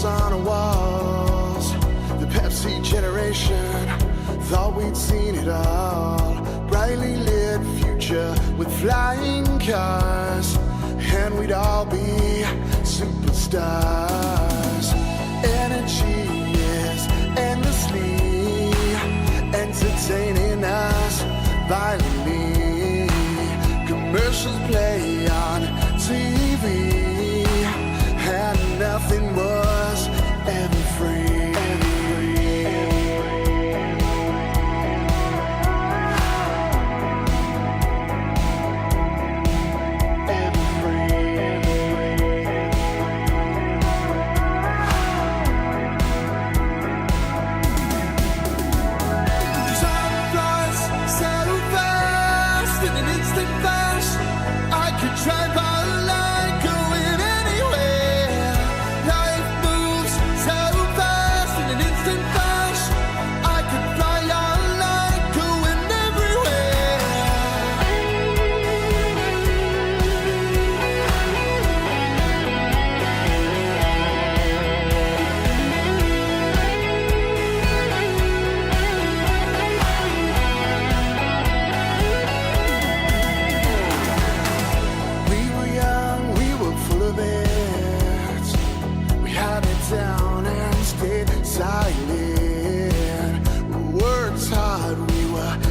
On the walls, the Pepsi generation thought we'd seen it all. Brightly lit future with flying cars, and we'd all be superstars. Energy is endlessly entertaining us violently. Commercials play on TV, and nothing was ever free.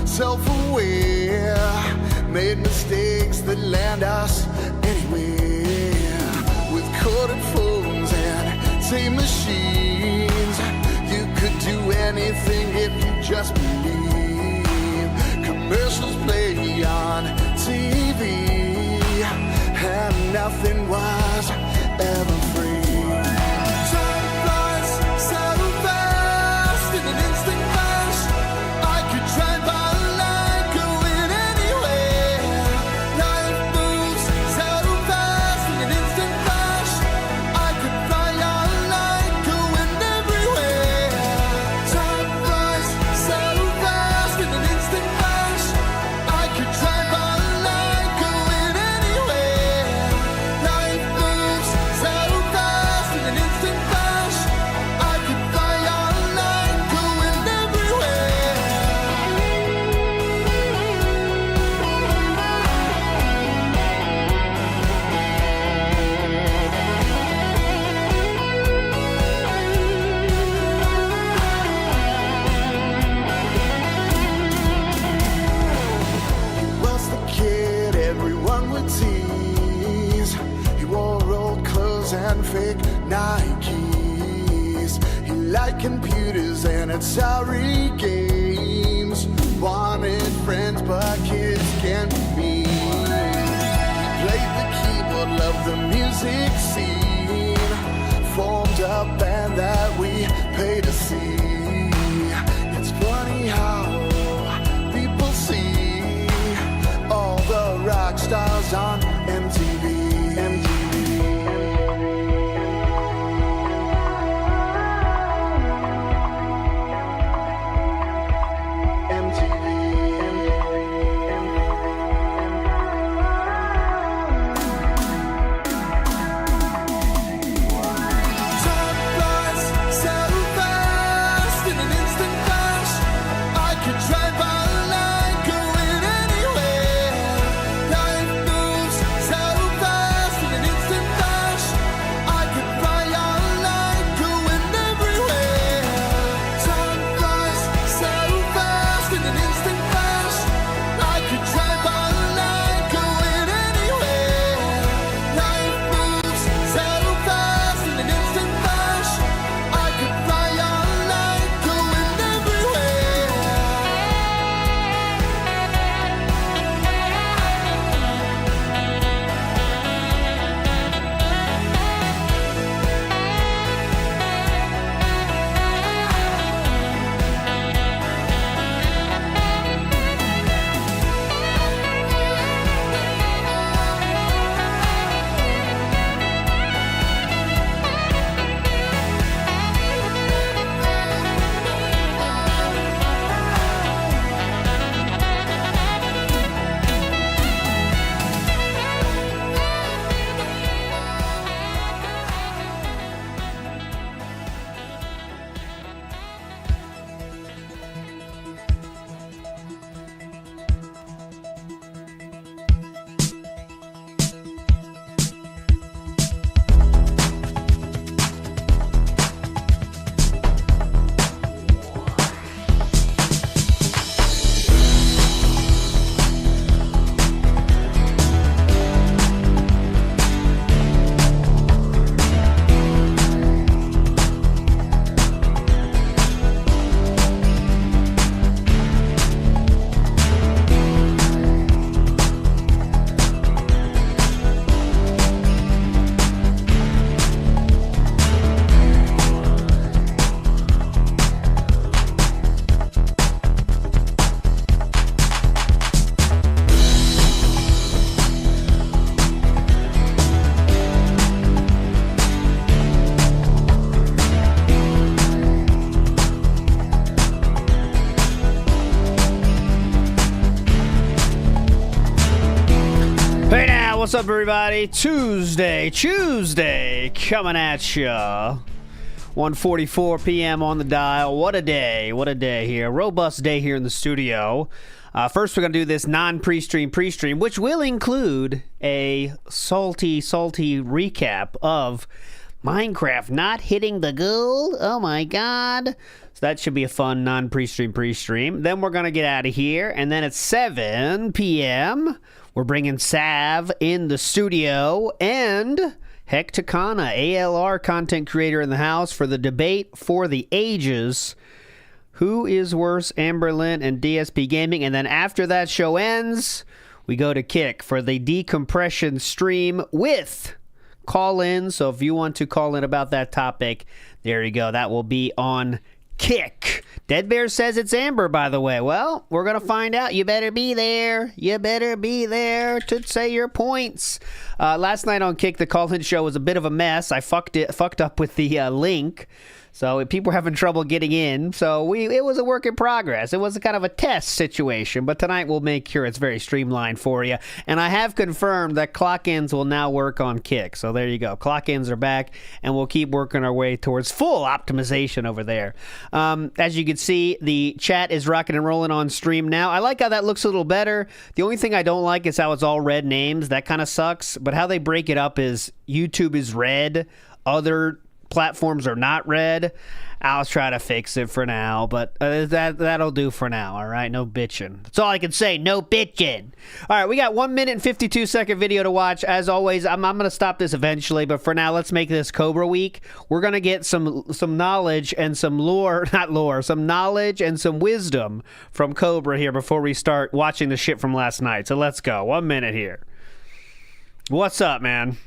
Self-aware, made mistakes that land us anywhere. With corded phones and tape machines, you could do anything if you just believe. Commercials play on TV, and nothing was ever free. Time flies so fast in an instant flash. I could drive by fake Nikes. He liked computers and Atari games. Wanted friends, but kids can't be me. Played the keyboard, loved the music scene. Formed a band that we pay to see. It's funny how people see all the rock stars on MTV. Time flies What's up, everybody? Tuesday, coming at ya. 1:44 p.m. on the dial. What a day here. Robust day here in the studio. First, we're going to do this pre-stream, which will include a salty recap of Minecraft not hitting the goal. Oh my god. So that should be a fun pre-stream. Then we're going to get out of here, and then at 7 p.m., we're bringing Sav in the studio, and Hecticana, ALR content creator in the house, for the debate for the ages. Who is worse, Amberlin and DSP Gaming? And then after that show ends, we go to Kick for the decompression stream with call-in. So if you want to call in about that topic, there you go. That will be on Kick. Dead Bear says it's Amber, by the way. Well, we're going to find out. You better be there. You better be there to say your points. Last night on Kick, the call-in show was a bit of a mess. I fucked up with the link. So people were having trouble getting in. So it was a work in progress. It was a kind of a test situation. But tonight we'll make sure it's very streamlined for you. And I have confirmed that clock-ins will now work on Kick. So there you go. Clock-ins are back. And we'll keep working our way towards full optimization over there. As you can see, the chat is rocking and rolling on stream now. I like how that looks a little better. The only thing I don't like is how it's all red names. That kind of sucks. But how they break it up is YouTube is red. Other platforms are not red. I'll try to fix it for now, but that'll do for now. All right, no bitching. That's all I can say. No bitching. All right, we got 1 minute and 2 video to watch. As always, I'm going to stop this eventually, but for now, let's make this Cobra week. We're going to get some knowledge and some some knowledge and some wisdom from Cobra here before we start watching the shit from last night. So let's go. 1 minute here. What's up, man?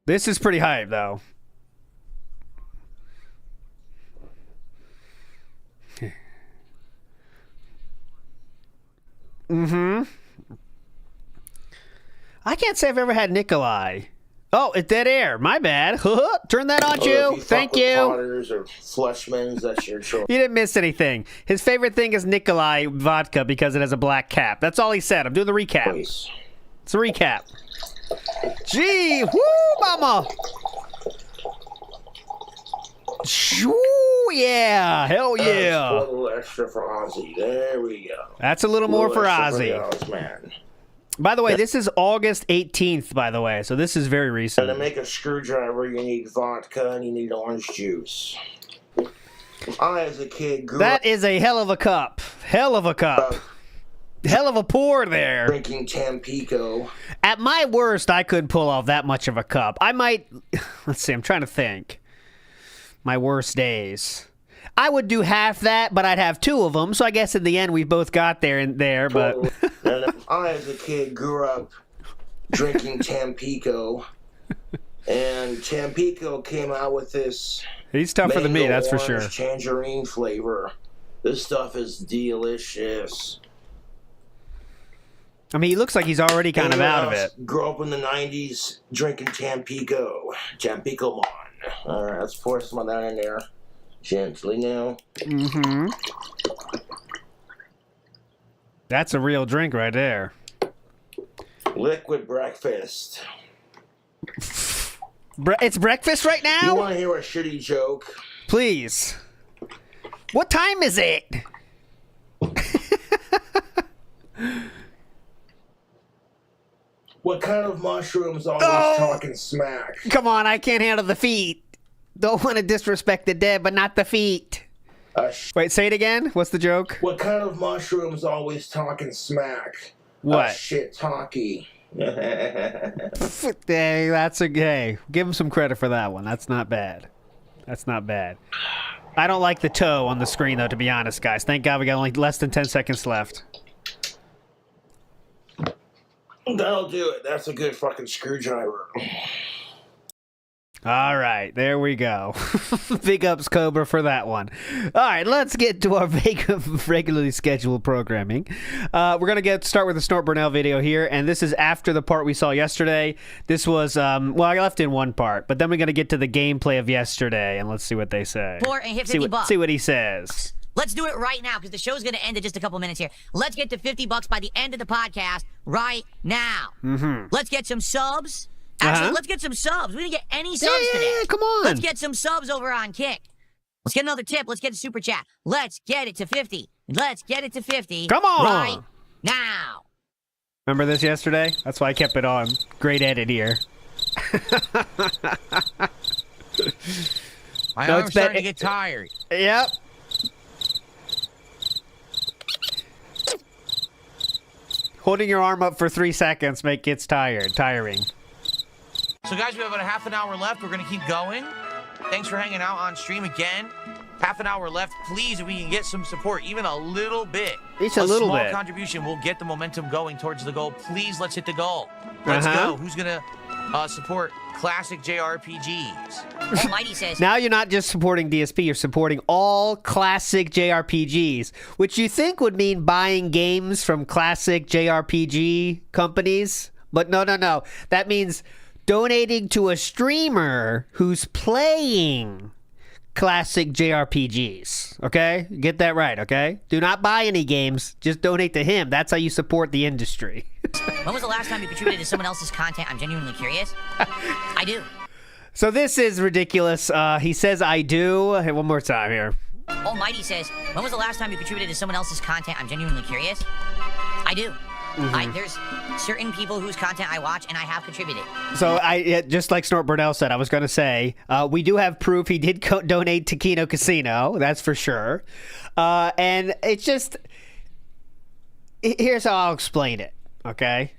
This is pretty hype, though. I can't say I've ever had Nikolai. Oh, it's dead air. My bad. Turn that on, you. Thank you. Potters or Flushmans, that's your choice. You didn't miss anything. His favorite thing is Nikolai vodka because it has a black cap. That's all he said. I'm doing the recap. Please. It's a recap. Gee, woo, mama. Shoo, yeah, hell yeah. A little extra for Ozzy. There we go. That's a little more for Ozzy. Man. By the way, this is August 18th, by the way, so this is very recent. And to make a screwdriver, you need vodka and you need orange juice. I, as a kid, grew That is a hell of a cup. Hell of a cup. Hell of a pour there. Drinking Tampico. At my worst, I couldn't pull off that much of a cup. I might... Let's see, I'm trying to think. My worst days. I would do half that, but I'd have two of them. So I guess in the end, we both got there and there, but... And I, as a kid, grew up drinking Tampico. And Tampico came out with this... He's tougher than me, that's for sure. Tangerine flavor. This stuff is delicious. I mean, he looks like he's already kind of out of it. Grew up in the 90s drinking Tampico. Tampico Mon. All right, let's pour some of that in there. Gently now. That's a real drink right there. Liquid breakfast. It's breakfast right now? You want to hear a shitty joke? Please. What time is it? What kind of mushrooms always talking smack? Come on, I can't handle the feet. Don't want to disrespect the dead, but not the feet. Wait, say it again? What's the joke? What kind of mushrooms always talking smack? What? Shit talkie. Hey, that's a gay. Give him some credit for that one. That's not bad. That's not bad. I don't like the toe on the screen, though, to be honest, guys. Thank God we got only less than 10 seconds left. That'll do it. That's a good fucking screwdriver. All right, there we go. Big ups, Cobra, for that one. All right, let's get to our regularly scheduled programming. We're going to start with the Snort Burnell video here, and this is after the part we saw yesterday. This was, well, I left in one part, but then we're going to get to the gameplay of yesterday, and let's see what they say. Pour and hit 50 bucks. See what he says. Let's do it right now because the show's going to end in just a couple minutes here. Let's get to $50 by the end of the podcast right now. Let's get some subs. Actually, let's get some subs. We didn't get any subs today. Yeah, come on. Let's get some subs over on Kick. Let's get another tip. Let's get a super chat. Let's get it to 50. Let's get it to 50. Come on. Right now. Remember this yesterday? That's why I kept it on. Great edit here. I'm starting to get tired. Yep. Holding your arm up for 3 seconds gets tiring. So, guys, we have about a half an hour left. We're going to keep going. Thanks for hanging out on stream again. Half an hour left. Please, if we can get some support, even a little bit. It's a little small bit. Contribution will get the momentum going towards the goal. Please, let's hit the goal. Let's go. Who's going to support classic JRPGs? Almighty says... Now you're not just supporting DSP, you're supporting all classic JRPGs, which you think would mean buying games from classic JRPG companies. But no. That means donating to a streamer who's playing classic JRPGs. Okay? Get that right, okay? Do not buy any games. Just donate to him. That's how you support the industry. When was the last time you contributed to someone else's content? I'm genuinely curious. I do. So this is ridiculous. He says, I do. Hey, one more time here. Almighty says, when was the last time you contributed to someone else's content? I'm genuinely curious. I do. There's certain people whose content I watch, and I have contributed. So just like Snort Burnell said, I was going to say, we do have proof he did donate to Kino Casino. That's for sure. And it's just, here's how I'll explain it. Okay.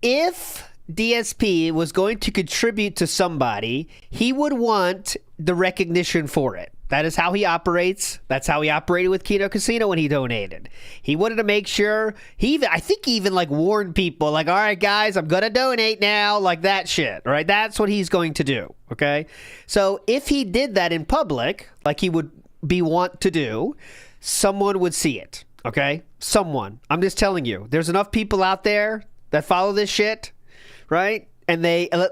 If DSP was going to contribute to somebody, he would want the recognition for it. That is how he operates. That's how he operated with Kino Casino when he donated. He wanted to make sure I think he even like warned people like, all right, guys, I'm going to donate now, like that shit, right? That's what he's going to do. Okay. So if he did that in public, like he would be want to do, someone would see it. Okay. Someone. I'm just telling you, there's enough people out there that follow this shit, right? And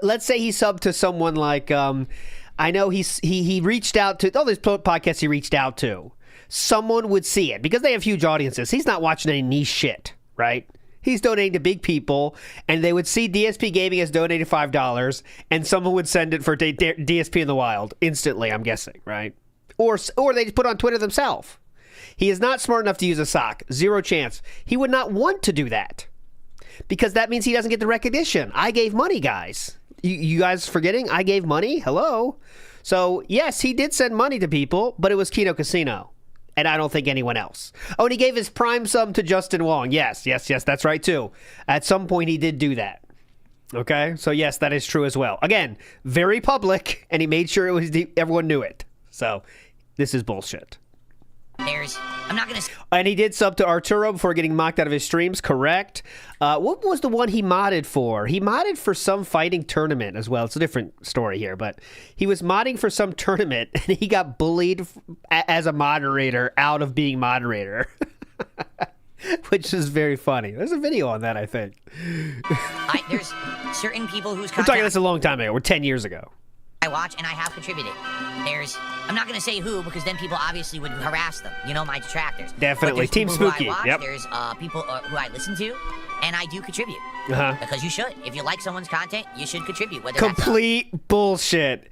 let's say he subbed to someone like, I know he reached out to all these podcasts he reached out to. Someone would see it because they have huge audiences. He's not watching any niche shit, right? He's donating to big people, and they would see DSP Gaming has donated $5, and someone would send it for DSP in the wild instantly. I'm guessing, right? Or they just put it on Twitter themselves. He is not smart enough to use a sock. Zero chance. He would not want to do that because that means he doesn't get the recognition. I gave money, guys. You guys forgetting? I gave money? Hello? So, yes, he did send money to people, but it was Kino Casino. And I don't think anyone else. Oh, and he gave his prime sum to Justin Wong. Yes, that's right, too. At some point, he did do that. Okay? So, yes, that is true as well. Again, very public, and he made sure everyone knew it. So, this is bullshit. I'm not going to... And he did sub to Arturo before getting mocked out of his streams, correct. What was the one he modded for? He modded for some fighting tournament as well. It's a different story here, but he was modding for some tournament, and he got bullied as a moderator out of being moderator, which is very funny. There's a video on that, I think. There's certain people whose We're content... talking this a long time ago. We're 10 years ago. I watch, and I have contributed. I'm not going to say who, because then people obviously would harass them. You know, my detractors. Definitely. Team Spooky. Who I watch, yep. There's people who I listen to, and I do contribute. Because you should. If you like someone's content, you should contribute. Complete bullshit.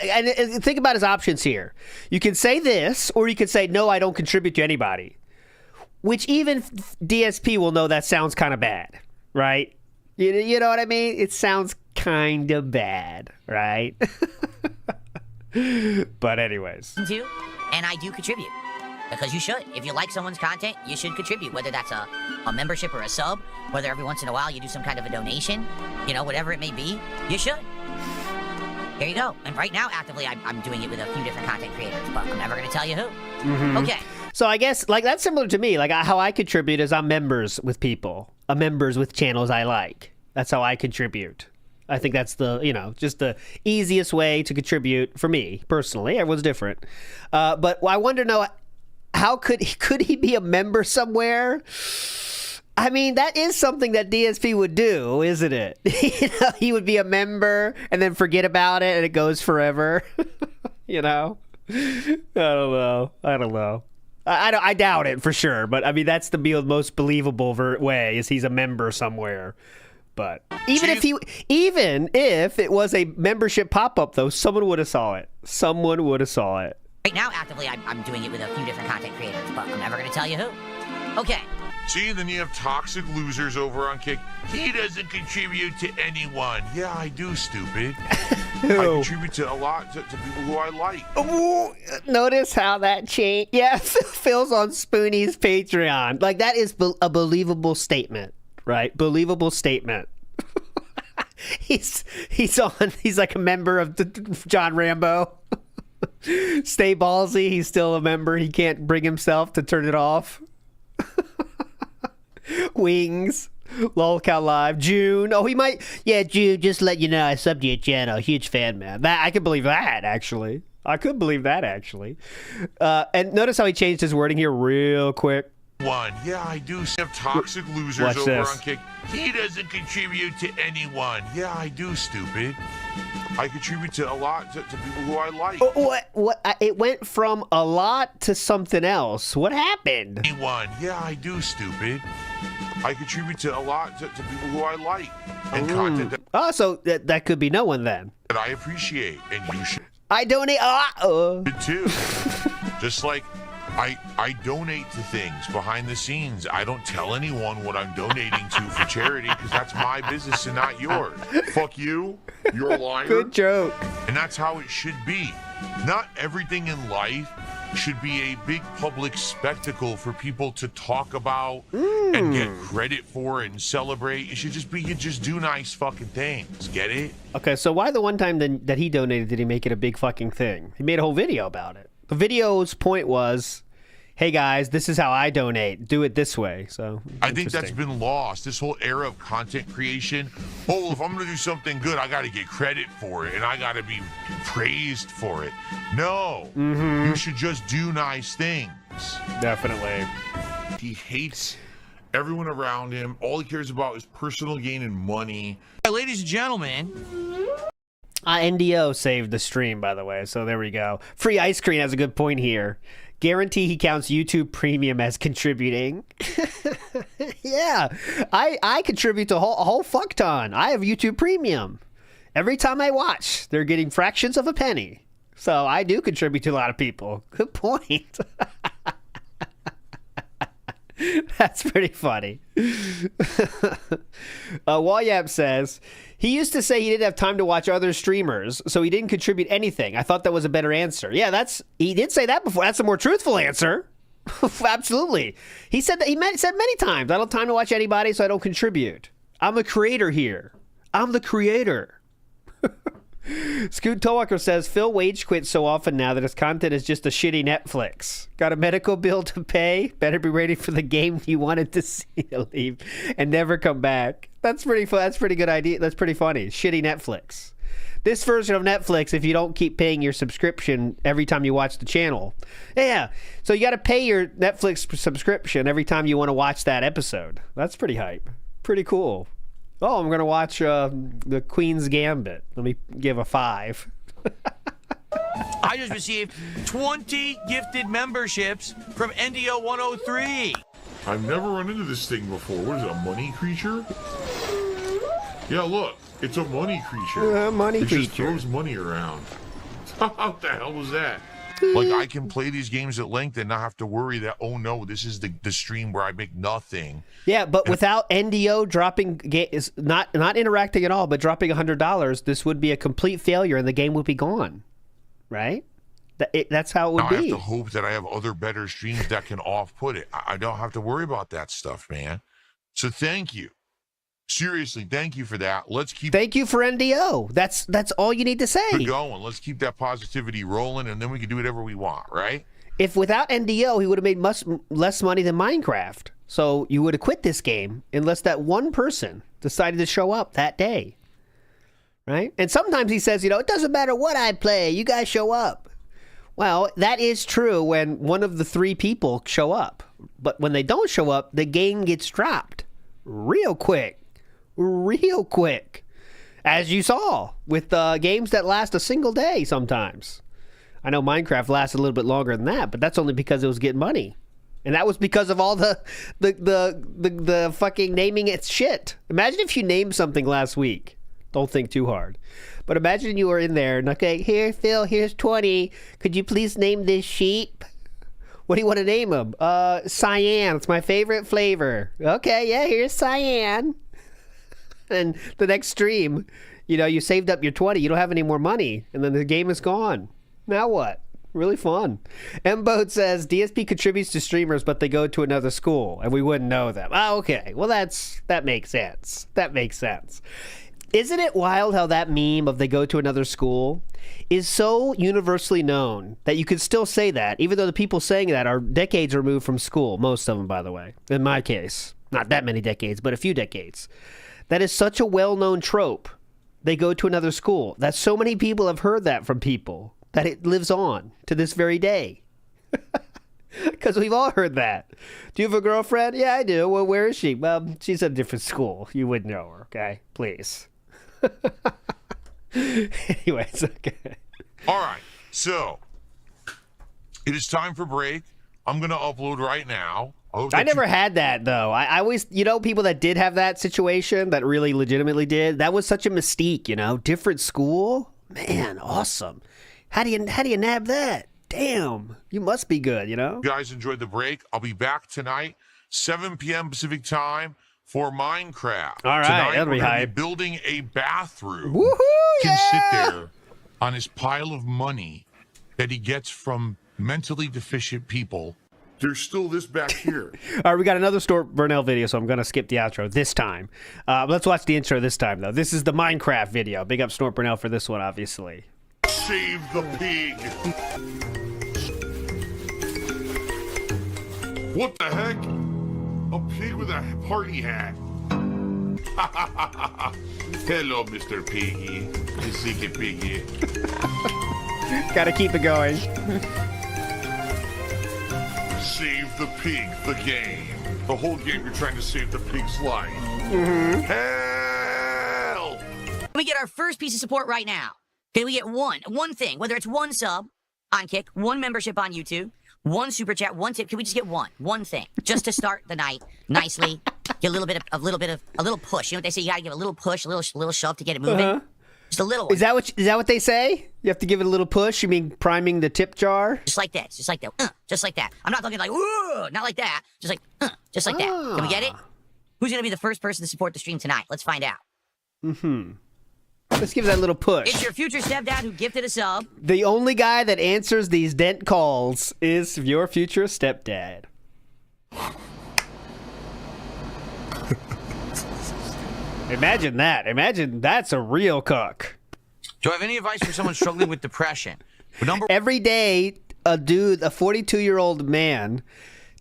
And think about his options here. You can say this, or you can say, no, I don't contribute to anybody. Which even DSP will know that sounds kind of bad, right? You know what I mean? It sounds kind of bad, right? But anyways. And I do contribute. Because you should. If you like someone's content, you should contribute. Whether that's a membership or a sub, whether every once in a while you do some kind of a donation, you know, whatever it may be, you should. Here you go. And right now, actively, I'm doing it with a few different content creators, but I'm never going to tell you who. Okay. So I guess, like, that's similar to me. Like, how I contribute is I'm members with people. I'm members with channels I like. That's how I contribute. I think that's just the easiest way to contribute for me, personally. Everyone's different. But I wonder, how could he be a member somewhere? I mean, that is something that DSP would do, isn't it? He would be a member and then forget about it and it goes forever. I don't know. I doubt it for sure, but I mean that's the most believable way is he's a member somewhere. But even if it was a membership pop-up though, someone would have saw it. Someone would have saw it. Right now, actively, I'm doing it with a few different content creators, but I'm never going to tell you who. Okay. See, then you have toxic losers over on Kick. He doesn't contribute to anyone. Yeah, I do, stupid. I contribute to a lot to people who I like. Ooh, notice how that changed. Yeah, Phil's on Spoonie's Patreon. Like, that is a believable statement, right? Believable statement. He's like a member of the John Rambo. Stay ballsy. He's still a member. He can't bring himself to turn it off. Wings. Lolcow Live. June. Oh, he might. Yeah, June, just let you know, I subbed to your channel. Huge fan, man. I could believe that, actually. And notice how he changed his wording here real quick. Yeah, I do have toxic losers Watch over this. on Kick. He doesn't contribute to anyone. Yeah, I do, stupid. I contribute to a lot to people who I like. What? It went from a lot to something else. What happened? Anyone. Yeah, I do, stupid. I contribute to a lot to people who I like. And content So that could be no one then. that I appreciate. And you should I donate. too. Just like I donate to things behind the scenes. I don't tell anyone what I'm donating to for charity because that's my business and not yours. Fuck you. You're a liar. Good joke. And that's how it should be. Not everything in life should be a big public spectacle for people to talk about and get credit for and celebrate. It should just be you just do nice fucking things. Get it? Okay, so why the one time that he donated did he make it a big fucking thing? He made a whole video about it. The video's point was, hey guys, this is how I donate. Do it this way. So I think that's been lost. This whole era of content creation. Oh, if I'm going to do something good, I got to get credit for it and I got to be praised for it. No, you should just do nice things. Definitely. He hates everyone around him. All he cares about is personal gain and money. Ladies and gentlemen. NDO saved the stream, by the way. So there we go. Free Ice Cream has a good point here. Guarantee he counts YouTube Premium as contributing. Yeah, I contribute to a whole fuck ton. I have YouTube Premium. Every time I watch, they're getting fractions of a penny. So I do contribute to a lot of people. Good point. That's pretty funny. Walyap says, he used to say he didn't have time to watch other streamers, so he didn't contribute anything. I thought that was a better answer. Yeah, he did say that before. That's a more truthful answer. Absolutely. He said that said many times, I don't have time to watch anybody, so I don't contribute. I'm a creator here. I'm the creator. Scoot Towalker says, Phil wage quits so often now that his content is just a shitty Netflix. Got a medical bill to pay? Better be ready for the game you wanted to see to leave and never come back. That's pretty That's pretty good idea. That's pretty funny. Shitty Netflix. This version of Netflix, if you don't keep paying your subscription every time you watch the channel. Yeah. So you got to pay your Netflix subscription every time you want to watch that episode. That's pretty hype. Pretty cool. Oh, I'm going to watch the Queen's Gambit. Let me give a 5. I just received 20 gifted memberships from NDO 103. I've never run into this thing before. What is it, a money creature? Yeah, look, it's a money creature. Money it creature. Just throws money around. What the hell was that? Like, I can play these games at length and not have to worry that, oh no, this is the stream where I make nothing. Yeah, but without NDO dropping, not interacting at all, but dropping $100, this would be a complete failure and the game would be gone. Right? That's how it would now be. I have to hope that I have other better streams that can off-put it. I don't have to worry about that stuff, man. So thank you. Seriously, thank you for that. Let's keep. Thank you for NDO. That's all you need to say. Going. Let's keep that positivity rolling, and then we can do whatever we want, right? If without NDO, he would have made much less money than Minecraft. So you would have quit this game unless that one person decided to show up that day, right? And sometimes he says, it doesn't matter what I play, you guys show up. Well, that is true when one of the 3 people show up. But when they don't show up, the game gets dropped real quick. Real quick, as you saw with games that last a single day sometimes. I know Minecraft lasts a little bit longer than that, but that's only because it was getting money. And that was because of all the fucking naming it shit. Imagine if you named something last week. Don't think too hard. But imagine you were in there and, okay, here, Phil, here's 20. Could you please name this sheep? What do you want to name him? Cyan. It's my favorite flavor. Okay, yeah, here's Cyan. And the next stream, you saved up your 20. You don't have any more money. And then the game is gone. Now what? Really fun. M-Boat says, DSP contributes to streamers, but they go to another school, and we wouldn't know them. Oh, okay. Well, that makes sense. That makes sense. Isn't it wild how that meme of they go to another school is so universally known that you could still say that, even though the people saying that are decades removed from school, most of them, by the way, in my case. Not that many decades, but a few decades. That is such a well-known trope. They go to another school. That so many people have heard that from people that it lives on to this very day. Because we've all heard that. Do you have a girlfriend? Yeah, I do. Well, where is she? Well, she's at a different school. You wouldn't know her, okay? Please. Anyways, okay. All right, so it is time for break. I'm going to upload right now. I never had that, though. I always, people that did have that situation that really legitimately did, that was such a mystique, different school. Man, awesome. How do you nab that? Damn, you must be good, You guys enjoyed the break. I'll be back tonight, 7 p.m. Pacific time for Minecraft. All right, tonight, that'll be hype. Building a bathroom. Woohoo, He yeah! can sit there on his pile of money that he gets from mentally deficient people. There's still this back here. All right, we got another Snort Burnell video, so I'm going to skip the outro this time. Let's watch the intro this time, though. This is the Minecraft video. Big up Snort Burnell for this one, obviously. Save the pig. What the heck? A pig with a party hat. Hello, Mr. Piggy. You see piggy. Gotta keep it going. Save the pig, the game. The whole game you're trying to save the pig's life. Mm-hmm. Help! We get our first piece of support right now. Okay, we get one thing, whether it's one sub on Kick, one membership on YouTube, one super chat, one tip. Can we just get one thing, just to start the night nicely? Get a little push. You know what they say? You gotta give a little push, a little shove to get it moving. Uh-huh. Just a little one. Is that what they say? You have to give it a little push. You mean priming the tip jar? Just like that. Just like that. Just like that. I'm not talking like ooh, not like that. Just like just like that. Can we get it? Who's gonna be the first person to support the stream tonight? Let's find out. Let's give that little push. It's your future stepdad who gifted a sub. The only guy that answers these dent calls is your future stepdad. Imagine that. Imagine that's a real cook. Do I have any advice for someone struggling with depression? Every day, a 42-year-old man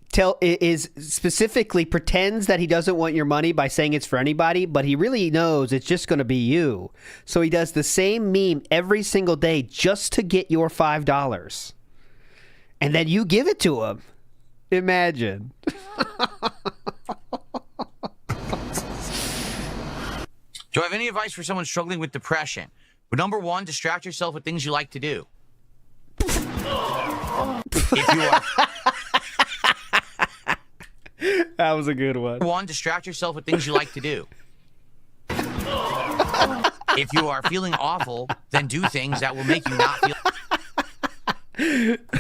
specifically pretends that he doesn't want your money by saying it's for anybody, but he really knows it's just going to be you. So he does the same meme every single day just to get your $5. And then you give it to him. Imagine. Do I have any advice for someone struggling with depression? But number one, distract yourself with things you like to do. If you are... That was a good one. One, distract yourself with things you like to do. If you are feeling awful, then do things that will make you not feel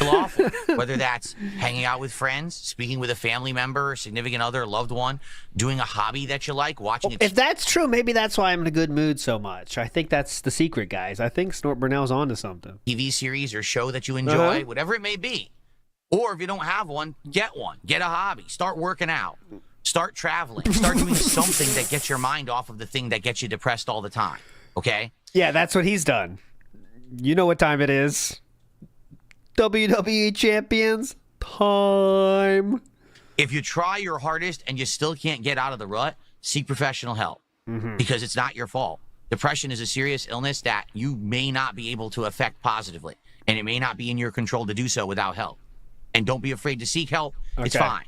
awful. Whether that's hanging out with friends, speaking with a family member, a significant other, a loved one, doing a hobby that you like, watching If that's true, maybe that's why I'm in a good mood so much. I think that's the secret, guys. I think Snort Burnell's onto something. TV series or show that you enjoy, whatever it may be. Or if you don't have one, get one. Get a hobby. Start working out. Start traveling. Start doing something that gets your mind off of the thing that gets you depressed all the time. Okay? Yeah, that's what he's done. You know what time it is. WWE Champions time. If you try your hardest and you still can't get out of the rut, seek professional help. Because it's not your fault. Depression is a serious illness that you may not be able to affect positively. And it may not be in your control to do so without help. And don't be afraid to seek help. It's fine.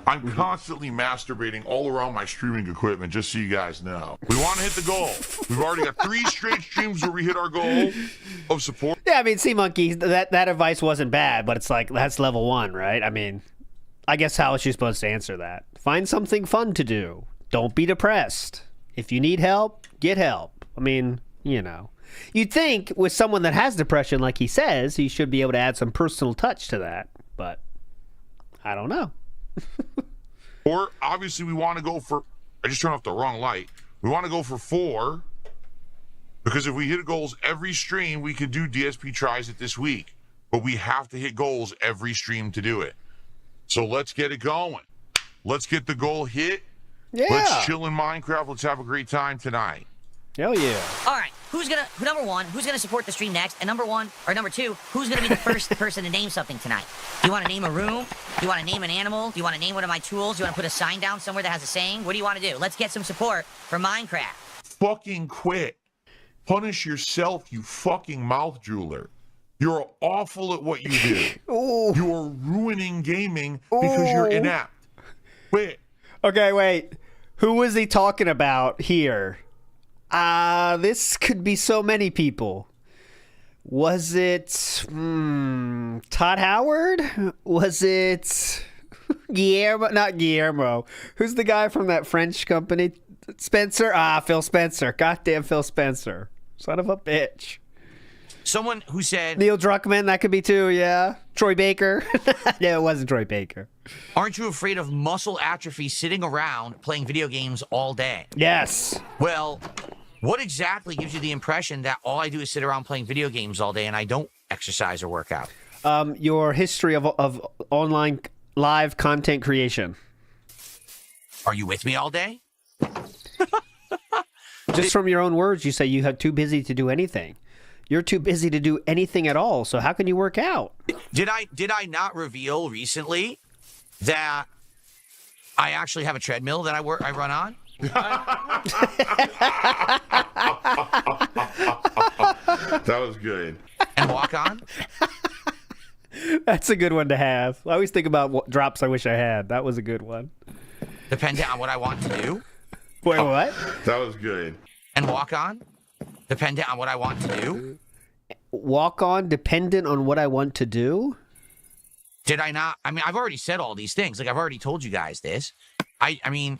I'm constantly masturbating all around my streaming equipment, just so you guys know. We want to hit the goal. We've already got 3 straight streams where we hit our goal of support. Yeah, I mean, Sea Monkey, that advice wasn't bad, but it's like, that's level 1, right? I mean, I guess how is she supposed to answer that? Find something fun to do. Don't be depressed. If you need help, get help. I mean, you know. You'd think with someone that has depression, like he says, he should be able to add some personal touch to that, but I don't know. Or obviously we want to go for, I just turned off the wrong light. We want to go for 4, because if we hit goals every stream, we can do DSP tries it this week, but we have to hit goals every stream to do it. So let's get it going. Let's get the goal hit. Yeah. Let's chill in Minecraft. Let's have a great time tonight. Hell yeah. All right, number 1, who's gonna support the stream next? And number 2, who's gonna be the first person to name something tonight? Do you wanna name a room? Do you wanna name an animal? Do you wanna name one of my tools? Do you wanna put a sign down somewhere that has a saying? What do you wanna do? Let's get some support for Minecraft. Fucking quit. Punish yourself, you fucking mouth drooler. You're awful at what you do. Ooh. You're ruining gaming because you're inept. Quit. Okay, wait. Who was he talking about here? This could be so many people. Was it Todd Howard? Was it Guillermo? Not Guillermo. Who's the guy from that French company? Spencer? Phil Spencer. Goddamn Phil Spencer. Son of a bitch. Someone who said, Neil Druckmann, that could be too, yeah. Troy Baker. No, it wasn't Troy Baker. aren't you afraid of muscle atrophy sitting around playing video games all day? Yes. Well, what exactly gives you the impression that all I do is sit around playing video games all day and I don't exercise or work out? Your history of online live content creation. Are you with me all day? Just from your own words, you say you have too busy to do anything. You're too busy to do anything at all, so how can you work out? Did I not reveal recently that I actually have a treadmill that I run on? That was good. And walk on? That's a good one to have. I always think about what drops I wish I had. That was a good one. Depending on what I want to do? Wait, what? That was good. And walk on? Dependent on what I want to do? Walk on dependent on what I want to do? Did I not? I mean, I've already said all these things. Like, I've already told you guys this. I mean,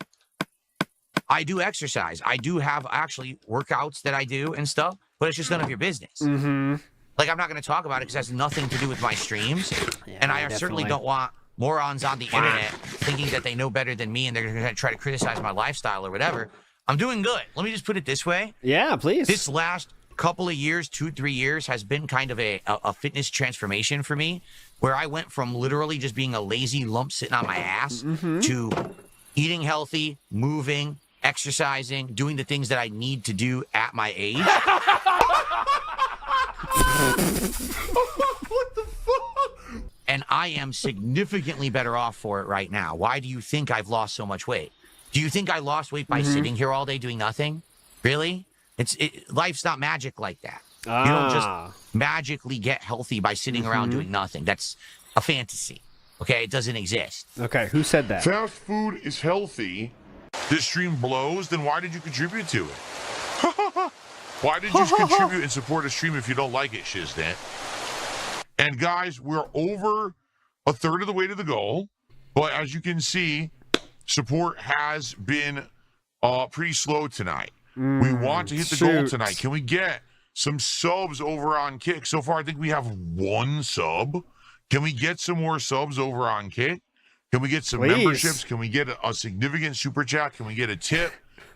I do exercise. I do have actually workouts that I do and stuff, but it's just none of your business. Mm-hmm. Like, I'm not going to talk about it because it has nothing to do with my streams. Yeah, and I definitely. certainly don't want morons on the internet thinking that they know better than me and they're going to try to criticize my lifestyle or whatever. I'm doing good. Let me just put it this way. Yeah, please. This last couple of years, 2-3 years, has been kind of a fitness transformation for me, where I went from literally just being a lazy lump sitting on my ass to eating healthy, moving, exercising, doing the things that I need to do at my age. What the fuck? And I am significantly better off for it right now. Why do you think I've lost so much weight? Do you think I lost weight by sitting here all day doing nothing? Really? Life's not magic like that. You don't just magically get healthy by sitting around doing nothing. That's a fantasy. Okay? It doesn't exist. Okay, who said that? Fast food is healthy. This stream blows, then why did you contribute to it? Why did you contribute and support a stream if you don't like it, Shiznit? And guys, we're over a third of the way to the goal, but as you can see, support has been pretty slow tonight. We want to hit the goal tonight. Can we get some subs over on Kick? So far, I think we have 1 sub. Can we get some more subs over on Kick? Can we get some memberships? Can we get a significant super chat? Can we get a tip?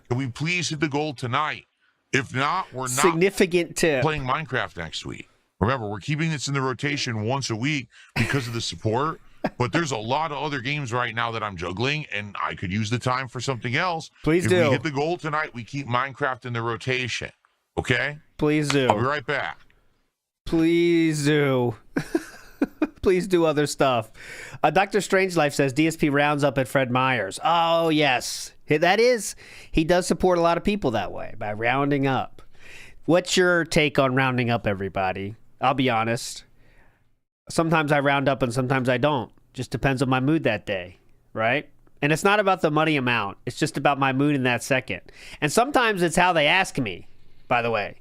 Can we please hit the goal tonight? If not, we're not significant tip playing Minecraft next week. Remember, we're keeping this in the rotation once a week because of the support. But there's a lot of other games right now that I'm juggling, and I could use the time for something else. Please if do. we hit the goal tonight, we keep Minecraft in the rotation. Okay? Please do. I'll be right back. Please do. Please do other stuff. Dr. Strangeliffe says DSP rounds up at Fred Meyer's. Oh, yes. That is. He does support a lot of people that way, by rounding up. What's your take on rounding up, everybody? I'll be honest. Sometimes I round up and sometimes I don't. Just depends on my mood that day, right? And it's not about the money amount. It's just about my mood in that second. And sometimes it's how they ask me, by the way.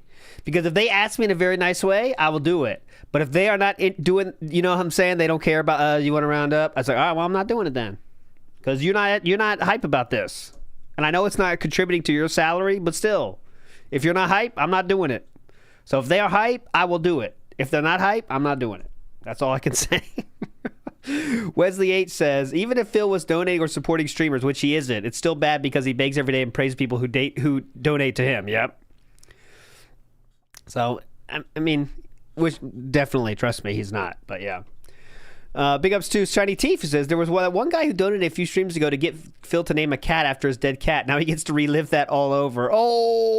Because if they ask me in a very nice way, I will do it. But if they are not doing, you know what I'm saying? They don't care about, you want to round up? I was like, all right, well, I'm not doing it then. Because you're not hype about this. And I know it's not contributing to your salary, but still, if you're not hype, I'm not doing it. So if they are hype, I will do it. If they're not hype, I'm not doing it. That's all I can say. Wesley H says, even if Phil was donating or supporting streamers, which he isn't, it's still bad because he begs every day and praises people who donate to him. Yep. So, I mean, which definitely, trust me, he's not. But yeah. Big ups to Shiny Teeth, who says, there was one guy who donated a few streams ago to get Phil to name a cat after his dead cat. Now he gets to relive that all over. Oh,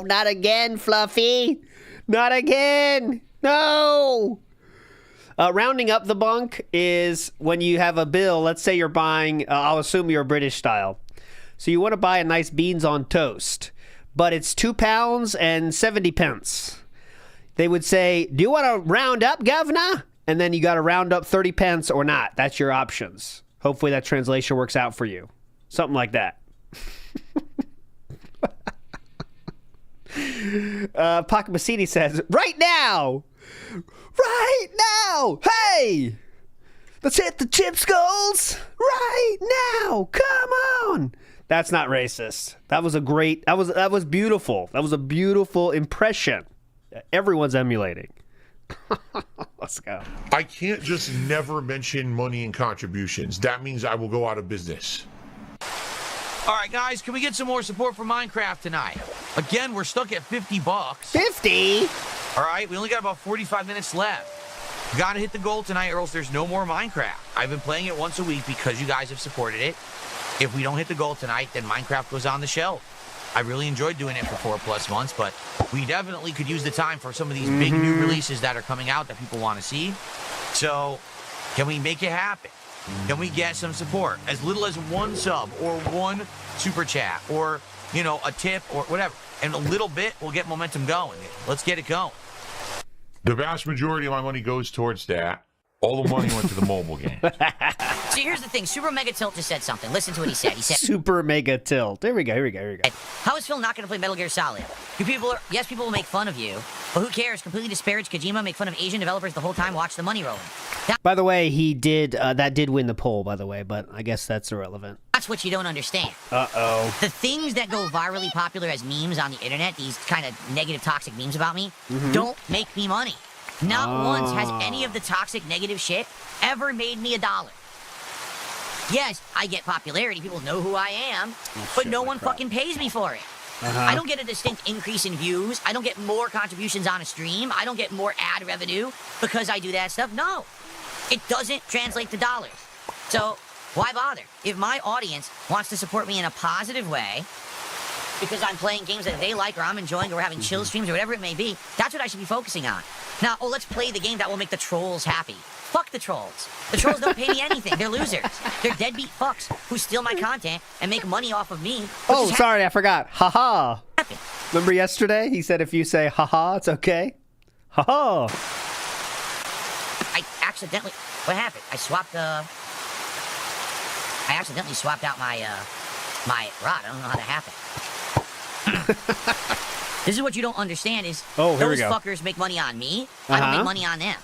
not again, Fluffy. Not again. No. Rounding up the bunk is when you have a bill. Let's say you're buying, I'll assume you're British style. So you want to buy a nice beans on toast, but it's £2 and 70 pence. They would say, do you want to round up, governor? And then you got to round up 30 pence or not. That's your options. Hopefully that translation works out for you. Something like that. Pocket Masini says, right now! Right now! Hey! Let's hit the chip skulls! Right now! Come on! That's not racist. That was a great, that was beautiful. That was a beautiful impression. Everyone's emulating. Let's go. I can't just never mention money and contributions. That means I will go out of business. All right, guys, can we get some more support for Minecraft tonight? Again, we're stuck at $50. 50? All right, we only got about 45 minutes left. We gotta hit the goal tonight or else there's no more Minecraft. I've been playing it once a week because you guys have supported it. If we don't hit the goal tonight, then Minecraft goes on the shelf. I really enjoyed doing it for 4+ months, but we definitely could use the time for some of these big new releases that are coming out that people want to see. So, can we make it happen? Can we get some support? As little as 1 sub or 1 super chat or, you know, a tip or whatever. And a little bit will get momentum going. Let's get it going. The vast majority of my money goes towards that. All the money went to the mobile game. See, here's the thing. Super Mega Tilt just said something. Listen to what he said. He said, Super Mega Tilt. Here we go. how is Phil not going to play Metal Gear Solid? Yes, people will make fun of you, but who cares? Completely disparage Kojima, make fun of Asian developers the whole time, watch the money rolling. By the way, he did, that did win the poll, by the way, but I guess that's irrelevant. That's what you don't understand. Uh-oh. The things that go virally popular as memes on the internet, these kind of negative, toxic memes about me, don't make me money. Not once has any of the toxic, negative shit ever made me $1. Yes, I get popularity. People know who I am, but no one fucking pays me for it. I don't get a distinct increase in views. I don't get more contributions on a stream. I don't get more ad revenue because I do that stuff. No, it doesn't translate to dollars. So why bother? If my audience wants to support me in a positive way, because I'm playing games that they like or I'm enjoying or we're having chill streams or whatever it may be, that's what I should be focusing on. Now, let's play the game that will make the trolls happy. Fuck the trolls. The trolls don't pay me anything. They're losers. They're deadbeat fucks who steal my content and make money off of me. Oh, sorry, I forgot. Haha. Happen. Remember yesterday? He said if you say haha, it's okay. Haha. I accidentally... What happened? I accidentally swapped out my rod. I don't know how that happened. This is what you don't understand is here those we go. fuckers make money on me. I don't make money on them.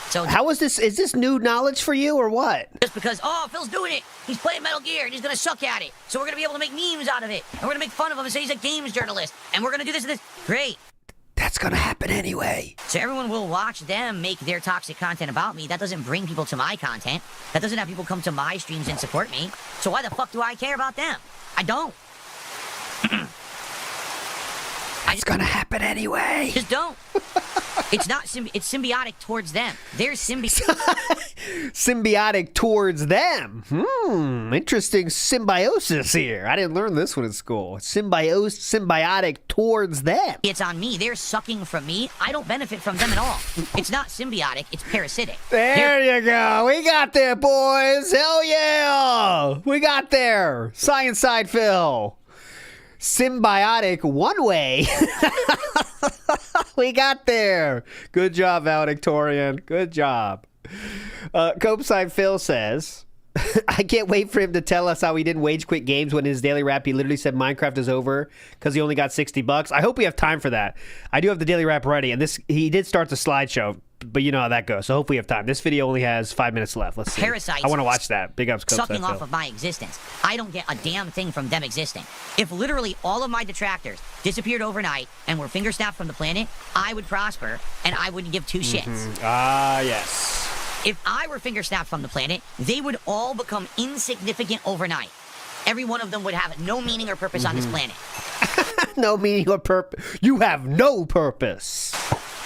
So How is this? Is this new knowledge for you or what? just because, Phil's doing it. He's playing Metal Gear and he's going to suck at it. So we're going to be able to make memes out of it. And we're going to make fun of him and say he's a games journalist. And we're going to do this and this. Great. That's gonna happen anyway. So everyone will watch them make their toxic content about me. That doesn't bring people to my content. That doesn't have people come to my streams and support me. So why the fuck do I care about them? I don't. It's gonna happen anyway. Just don't. It's not it's symbiotic towards them. They're Symbiotic towards them. Interesting symbiosis here. I didn't learn this one in school. Symbiotic towards them. It's on me. They're sucking from me. I don't benefit from them at all. It's not symbiotic. It's parasitic. There you go. We got there, boys. Hell yeah. We got there. Science side Phil. Symbiotic one way. We got there. Good job, valedictorian. Good job. Copeside Phil says, I can't wait for him to tell us how he didn't wage quit games when in his daily rap he literally said Minecraft is over because he only got $60. I hope we have time for that. I do have the daily rap ready, and he did start the slideshow, but you know how that goes. So hopefully we have time. This video only has 5 minutes left. Let's see. Parasites I want to watch that. Big ups, Copeside sucking Phil. off of my existence. I don't get a damn thing from them existing. If literally all of my detractors disappeared overnight and were finger snapped from the planet, I would prosper and I wouldn't give two shits. Ah, yes. If I were finger snapped from the planet, they would all become insignificant overnight. Every one of them would have no meaning or purpose on this planet. No meaning or purpose. You have no purpose.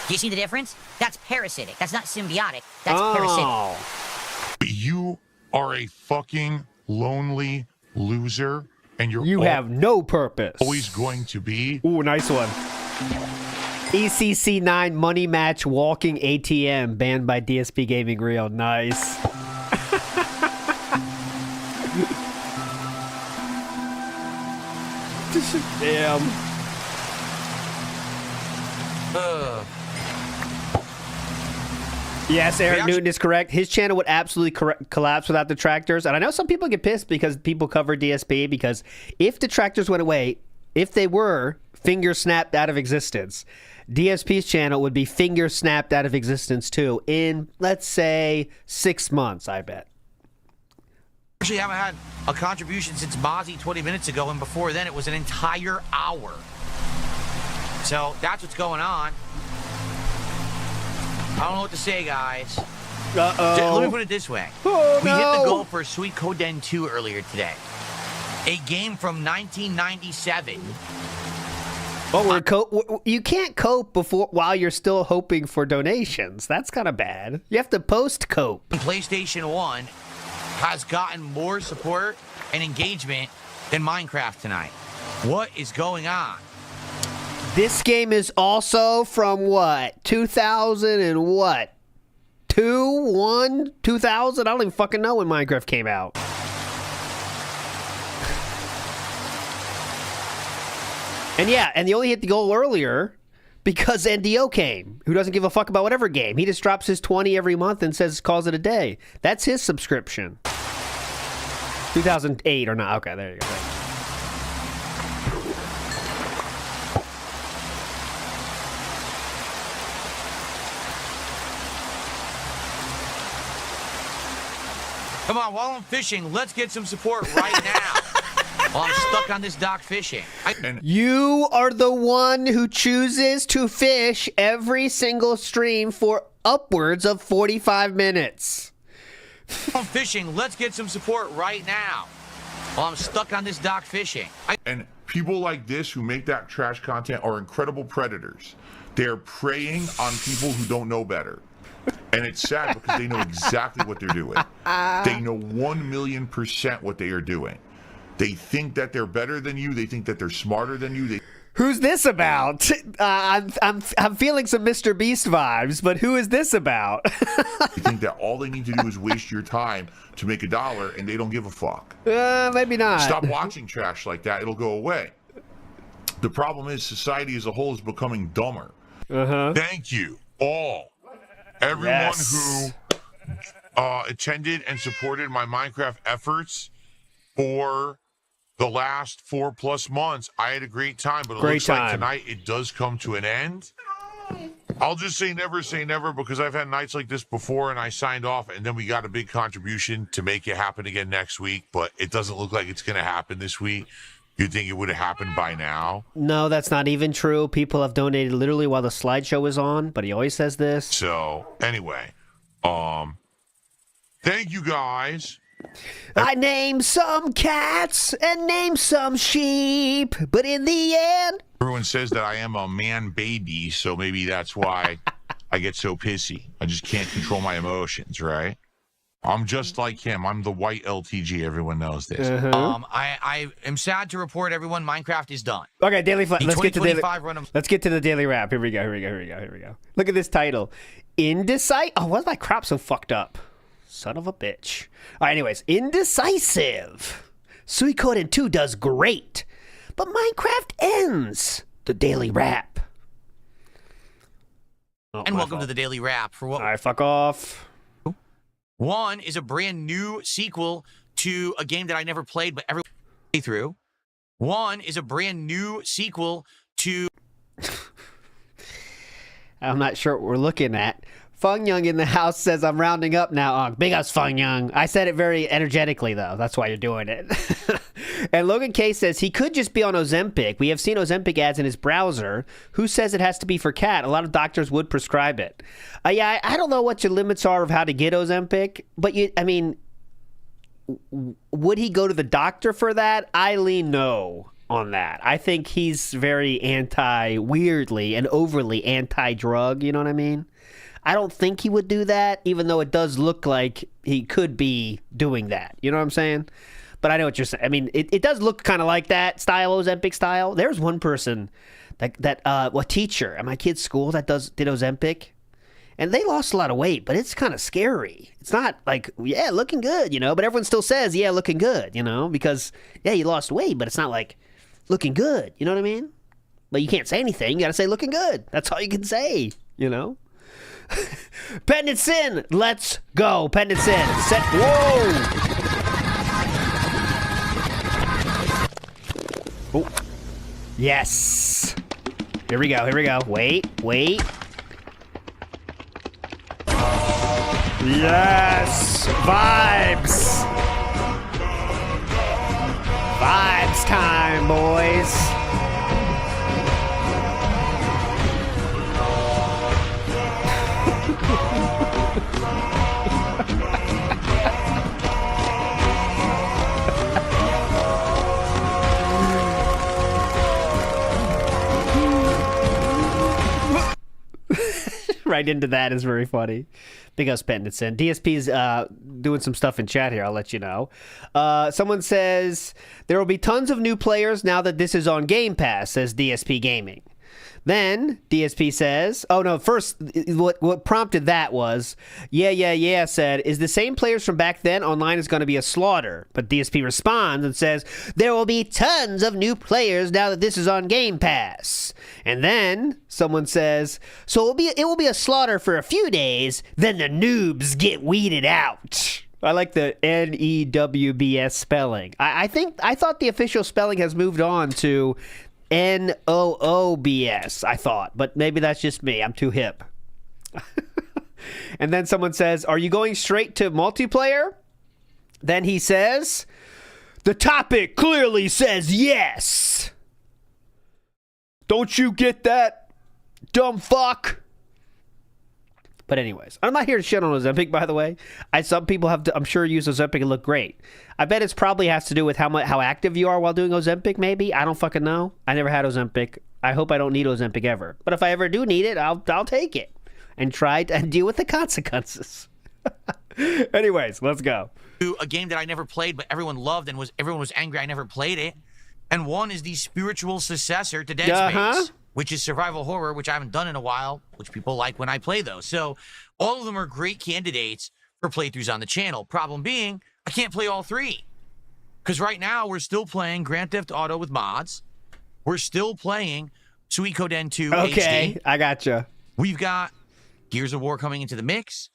Do you see the difference? That's parasitic. That's not symbiotic. That's parasitic. You are a fucking lonely loser, and You have no purpose. always going to be. Ooh, nice one. ECC9 Money Match Walking ATM banned by DSP Gaming Reel. Nice. Damn. Yes, Eric Newton is correct. His channel would absolutely collapse without detractors. And I know some people get pissed because people cover DSP, because if detractors went away, if they were finger snapped out of existence, DSP's channel would be finger snapped out of existence too in, let's say, 6 months, I bet. Actually, haven't had a contribution since Mozzie 20 minutes ago, and before then it was an entire hour. So that's what's going on. I don't know what to say, guys. Uh-oh. Let me put it this way. Oh, We hit no. the goal for Sweet Coden 2 earlier today. A game from 1997. Oh, you can't cope while you're still hoping for donations. That's kind of bad. You have to post-cope. PlayStation 1 has gotten more support and engagement than Minecraft tonight. What is going on? This game is also from what? 2000 and what? 2000? I don't even fucking know when Minecraft came out. And yeah, and they only hit the goal earlier because NDO came, who doesn't give a fuck about whatever game. He just drops his 20 every month and says, calls it a day. That's his subscription. 2008 or not. Okay, there you go. Come on, while I'm fishing, let's get some support right now. While I'm stuck on this dock fishing. You are the one who chooses to fish every single stream for upwards of 45 minutes. While I'm fishing, let's get some support right now. While I'm stuck on this dock fishing. And people like this who make that trash content are incredible predators. They're preying on people who don't know better. And it's sad because they know exactly what they're doing. They know 1,000,000% what they are doing. They think that they're better than you. They think that they're smarter than you. Who's this about? I'm feeling some Mr. Beast vibes, but who is this about? They think that all they need to do is waste your time to make $1, and they don't give a fuck. Maybe not. Stop watching trash like that. It'll go away. The problem is society as a whole is becoming dumber. Thank you all. Everyone who attended and supported my Minecraft efforts for the last 4+ months. I had a great time, but it looks like tonight it does come to an end. I'll just say never, because I've had nights like this before and I signed off, and then we got a big contribution to make it happen again next week, but it doesn't look like it's going to happen this week. You'd think it would have happened by now. No, that's not even true. People have donated literally while the slideshow is on, but he always says this. So, anyway, thank you guys. I named some cats and named some sheep, but in the end... Everyone says that I am a man baby, so maybe that's why I get so pissy. I just can't control my emotions, right? I'm just like him. I'm the white LTG. Everyone knows this. I am sad to report, everyone, Minecraft is done. Okay, daily. Let's get to daily. Run of Let's get to the daily wrap. Here we go. Look at this title. Indecisive. Oh, why's my crop so fucked up? Son of a bitch. All right, anyways, indecisive. Suikoden 2 does great, but Minecraft ends. The daily wrap. Oh, and welcome to the daily wrap for what? All right, fuck off. One is a brand new sequel to a game that I never played, but everyone played through. One is a brand new sequel to... I'm not sure what we're looking at. Fung Young in the house says, I'm rounding up now. Big us, Fung Young. I said it very energetically, though. That's why you're doing it. And Logan K says, he could just be on Ozempic. We have seen Ozempic ads in his browser. Who says it has to be for cat? A lot of doctors would prescribe it. Yeah, I don't know what your limits are of how to get Ozempic, but would he go to the doctor for that? I lean no on that. I think he's very weirdly and overly anti-drug, you know what I mean? I don't think he would do that, even though it does look like he could be doing that. You know what I'm saying? But I know what you're saying. I mean, it does look kind of like that style, Ozempic style. There's one person, a teacher at my kid's school that did Ozempic, and they lost a lot of weight, but it's kind of scary. It's not like, yeah, looking good, but everyone still says, yeah, looking good, because, yeah, you lost weight, but it's not like looking good, you know what I mean? But you can't say anything. You got to say looking good. That's all you can say, Pendant Sin, let's go. Pendant Sin, set. Whoa! Oh, yes. Here we go. Wait. Yes, vibes. Vibes time, boys. Right into that is very funny. Big us Pendleton. DSP's doing some stuff in chat here. I'll let you know. Someone says, there will be tons of new players now that this is on Game Pass, says DSP Gaming. Then DSP says, oh no, first, what prompted that was, yeah, said, is the same players from back then online is going to be a slaughter. But DSP responds and says, there will be tons of new players now that this is on Game Pass. And then someone says, so it will be a slaughter for a few days, then the noobs get weeded out. I like the NEWBS spelling. I thought the official spelling has moved on to NOOBS, I thought, but maybe that's just me. I'm too hip. And then someone says, are you going straight to multiplayer? Then he says, the topic clearly says yes. Don't you get that, dumb fuck? But anyways, I'm not here to shit on Ozempic, by the way. Some people I'm sure, use Ozempic and look great. I bet it probably has to do with how active you are while doing Ozempic, maybe. I don't fucking know. I never had Ozempic. I hope I don't need Ozempic ever. But if I ever do need it, I'll take it and try to deal with the consequences. Anyways, let's go. A game that I never played, but everyone loved and everyone was angry I never played it. And one is the spiritual successor to Dead Space, which is survival horror, which I haven't done in a while, which people like when I play those. So all of them are great candidates for playthroughs on the channel. Problem being, I can't play all three. Because right now, we're still playing Grand Theft Auto with mods. We're still playing Suikoden 2 HD. Okay, I gotcha. We've got Gears of War coming into the mix.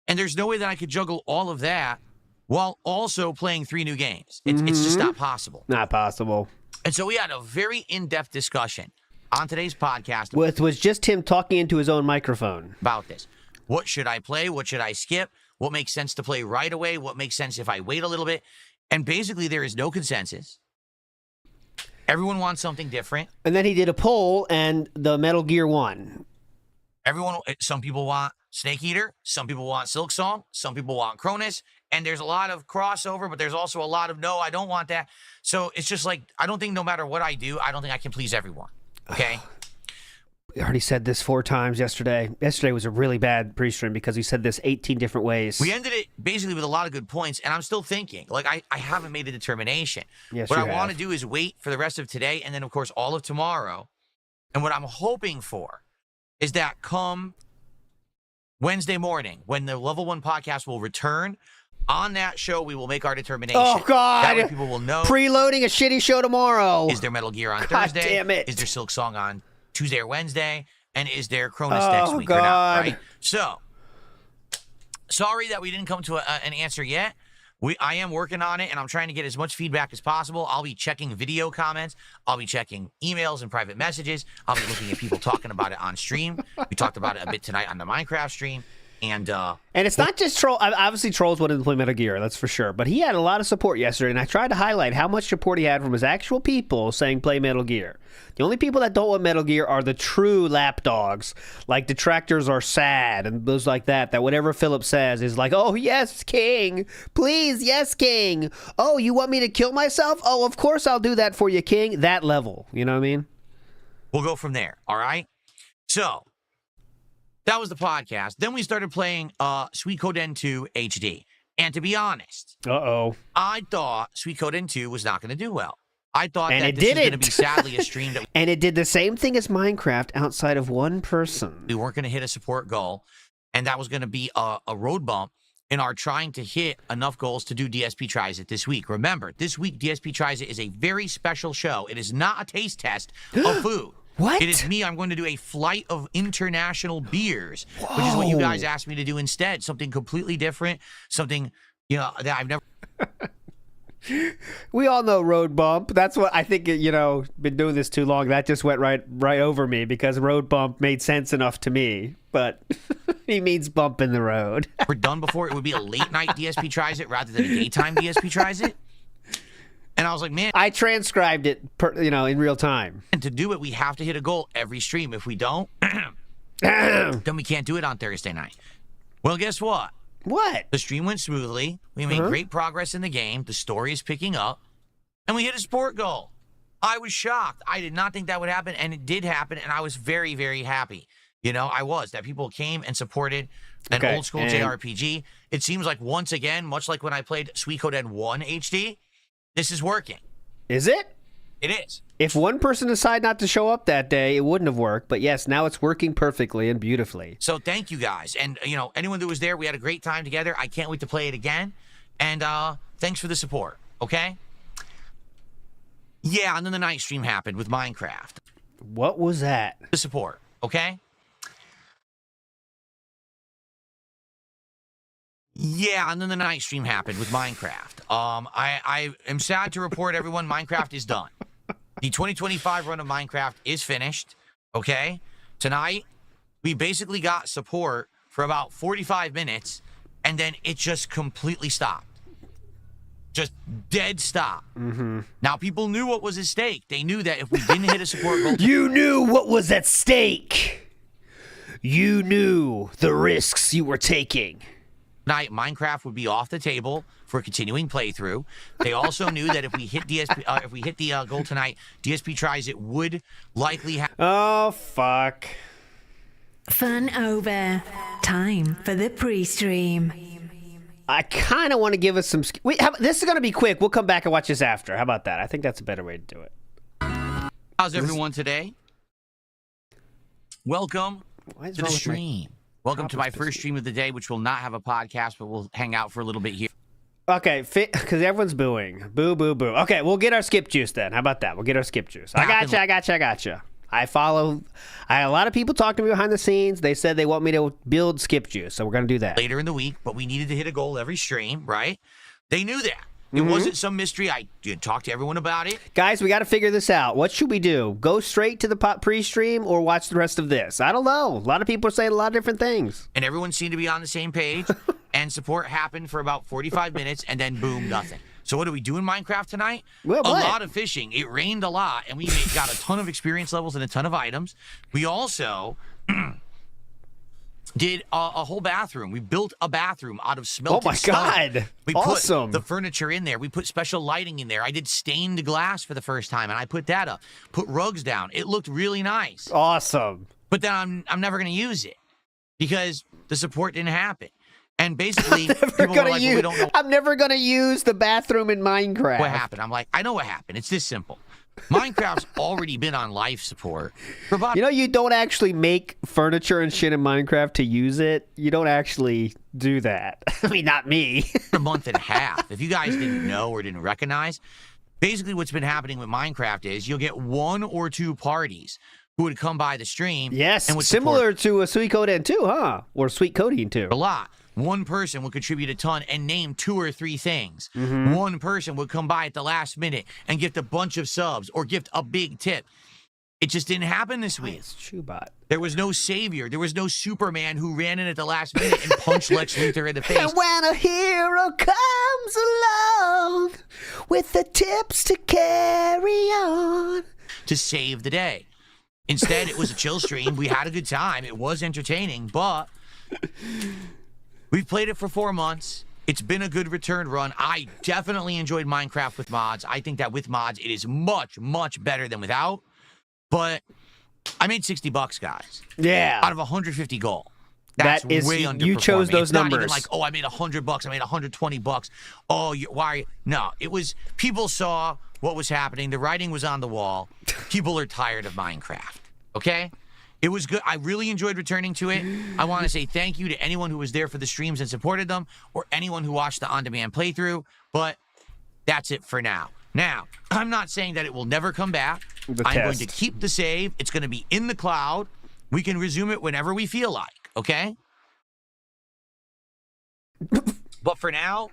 And there's no way that I could juggle all of that while also playing 3 new games. It's just not possible. Not possible. And so we had a very in-depth discussion on today's podcast. It was just him talking into his own microphone. About this. What should I play? What should I skip? What makes sense to play right away? What makes sense if I wait a little bit? And basically, there is no consensus. Everyone wants something different. And then he did a poll, and the Metal Gear won. Some people want Snake Eater. Some people want Silk Song. Some people want Cronus. And there's a lot of crossover, but there's also a lot of, no, I don't want that. So it's just like, I don't think no matter what I do, I don't think I can please everyone. Okay? We already said this 4 times yesterday. Yesterday was a really bad pre-stream because we said this 18 different ways. We ended it basically with a lot of good points, and I'm still thinking. Like, I haven't made a determination. Yes, what you I have. want to do is wait for the rest of today, and then, of course, all of tomorrow. And what I'm hoping for is that come Wednesday morning, when the Level 1 podcast will return, on that show, we will make our determination. Oh, God. That way people will know. Preloading a shitty show tomorrow. Is there Metal Gear on God Thursday? damn it. Is there Silk Song on Tuesday or Wednesday? And is there Cronus next week or not? God. Right? So, sorry that we didn't come to an answer yet. I am working on it, and I'm trying to get as much feedback as possible. I'll be checking video comments. I'll be checking emails and private messages. I'll be looking at people talking about it on stream. We talked about it a bit tonight on the Minecraft stream. And it's not just troll. Obviously, trolls wanted to play Metal Gear, that's for sure. But he had a lot of support yesterday, and I tried to highlight how much support he had from his actual people saying play Metal Gear. The only people that don't want Metal Gear are the true lapdogs, like detractors are sad and those like that. That whatever Philip says is like, oh yes, King, please, yes, King. Oh, you want me to kill myself? Oh, of course I'll do that for you, King. That level, you know what I mean? We'll go from there. All right. So. That was the podcast. Then we started playing Suikoden 2 HD. And to be honest, I thought Suikoden 2 was not going to do well. I thought that this was going to be sadly a stream that and it did the same thing as Minecraft outside of one person. We weren't going to hit a support goal, and that was going to be a road bump in our trying to hit enough goals to do DSP Tries It this week. Remember, this week DSP Tries It is a very special show. It is not a taste test of food. What? It is me. I'm going to do a flight of international beers, which is what you guys asked me to do instead. Something completely different. Something, that I've never. We all know road bump. That's what I think. Been doing this too long. That just went right over me because road bump made sense enough to me. But he means bump in the road. We're done before. It would be a late night DSP Tries It rather than a daytime DSP Tries It. And I was like, man. I transcribed it, in real time. And to do it, we have to hit a goal every stream. If we don't, then we can't do it on Thursday night. Well, guess what? What? The stream went smoothly. We made great progress in the game. The story is picking up. And we hit a sport goal. I was shocked. I did not think that would happen. And it did happen. And I was very, very happy. I was. That people came and supported an old school JRPG. It seems like once again, much like when I played Suikoden 1 HD, this is working. Is it? It is. If one person decided not to show up that day, it wouldn't have worked. But yes, now it's working perfectly and beautifully. So thank you guys. And, anyone that was there, we had a great time together. I can't wait to play it again. And thanks for the support, okay? Yeah, and then the night stream happened with Minecraft. What was that? The support, okay? Yeah, and then the night stream happened with Minecraft. I am sad to report, everyone, Minecraft is done. The 2025 run of Minecraft is finished, okay? Tonight, we basically got support for about 45 minutes, and then it just completely stopped. Just dead stop. Mm-hmm. Now, people knew what was at stake. They knew that if we didn't hit a support goal... You knew what was at stake. You knew the risks you were taking. Night, Minecraft would be off the table for a continuing playthrough. They also knew that if we hit the goal tonight, DSP Tries It would likely have. Oh fuck! Fun over. Time for the pre-stream. I kind of want to give us some. This is going to be quick. We'll come back and watch this after. How about that? I think that's a better way to do it. How's everyone today? Welcome to the stream. Welcome to my first stream of the day, which will not have a podcast, but we'll hang out for a little bit here. Okay, because everyone's booing. Boo, boo, boo. Okay, we'll get our skip juice then. How about that? We'll get our skip juice. I gotcha. I had a lot of people talk to me behind the scenes. They said they want me to build skip juice, so we're going to do that. Later in the week, but we needed to hit a goal every stream, right? They knew that. It wasn't some mystery. I did talk to everyone about it. Guys, we got to figure this out. What should we do? Go straight to the pre-stream or watch the rest of this? I don't know. A lot of people are saying a lot of different things. And everyone seemed to be on the same page. And support happened for about 45 minutes, and then boom, nothing. So what do we do in Minecraft tonight? Well, a lot of fishing. It rained a lot, and we got a ton of experience levels and a ton of items. We also... did a whole bathroom. We built a bathroom out of smelted stone. Oh my God. We awesome. put the furniture in there. We put special lighting in there. I did stained glass for the first time, and I put that up. Put rugs down. It looked really nice. Awesome. But then I'm never going to use it because the support didn't happen. And basically, I'm never going to use the bathroom in Minecraft. What happened? I'm like, I know what happened. It's this simple. Minecraft's already been on life support for about... You don't actually make furniture and shit in Minecraft to use it. You don't actually do that. I mean, not me. A month and a half. If you guys didn't know or didn't recognize, basically what's been happening with Minecraft is you'll get 1 or 2 parties who would come by the stream. Yes, and would similar to a Suikoden 2, huh? Or Sweet Codeine 2. A lot. one person would contribute a ton and name 2 or 3 things. One person would come by at the last minute and gift a bunch of subs or gift a big tip. It just didn't happen this week. Nice, Chewbot. There was no savior. There was no Superman who ran in at the last minute and punched Lex Luthor in the face. And when a hero comes along with the tips to carry on to save the day. Instead, it was a chill stream. We had a good time. It was entertaining, but we've played it for 4 months. It's been a good return run. I definitely enjoyed Minecraft with mods. I think that with mods, it is much, much better than without. But I made $60, guys. Yeah. Out of 150 goal. That's that is, way underperforming. you chose those it's numbers. Not even like, oh, I made $100. I made $120. Oh, why are you? No, it was, people saw what was happening. The writing was on the wall. People are tired of Minecraft. Okay? It was good. I really enjoyed returning to it. I want to say thank you to anyone who was there for the streams and supported them, or anyone who watched the on-demand playthrough, but that's it for now. Now, I'm not saying that it will never come back. I'm going to keep the save. It's going to be in the cloud. We can resume it whenever we feel like, okay? But for now,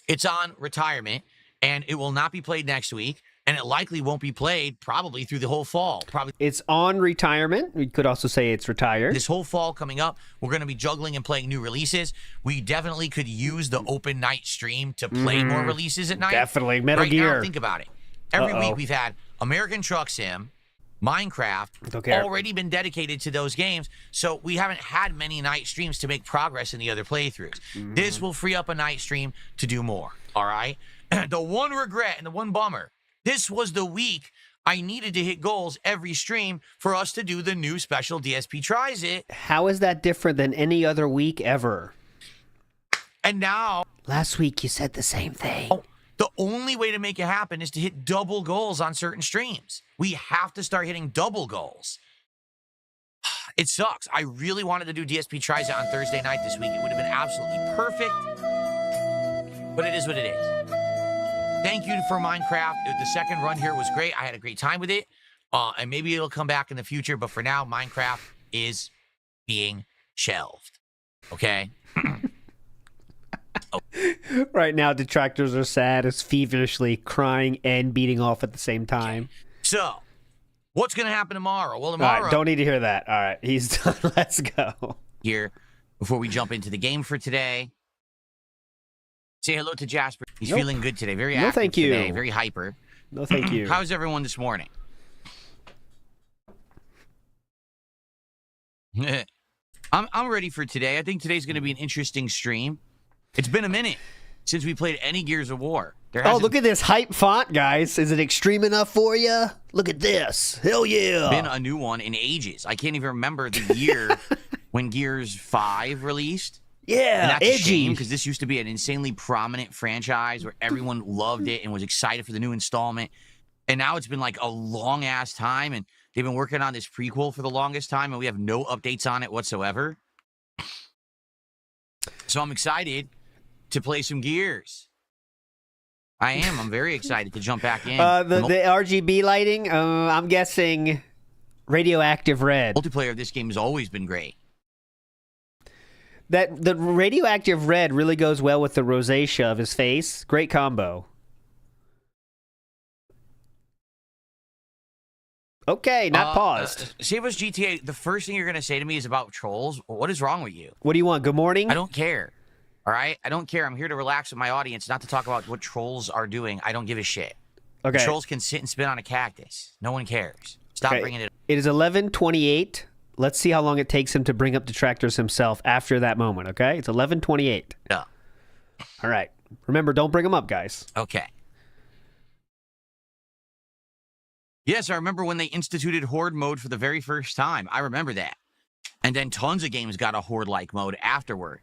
it's on retirement, and it will not be played next week, and it likely won't be played probably through the whole fall. It's on retirement. We could also say it's retired. This whole fall coming up, we're going to be juggling and playing new releases. We definitely could use the open night stream to play more releases at night. Definitely. Metal Gear. Now, think about it. Every week we've had American Truck Sim, Minecraft, already been dedicated to those games, so we haven't had many night streams to make progress in the other playthroughs. This will free up a night stream to do more, all right? The one regret and the one bummer, this was the week I needed to hit goals every stream for us to do the new special DSP Tries It. How is that different than any other week ever? And now... Last week you said the same thing. Oh, the only way to make it happen is to hit double goals on certain streams. We have to start hitting double goals. It sucks. I really wanted to do DSP Tries It on Thursday night this week. It would have been absolutely perfect. But it is what it is. Thank you for Minecraft. The second run here was great. I had a great time with it. And maybe it'll come back in the future. But for now, Minecraft is being shelved. Okay? Right now, detractors are sad as feverishly crying and beating off at the same time. So, what's going to happen tomorrow? Well, tomorrow... All right, don't need to hear that. All right, he's done. Let's go. Here, before we jump into the game for today, say hello to Jasper. He's feeling good today. Very active thank you. today. Very hyper. No, thank you. How's everyone this morning? I'm ready for today. I think today's going to be an interesting stream. It's been a minute since we played any Gears of War. Oh, look at this hype font, guys. Is it extreme enough for you? Look at this. Hell yeah. Been a new one in ages. I can't even remember the year when Gears 5 released. Yeah, and that's edgy. a shame because this used to be an insanely prominent franchise where everyone loved it and was excited for the new installment. And now it's been like a long-ass time, and they've been working on this prequel for the longest time, and we have no updates on it whatsoever. So I'm excited to play some Gears. I am. I'm very excited to jump back in. The RGB lighting, I'm guessing radioactive red. Multiplayer of this game has always been great. The radioactive red really goes well with the rosacea of his face. Great combo. Okay, not paused. Save Us GTA, the first thing you're going to say to me is about trolls. What is wrong with you? What do you want? Good morning? I don't care. All right? I don't care. I'm here to relax with my audience, not to talk about what trolls are doing. I don't give a shit. Okay. The trolls can sit and spit on a cactus. No one cares. Stop bringing it up. It is 11:28. Let's see how long it takes him to bring up detractors himself after that moment, okay? It's 11:28. Yeah. All right. Remember, don't bring them up, guys. Okay. Yes, I remember when they instituted Horde mode for the very first time. I remember that. And then tons of games got a Horde-like mode afterward.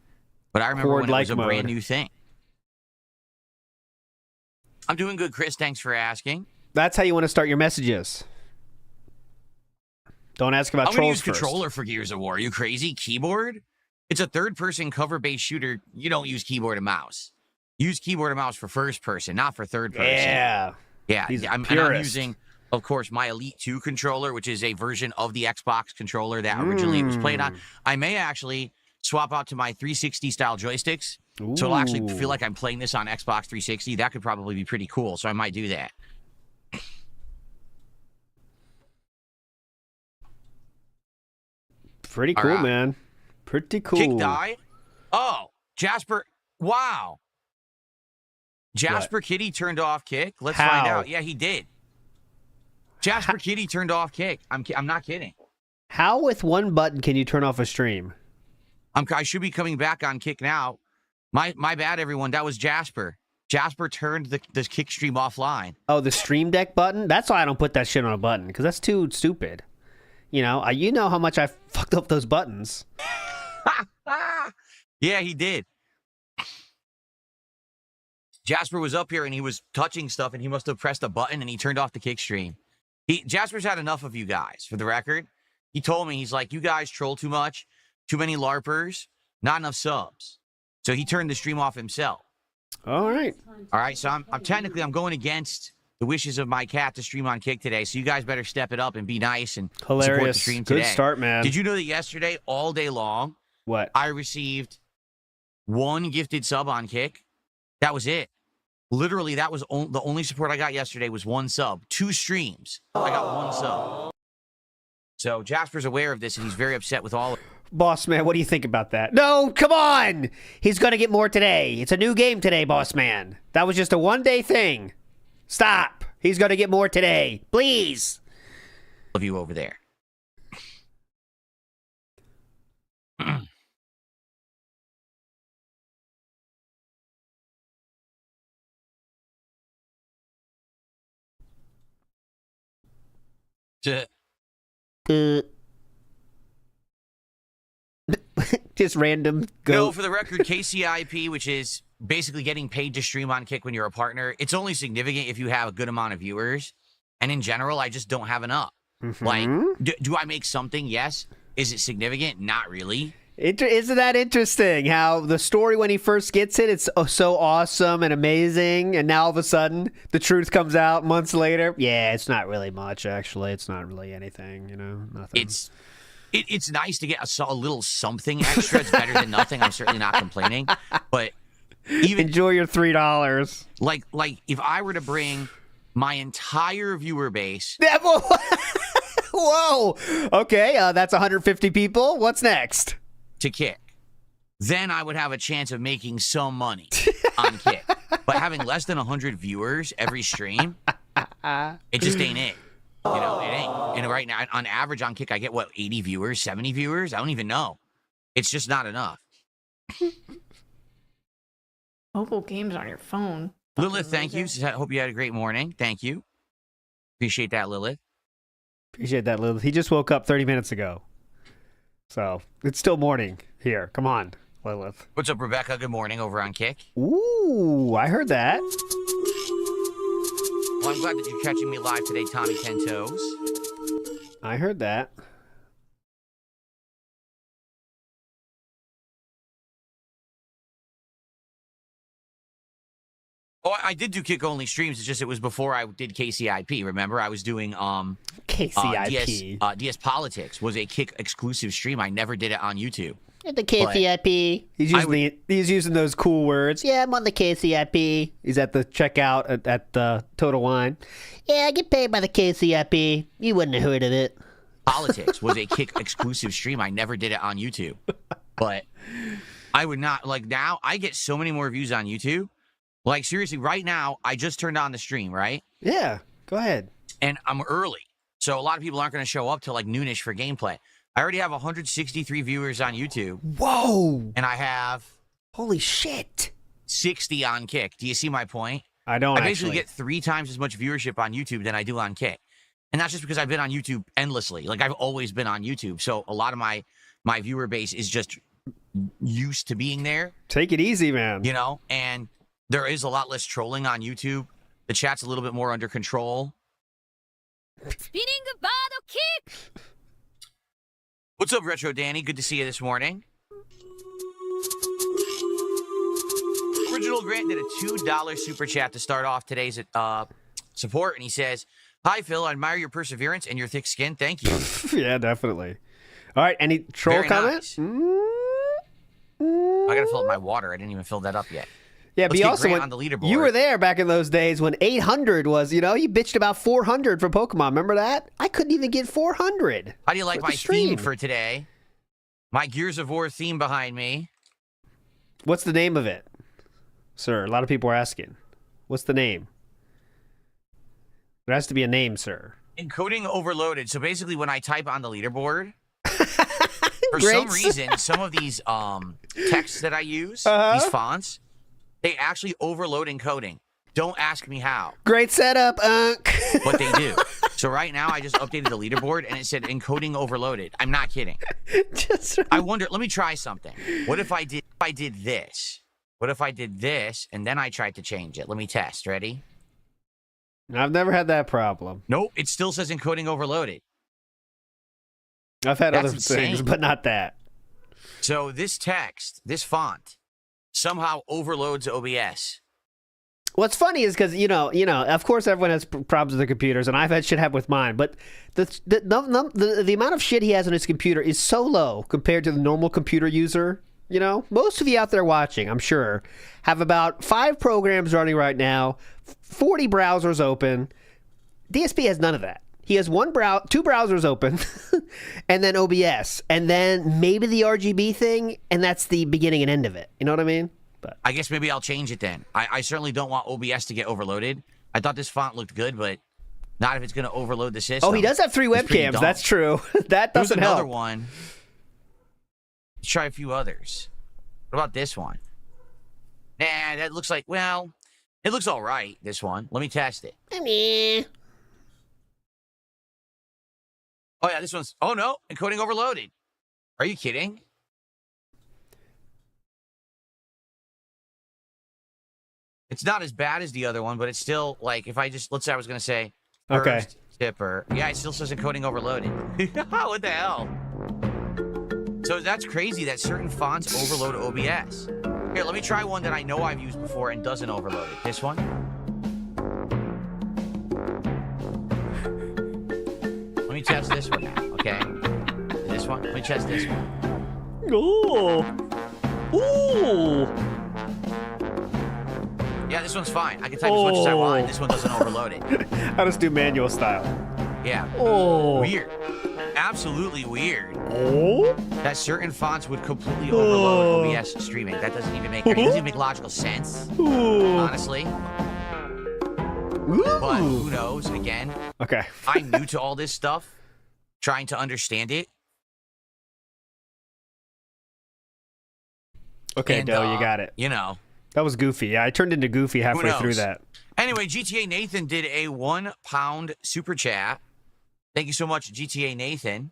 But I remember when it was a brand new thing. I'm doing good, Chris. Thanks for asking. That's how you want to start your messages. Don't ask about trolls first. I'm going to use controller for Gears of War. Are you crazy? Keyboard? It's a third-person cover-based shooter. You don't use keyboard and mouse. Use keyboard and mouse for first person, not for third person. Yeah. Yeah. He's I'm using, of course, my Elite 2 controller, which is a version of the Xbox controller that originally it was played on. I may actually swap out to my 360 style joysticks. Ooh. So it'll actually feel like I'm playing this on Xbox 360. That could probably be pretty cool. So I might do that. Pretty cool, man. Pretty cool. Kick died? Oh, Jasper. Wow. Jasper Kitty turned off kick. Let's find out. Yeah, he did. Jasper Kitty turned off kick. I'm not kidding. How with one button can you turn off a stream? I should be coming back on kick now. My bad, everyone. That was Jasper. Jasper turned the kick stream offline. Oh, the Stream Deck button? That's why I don't put that shit on a button, because that's too stupid. You know how much I fucked up those buttons. Yeah, he did. Jasper was up here and he was touching stuff and he must have pressed a button and he turned off the kick stream. Jasper's had enough of you guys, for the record. He told me, he's like, you guys troll too much, too many LARPers, not enough subs. So he turned the stream off himself. All right. All right, so I'm technically going against the wishes of my cat to stream on Kick today. So you guys better step it up and be nice and support the stream today. Good start, man. Did you know that yesterday, all day long, what? I received one gifted sub on Kick? That was it. Literally, that was the only support I got yesterday was one sub. 2 streams. I got one sub. So Jasper's aware of this, and he's very upset with all of it. Boss man, what do you think about that? No, come on! He's going to get more today. It's a new game today, boss man. That was just a one-day thing. Stop. He's going to get more today. Please. Of you over there. Just random go. No, for the record, KCIP, which is basically getting paid to stream on Kick when you're a partner, it's only significant if you have a good amount of viewers. And in general, I just don't have enough. Mm-hmm. Like, do I make something? Yes. Is it significant? Not really. Isn't that interesting how the story when he first gets it, it's so awesome and amazing, and now all of a sudden the truth comes out months later? Yeah, it's not really much, actually. It's not really anything, nothing. It's nice to get a little something extra. It's better than nothing. I'm certainly not complaining. But even enjoy your $3. Like if I were to bring my entire viewer base. Whoa. Okay, that's 150 people. What's next? To Kick, then I would have a chance of making some money on Kick. But having less than 100 viewers every stream, it just ain't it. It ain't. And right now, on average on Kick, I get, 80 viewers, 70 viewers? I don't even know. It's just not enough. Mobile games on your phone. Lilith, thank you. I hope you had a great morning. Thank you. Appreciate that, Lilith. Appreciate that, Lilith. He just woke up 30 minutes ago. So, it's still morning here. Come on, Lilith. What's up, Rebecca? Good morning over on Kick. Ooh, I heard that. Well, I'm glad that you're catching me live today, Tommy Ten Toes. I heard that. Oh, I did do Kick-only streams. It's just it was before I did KCIP. Remember, I was doing KCIP. DS Politics was a Kick exclusive stream. I never did it on YouTube. The KCIP. He's using those cool words. Yeah, I'm on the KCIP. He's at the checkout at the Total Wine. Yeah, I get paid by the KCIP. You wouldn't have heard of it. Politics was a Kick exclusive stream. I never did it on YouTube. But I would not, now, I get so many more views on YouTube. Like, seriously, right now, I just turned on the stream, right? Yeah, go ahead. And I'm early. So a lot of people aren't going to show up till, noonish for gameplay. I already have 163 viewers on YouTube. Whoa! And I have... Holy shit! 60 on Kick. Do you see my point? I don't I basically get 3 times as much viewership on YouTube than I do on Kick. And that's just because I've been on YouTube endlessly. I've always been on YouTube. So a lot of my viewer base is just used to being there. Take it easy, man. And... there is a lot less trolling on YouTube. The chat's a little bit more under control. Spinning bottle kick! What's up, Retro Danny? Good to see you this morning. Original Grant did a $2 super chat to start off today's support, and he says, "Hi, Phil. I admire your perseverance and your thick skin. Thank you." Yeah, definitely. All right, any troll Very comments? Nice. I gotta fill up my water. I didn't even fill that up yet. Yeah, Let's but get also Grant when on the leaderboard. you were there back in those days when 800 was, you bitched about 400 for Pokemon. Remember that? I couldn't even get 400. How do you like for my the stream. theme for today? My Gears of War theme behind me. What's the name of it, sir? A lot of people are asking. What's the name? There has to be a name, sir. Encoding overloaded. So basically, when I type on the leaderboard, for Great. some reason, some of these texts that I use, these fonts, they actually overload encoding. Don't ask me how. Great setup, Unc. But they do. So right now, I just updated the leaderboard, and it said encoding overloaded. I'm not kidding. I wonder. Let me try something. What if I did this? What if I did this, and then I tried to change it? Let me test. Ready? I've never had that problem. Nope. It still says encoding overloaded. I've had That's other things, insane. but not that. So this text, this font, somehow overloads OBS. What's funny is because of course everyone has problems with their computers, and I've had shit happen with mine. But the amount of shit he has on his computer is so low compared to the normal computer user. Most of you out there watching, I'm sure, have about 5 programs running right now, 40 browsers open. DSP has none of that. He has 2 browsers open, and then OBS, and then maybe the RGB thing, and that's the beginning and end of it. You know what I mean? But I guess maybe I'll change it then. I certainly don't want OBS to get overloaded. I thought this font looked good, but not if it's going to overload the system. Oh, he does have 3 webcams. That's true. That doesn't help. There's another one. Let's try a few others. What about this one? Nah, that looks like, well, it looks all right, this one. Let me test it. Oh, yeah, this one's, oh, no, encoding overloaded. Are you kidding? It's not as bad as the other one, but it's still, like, if I just, let's say I was going to say, Okay. Tipper. Yeah, it still says encoding overloaded. What the hell? So that's crazy that certain fonts overload OBS. Here, let me try one that I know I've used before and doesn't overload it. This one. Let me test this one now, okay? This one. Let me test this one. Ooh. Ooh. Yeah, this one's fine. I can type as much as I want. This one doesn't overload it. I'll just do manual style. Yeah. Oh. Weird. Absolutely weird. Oh. That certain fonts would completely overload OBS streaming. That doesn't even make logical sense. Ooh. Honestly. Ooh. But who knows? Again, Okay. I'm new to all this stuff, trying to understand it. Okay, And, Doe, you got it. That was Goofy. Yeah, I turned into Goofy halfway knows? through that. Anyway, GTA Nathan did a £1 super chat. Thank you so much, GTA Nathan.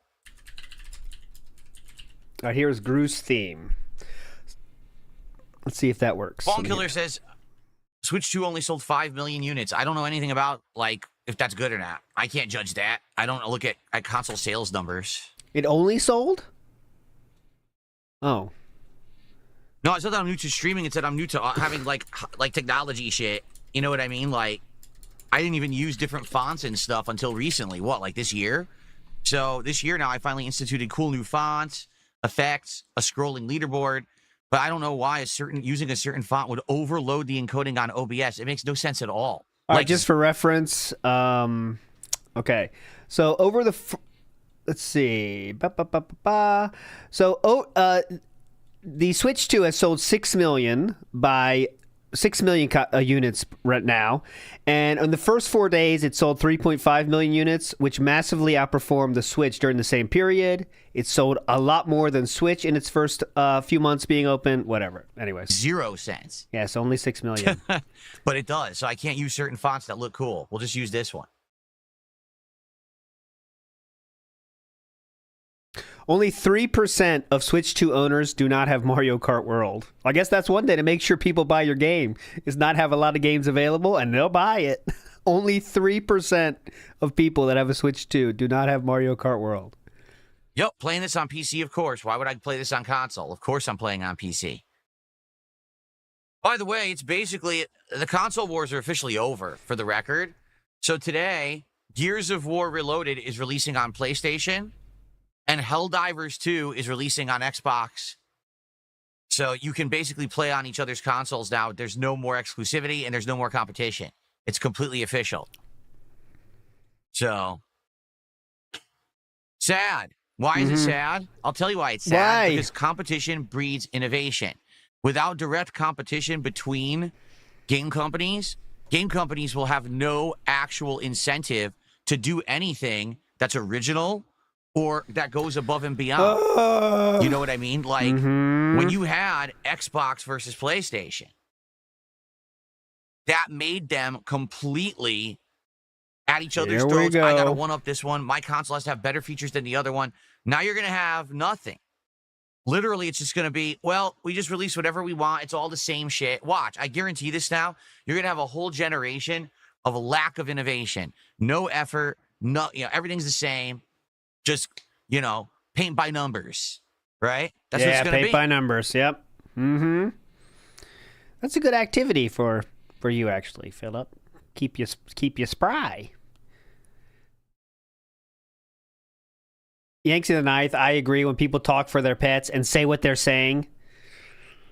Here's Gru's theme. Let's see if that works. Ball Killer says, Switch 2 only sold 5 million units. I don't know anything about, if that's good or not. I can't judge that. I don't look at console sales numbers. It only sold? Oh. No, it's not that I'm new to streaming. It's that I'm new to having, like technology shit. You know what I mean? I didn't even use different fonts and stuff until recently. What, this year? So this year now, I finally instituted cool new fonts, effects, a scrolling leaderboard. But I don't know why using a certain font would overload the encoding on OBS. It makes no sense at all. All right, just for reference, okay. So over the, let's see. So, the Switch 2 has sold 6 million units right now. And on the first 4 days, it sold 3.5 million units, which massively outperformed the Switch during the same period. It sold a lot more than Switch in its first few months being open. Whatever. Anyways. 0 cents. Yes, only 6 million. But it does. So I can't use certain fonts that look cool. We'll just use this one. Only 3% of Switch 2 owners do not have Mario Kart World. I guess that's one day to make sure people buy your game, is not have a lot of games available, and they'll buy it. Only 3% of people that have a Switch 2 do not have Mario Kart World. Yep, playing this on PC, of course. Why would I play this on console? Of course I'm playing on PC. By the way, it's basically, the console wars are officially over, for the record. So today, Gears of War Reloaded is releasing on PlayStation, and Helldivers 2 is releasing on Xbox. So you can basically play on each other's consoles now. There's no more exclusivity and there's no more competition. It's completely official. So, sad. Why is it sad? I'll tell you why it's sad. Why? Because competition breeds innovation. Without direct competition between game companies will have no actual incentive to do anything that's original or that goes above and beyond. You know what I mean? Like, when you had Xbox versus PlayStation, that made them completely at each other's throats. I got to one-up this one. My console has to have better features than the other one. Now you're going to have nothing. Literally, it's just going to be, well, we just release whatever we want. It's all the same shit. Watch, I guarantee this now. You're going to have a whole generation of a lack of innovation. No effort. No, everything's the same. Just, paint by numbers, right? That's what it's going to be. paint by numbers. Yep. That's a good activity for you, actually, Philip. Keep you spry. Yanks in the ninth. I agree. When people talk for their pets and say what they're saying,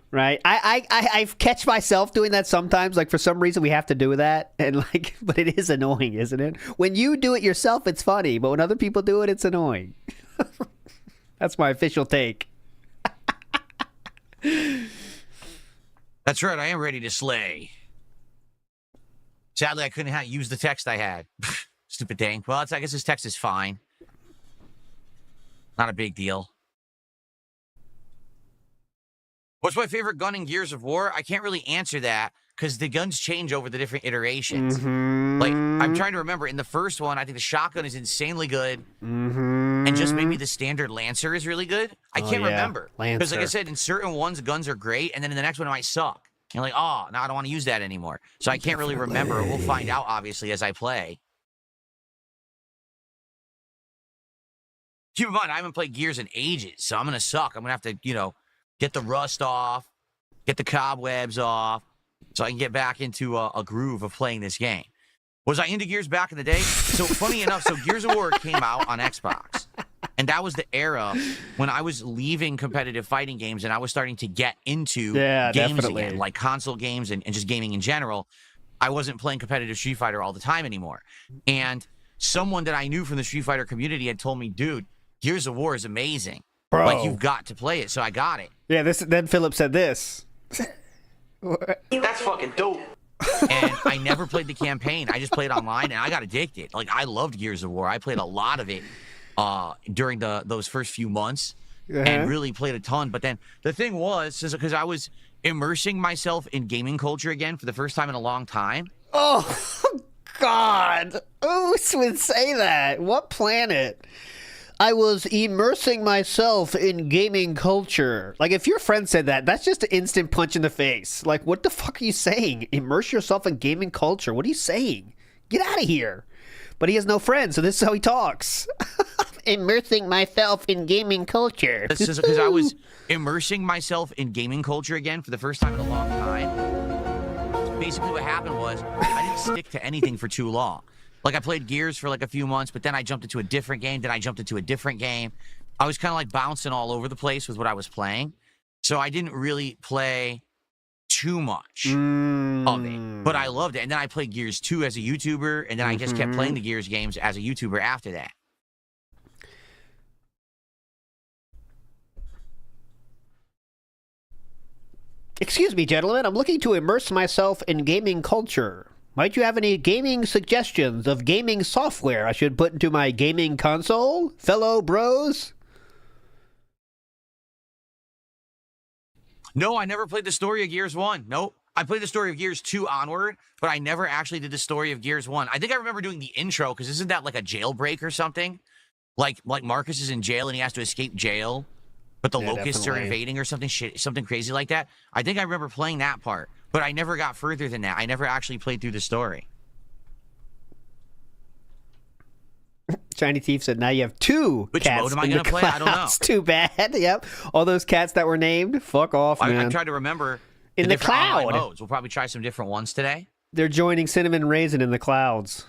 right? I catch myself doing that sometimes. Like, for some reason, we have to do that, and but it is annoying, isn't it? When you do it yourself, it's funny, but when other people do it, it's annoying. That's my official take. That's right. I am ready to slay. Sadly, I couldn't use the text I had. Stupid thing. Well, I guess this text is fine. Not a big deal. What's my favorite gun in Gears of War? I can't really answer that because the guns change over the different iterations. Like, I'm trying to remember. In the first one, I think the shotgun is insanely good. And just maybe the standard Lancer is really good. I can't remember. Because, like I said, in certain ones, guns are great. And then in the next one, it might suck. You're like, oh, now I don't want to use that anymore. So I can't really remember. We'll find out, obviously, as I play. Keep in mind, I haven't played Gears in ages, so I'm going to suck. I'm going to have to, get the rust off, get the cobwebs off, so I can get back into a groove of playing this game. Was I into Gears back in the day? So funny enough, Gears of War came out on Xbox. And that was the era when I was leaving competitive fighting games and I was starting to get into games again, like console games and just gaming in general. I wasn't playing competitive Street Fighter all the time anymore. And someone that I knew from the Street Fighter community had told me, dude, Gears of War is amazing. Bro. Like, you've got to play it. So I got it. Yeah, then Philip said this. That's fucking dope. And I never played the campaign. I just played online, and I got addicted. Like, I loved Gears of War. I played a lot of it during those first few months and really played a ton. But then the thing was, because I was immersing myself in gaming culture again for the first time in a long time. Oh, God. Who would say that? What planet? I was immersing myself in gaming culture. Like, if your friend said that, that's just an instant punch in the face. Like, what the fuck are you saying? Immerse yourself in gaming culture. What are you saying? Get out of here. But he has no friends, so this is how he talks. Immersing myself in gaming culture. This is because I was immersing myself in gaming culture again for the first time in a long time. Basically, what happened was I didn't stick to anything for too long. Like, I played Gears for like a few months, but then I jumped into a different game. Then I jumped into a different game. I was kind of like bouncing all over the place with what I was playing. So I didn't really play too much of it, but I loved it. And then I played Gears 2 as a YouTuber, and then I just kept playing the Gears games as a YouTuber after that. Excuse me, gentlemen. I'm looking to immerse myself in gaming culture. Might you have any gaming suggestions of gaming software I should put into my gaming console, fellow bros? No, I never played the story of Gears 1. Nope. I played the story of Gears 2 onward, but I never actually did the story of Gears 1. I think I remember doing the intro, because isn't that like a jailbreak or something? Like Marcus is in jail and he has to escape jail, but the locusts are invading or something crazy like that. I think I remember playing that part, but I never got further than that. I never actually played through the story. Shiny Thief said, now you have two Which cats mode am I in going the to play? I don't know. clouds. Too bad. Yep. All those cats that were named, fuck off, man. I tried to remember in the different online cloud modes. We'll probably try some different ones today. They're joining Cinnamon Raisin in the clouds.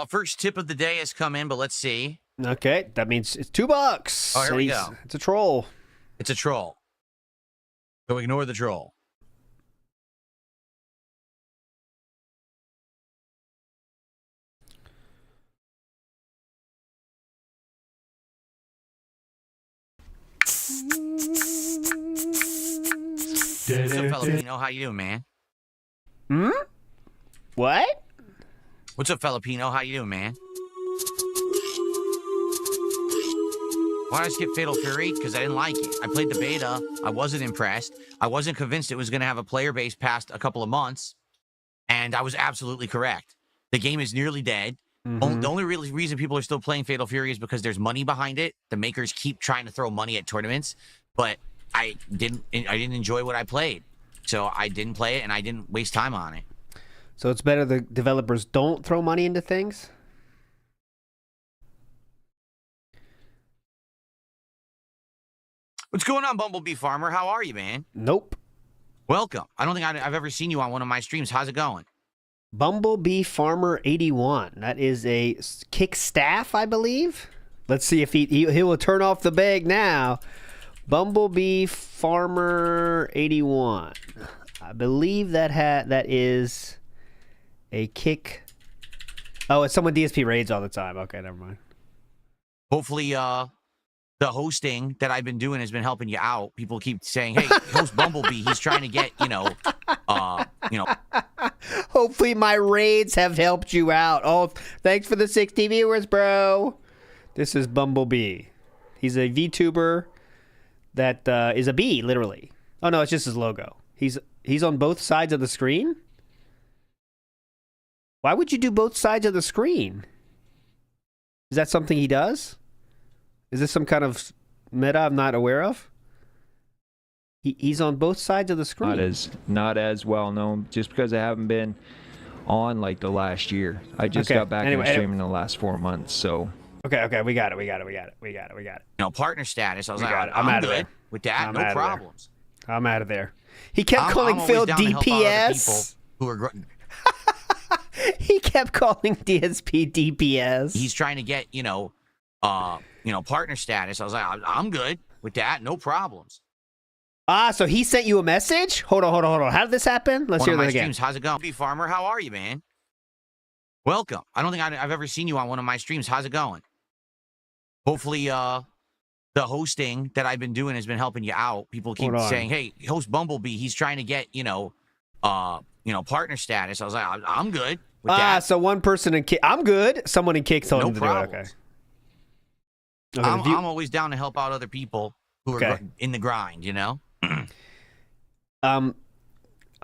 First tip of the day has come in, but let's see. Okay, that means it's $2. Oh, here we go. It's a troll. It's a troll. So ignore the troll. What's up, Filipino? How you doing, man? What? What's up, Filipino? How you doing, man? Why did I skip Fatal Fury? Because I didn't like it. I played the beta. I wasn't impressed. I wasn't convinced it was going to have a player base past a couple of months. And I was absolutely correct. The game is nearly dead. The only reason people are still playing Fatal Fury is because there's money behind it. The makers keep trying to throw money at tournaments. But I didn't enjoy what I played. So I didn't play it, and I didn't waste time on it. So it's better the developers don't throw money into things? What's going on, Bumblebee Farmer? How are you, man? Nope. Welcome. I don't think I've ever seen you on one of my streams. How's it going? Bumblebee Farmer 81. That is a kick staff, I believe. Let's see if he will turn off the bag now. Bumblebee Farmer 81. I believe that is a kick. Oh, it's someone DSP raids all the time. Okay, never mind. Hopefully, the hosting that I've been doing has been helping you out. People keep saying, "Hey, host Bumblebee, he's trying to get, Hopefully my raids have helped you out. Oh, thanks for the 60 viewers, bro. This is Bumblebee. He's a VTuber that is a bee, literally. Oh no, it's just his logo. He's on both sides of the screen. Why would you do both sides of the screen? Is that something he does? Is this some kind of meta I'm not aware of? He's on both sides of the screen. Not as well known, just because I haven't been on like the last year. I just got back into streaming in the last 4 months, so. Okay, we got it. Partner status. I was like, I'm out of there. With that, no problems. I'm out of there. He kept calling Phil DPS. Who are he kept calling DSP DPS. He's trying to get, partner status. I was like, I'm good with that, no problems. So he sent you a message? Hold on. How did this happen? Let's hear that again. Streams. How's it going? Bumblebee Farmer, how are you, man? Welcome. I don't think I've ever seen you on one of my streams. How's it going? Hopefully, the hosting that I've been doing has been helping you out. People keep saying, "Hey, host Bumblebee, he's trying to get, partner status." I was like, I'm good with that. So one person in Kick. I'm good. Someone in Kick told him to do it. Okay. I'm always down to help out other people who are in the grind, I'm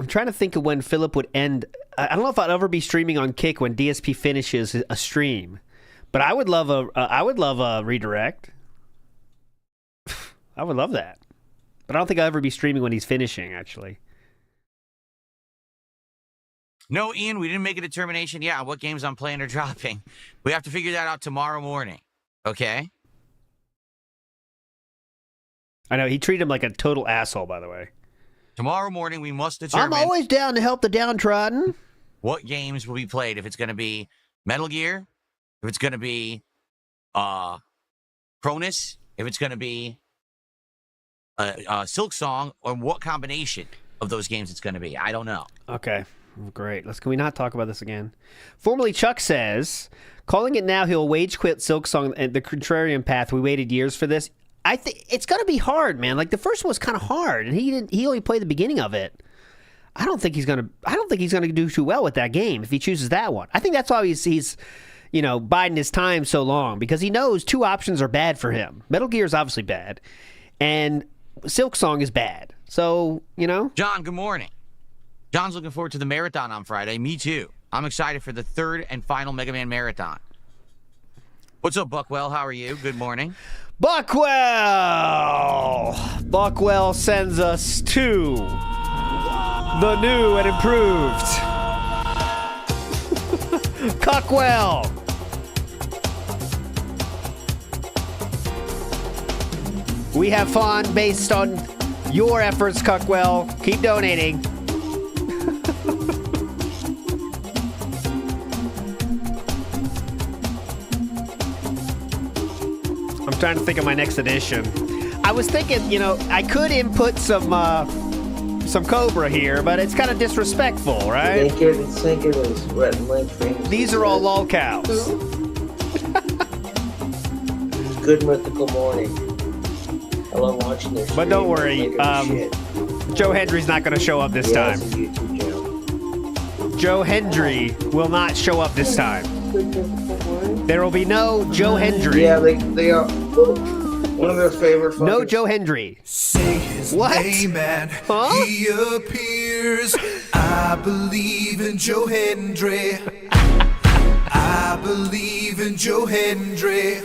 trying to think of when Philip would end. I don't know if I'd ever be streaming on Kick when DSP finishes a stream, but I would love a redirect. I would love that, but I don't think I'll ever be streaming when he's finishing. Actually, no, Ian, we didn't make a determination yet on what games I'm playing or dropping. We have to figure that out tomorrow morning. Okay. I know he treated him like a total asshole. By the way. Tomorrow morning, we must determine... I'm always down to help the downtrodden. What games will be played. If it's going to be Metal Gear, if it's going to be Cronus, if it's going to be Silk Song, or what combination of those games it's going to be. I don't know. Okay, great. Can we not talk about this again? Formerly Chuck says, calling it now, he'll wage quit Silk Song and the contrarian path. We waited years for this. I think it's going to be hard, man. Like the first one was kind of hard, and he only played the beginning of it. I don't think he's going to do too well with that game if he chooses that one. I think that's why he's biding his time so long, because he knows two options are bad for him. Metal Gear is obviously bad, and Silk Song is bad. So, John, good morning. John's looking forward to the marathon on Friday. Me too. I'm excited for the third and final Mega Man marathon. What's up, Buckwell? How are you? Good morning. Buckwell sends us to the new and improved Cockwell. We have fun based on your efforts, Cockwell. Keep donating. Trying to think of my next edition. I was thinking, you know, I could input some Cobra here, but it's kind of disrespectful, right? Make it and sink it and sweat and like things. These are all lolcows. Good mythical morning. I love watching this. But don't worry, Joe Hendry's not going to show up this time. Joe Hendry will not show up this time. There will be no Joe Hendry. Yeah, they are. One of their favorite. No Joe Hendry. Say his What? name and Huh? he appears. I believe in Joe Hendry. I believe in Joe Hendry.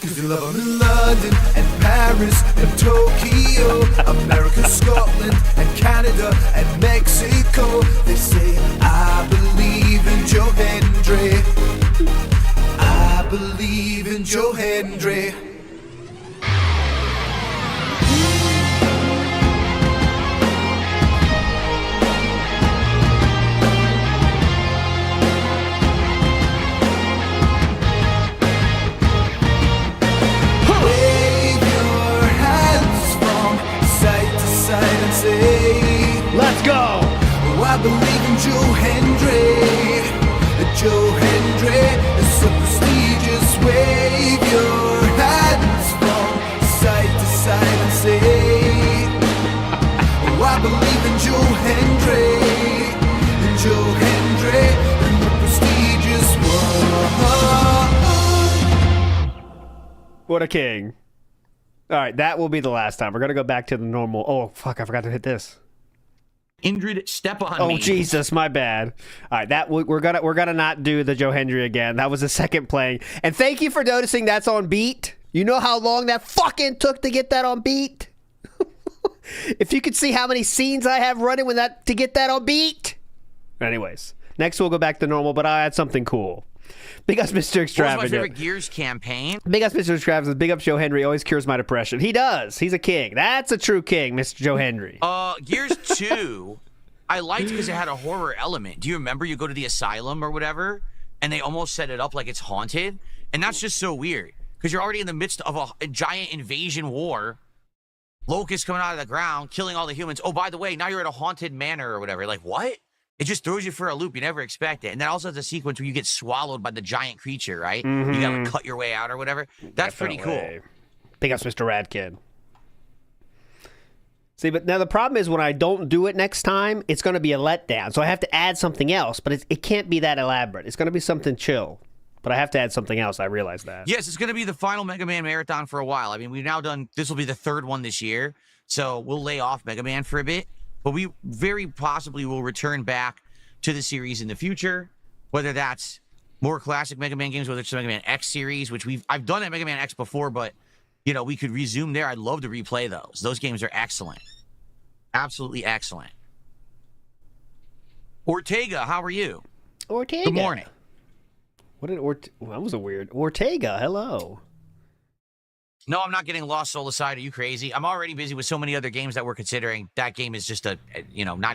Cause they love him in London and Paris and Tokyo, America, Scotland and Canada and Mexico. They say, I believe in Joe Hendry. I believe in Joe Hendry. Let's go! Oh, I believe in Joe Hendry. Joe Hendry is so prestigious. Wave your hands from side to side and say, oh, I believe in Joe Hendry. Joe Hendry in the prestigious world. What a king. All right, that will be the last time. We're going to go back to the normal. Oh, fuck, I forgot to hit this. Indrid, step on me. Oh, Jesus, my bad. All right, we're gonna not do the Joe Hendry again. That was the second playing. And thank you for noticing that's on beat. You know how long that fucking took to get that on beat? If you could see how many scenes I have running with that to get that on beat. Anyways, next we'll go back to normal, but I'll add something cool. Big up, Mr. Extravagant. What was my favorite Gears campaign? Big up, Mr. Extravagant. Big up, Joe Hendry. Always cures my depression. He does. He's a king. That's a true king, Mr. Joe Hendry. Gears 2, I liked because it had a horror element. Do you remember you go to the asylum or whatever, and they almost set it up like it's haunted? And that's just so weird because you're already in the midst of a giant invasion war. Locusts coming out of the ground, killing all the humans. Oh, by the way, now you're at a haunted manor or whatever. Like, what? It just throws you for a loop. You never expect it. And then also has a sequence where you get swallowed by the giant creature, right? Mm-hmm. You gotta cut your way out or whatever. That's pretty cool. Big ups, Mr. Radkid. See, but now the problem is when I don't do it next time, it's going to be a letdown. So I have to add something else, but it can't be that elaborate. It's going to be something chill. But I have to add something else. I realize that. Yes, it's going to be the final Mega Man marathon for a while. I mean, we've now done, this will be the third one this year. So we'll lay off Mega Man for a bit. But we very possibly will return back to the series in the future, whether that's more classic Mega Man games, whether it's the Mega Man X series, which I've done at Mega Man X before, but you know, we could resume there. I'd love to replay those. Those games are excellent. Absolutely excellent. Ortega, how are you? Ortega. Good morning. What did that was a weird Ortega, hello. No, I'm not getting Lost Soul aside. Are you crazy? I'm already busy with so many other games that we're considering. That game is just not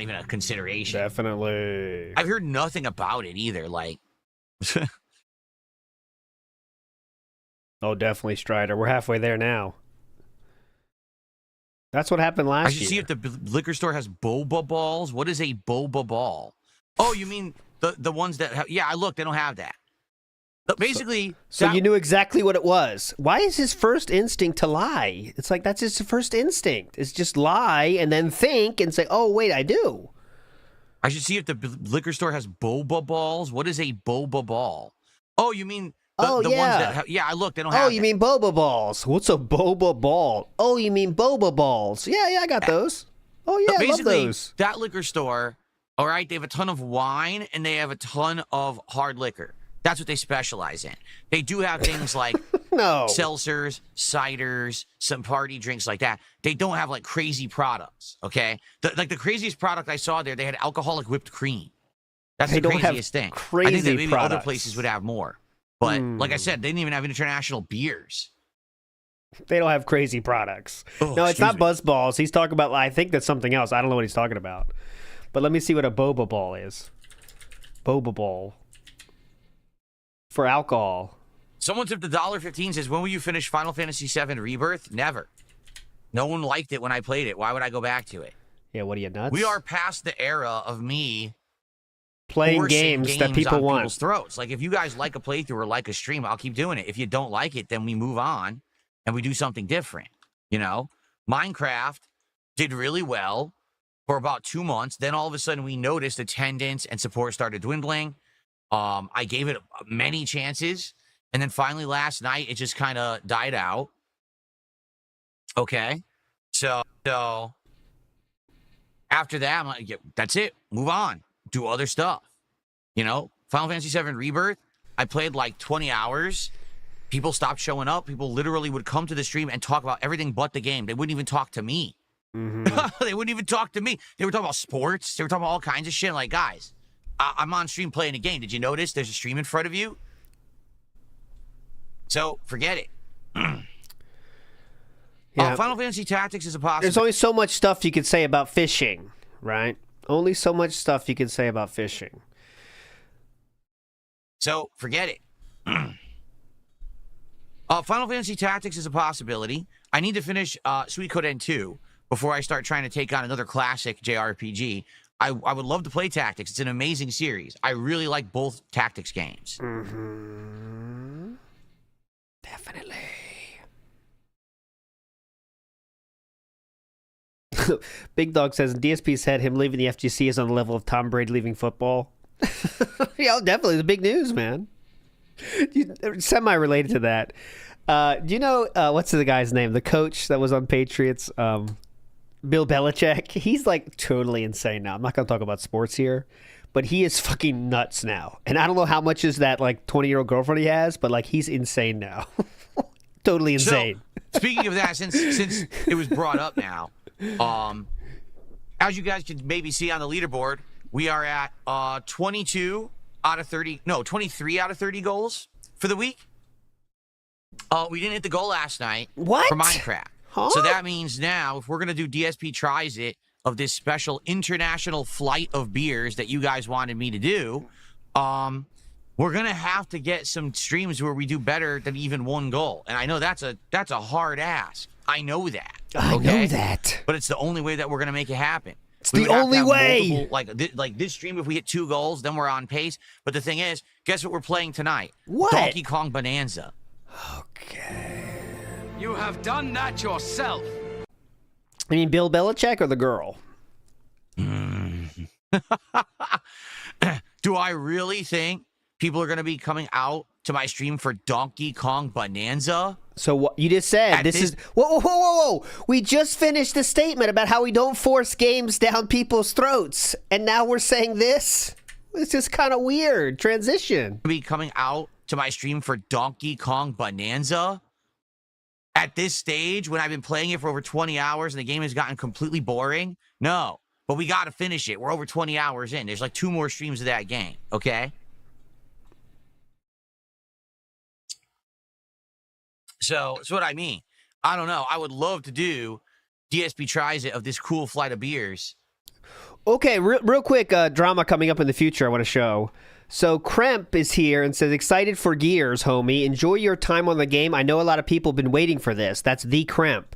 even a consideration. Definitely. I've heard nothing about it either. Like, oh, definitely Strider. We're halfway there now. That's what happened last year. I should see if the liquor store has boba balls. What is a boba ball? Oh, you mean the ones that have, yeah, I looked. They don't have that. But basically, so you knew exactly what it was. Why is his first instinct to lie? It's like that's his first instinct. It's just lie and then think and say, "Oh, wait, I do." I should see if the liquor store has boba balls. What is a boba ball? Oh, you mean the ones that have, yeah, I looked. They don't have. Oh, you mean boba balls? What's a boba ball? Oh, you mean boba balls? Yeah, I got those. Oh yeah, I love those. That liquor store, all right, they have a ton of wine and they have a ton of hard liquor. That's what they specialize in. They do have things like seltzers, ciders, some party drinks like that. They don't have like crazy products, okay? The craziest product I saw there, they had alcoholic whipped cream. That's the craziest thing. I think that maybe other places would have more. But like I said, they didn't even have international beers. They don't have crazy products. Oh, no, it's not Buzzballs. He's talking about, I think that's something else. I don't know what he's talking about. But let me see what a boba ball is. Boba ball. For alcohol. Someone tipped $1.15, says, when will you finish Final Fantasy VII Rebirth? Never. No one liked it when I played it. Why would I go back to it? Yeah, what are you, nuts? We are past the era of me playing games that people want. People's throats. Like, if you guys like a playthrough or like a stream, I'll keep doing it. If you don't like it, then we move on and we do something different. You know? Minecraft did really well for about 2 months. Then all of a sudden we noticed attendance and support started dwindling. I gave it many chances. And then finally last night, it just kind of died out. Okay. So after that, I'm like, yeah, that's it. Move on. Do other stuff. You know, Final Fantasy VII Rebirth, I played like 20 hours. People stopped showing up. People literally would come to the stream and talk about everything but the game. They wouldn't even talk to me. They wouldn't even talk to me. They were talking about sports. They were talking about all kinds of shit. Like, guys, I'm on stream playing a game. Did you notice there's a stream in front of you? So, forget it. Yeah. Final Fantasy Tactics is a possibility. There's only so much stuff you could say about fishing, right? Only so much stuff you can say about fishing. So, forget it. Final Fantasy Tactics is a possibility. I need to finish Suikoden 2 before I start trying to take on another classic JRPG. I would love to play Tactics. It's an amazing series. I really like both Tactics games. Definitely. Big Dog says, DSP said him leaving the FGC is on the level of Tom Brady leaving football. Yeah, definitely. The big news, man. Semi-related to that. Do you know, what's the guy's name? The coach that was on Patriots, Bill Belichick. He's like totally insane now. I'm not going to talk about sports here, but he is fucking nuts now. And I don't know how much is that like 20-year-old girlfriend he has, but like he's insane now. Totally insane. So, speaking of that, since it was brought up now, as you guys can maybe see on the leaderboard, we are at 23 out of 30 goals for the week. We didn't hit the goal last night for Minecraft. Huh? So that means now, if we're going to do DSP Tries It of this special international flight of beers that you guys wanted me to do, we're going to have to get some streams where we do better than even one goal. And I know that's a hard ask. I know that. I know that. But it's the only way that we're going to make it happen. It's the only way. Like this stream, if we hit 2 goals, then we're on pace. But the thing is, guess what we're playing tonight? What? Donkey Kong Bonanza. Okay. You have done that yourself. I mean, Bill Belichick or the girl? Do I really think people are going to be coming out to my stream for Donkey Kong Bonanza? So what you just said, this is... Whoa. We just finished the statement about how we don't force games down people's throats. And now we're saying this? It's just kind of weird. Transition. Be coming out to my stream for Donkey Kong Bonanza? At this stage, when I've been playing it for over 20 hours and the game has gotten completely boring? No. But we got to finish it. We're over 20 hours in. There's like 2 more streams of that game, okay? So, that's what I mean. I don't know. I would love to do DSP Tries It of this cool flight of beers. Okay, real quick drama coming up in the future I want to show. So Kremp is here and says, excited for Gears, homie. Enjoy your time on the game. I know a lot of people have been waiting for this. That's the Kremp.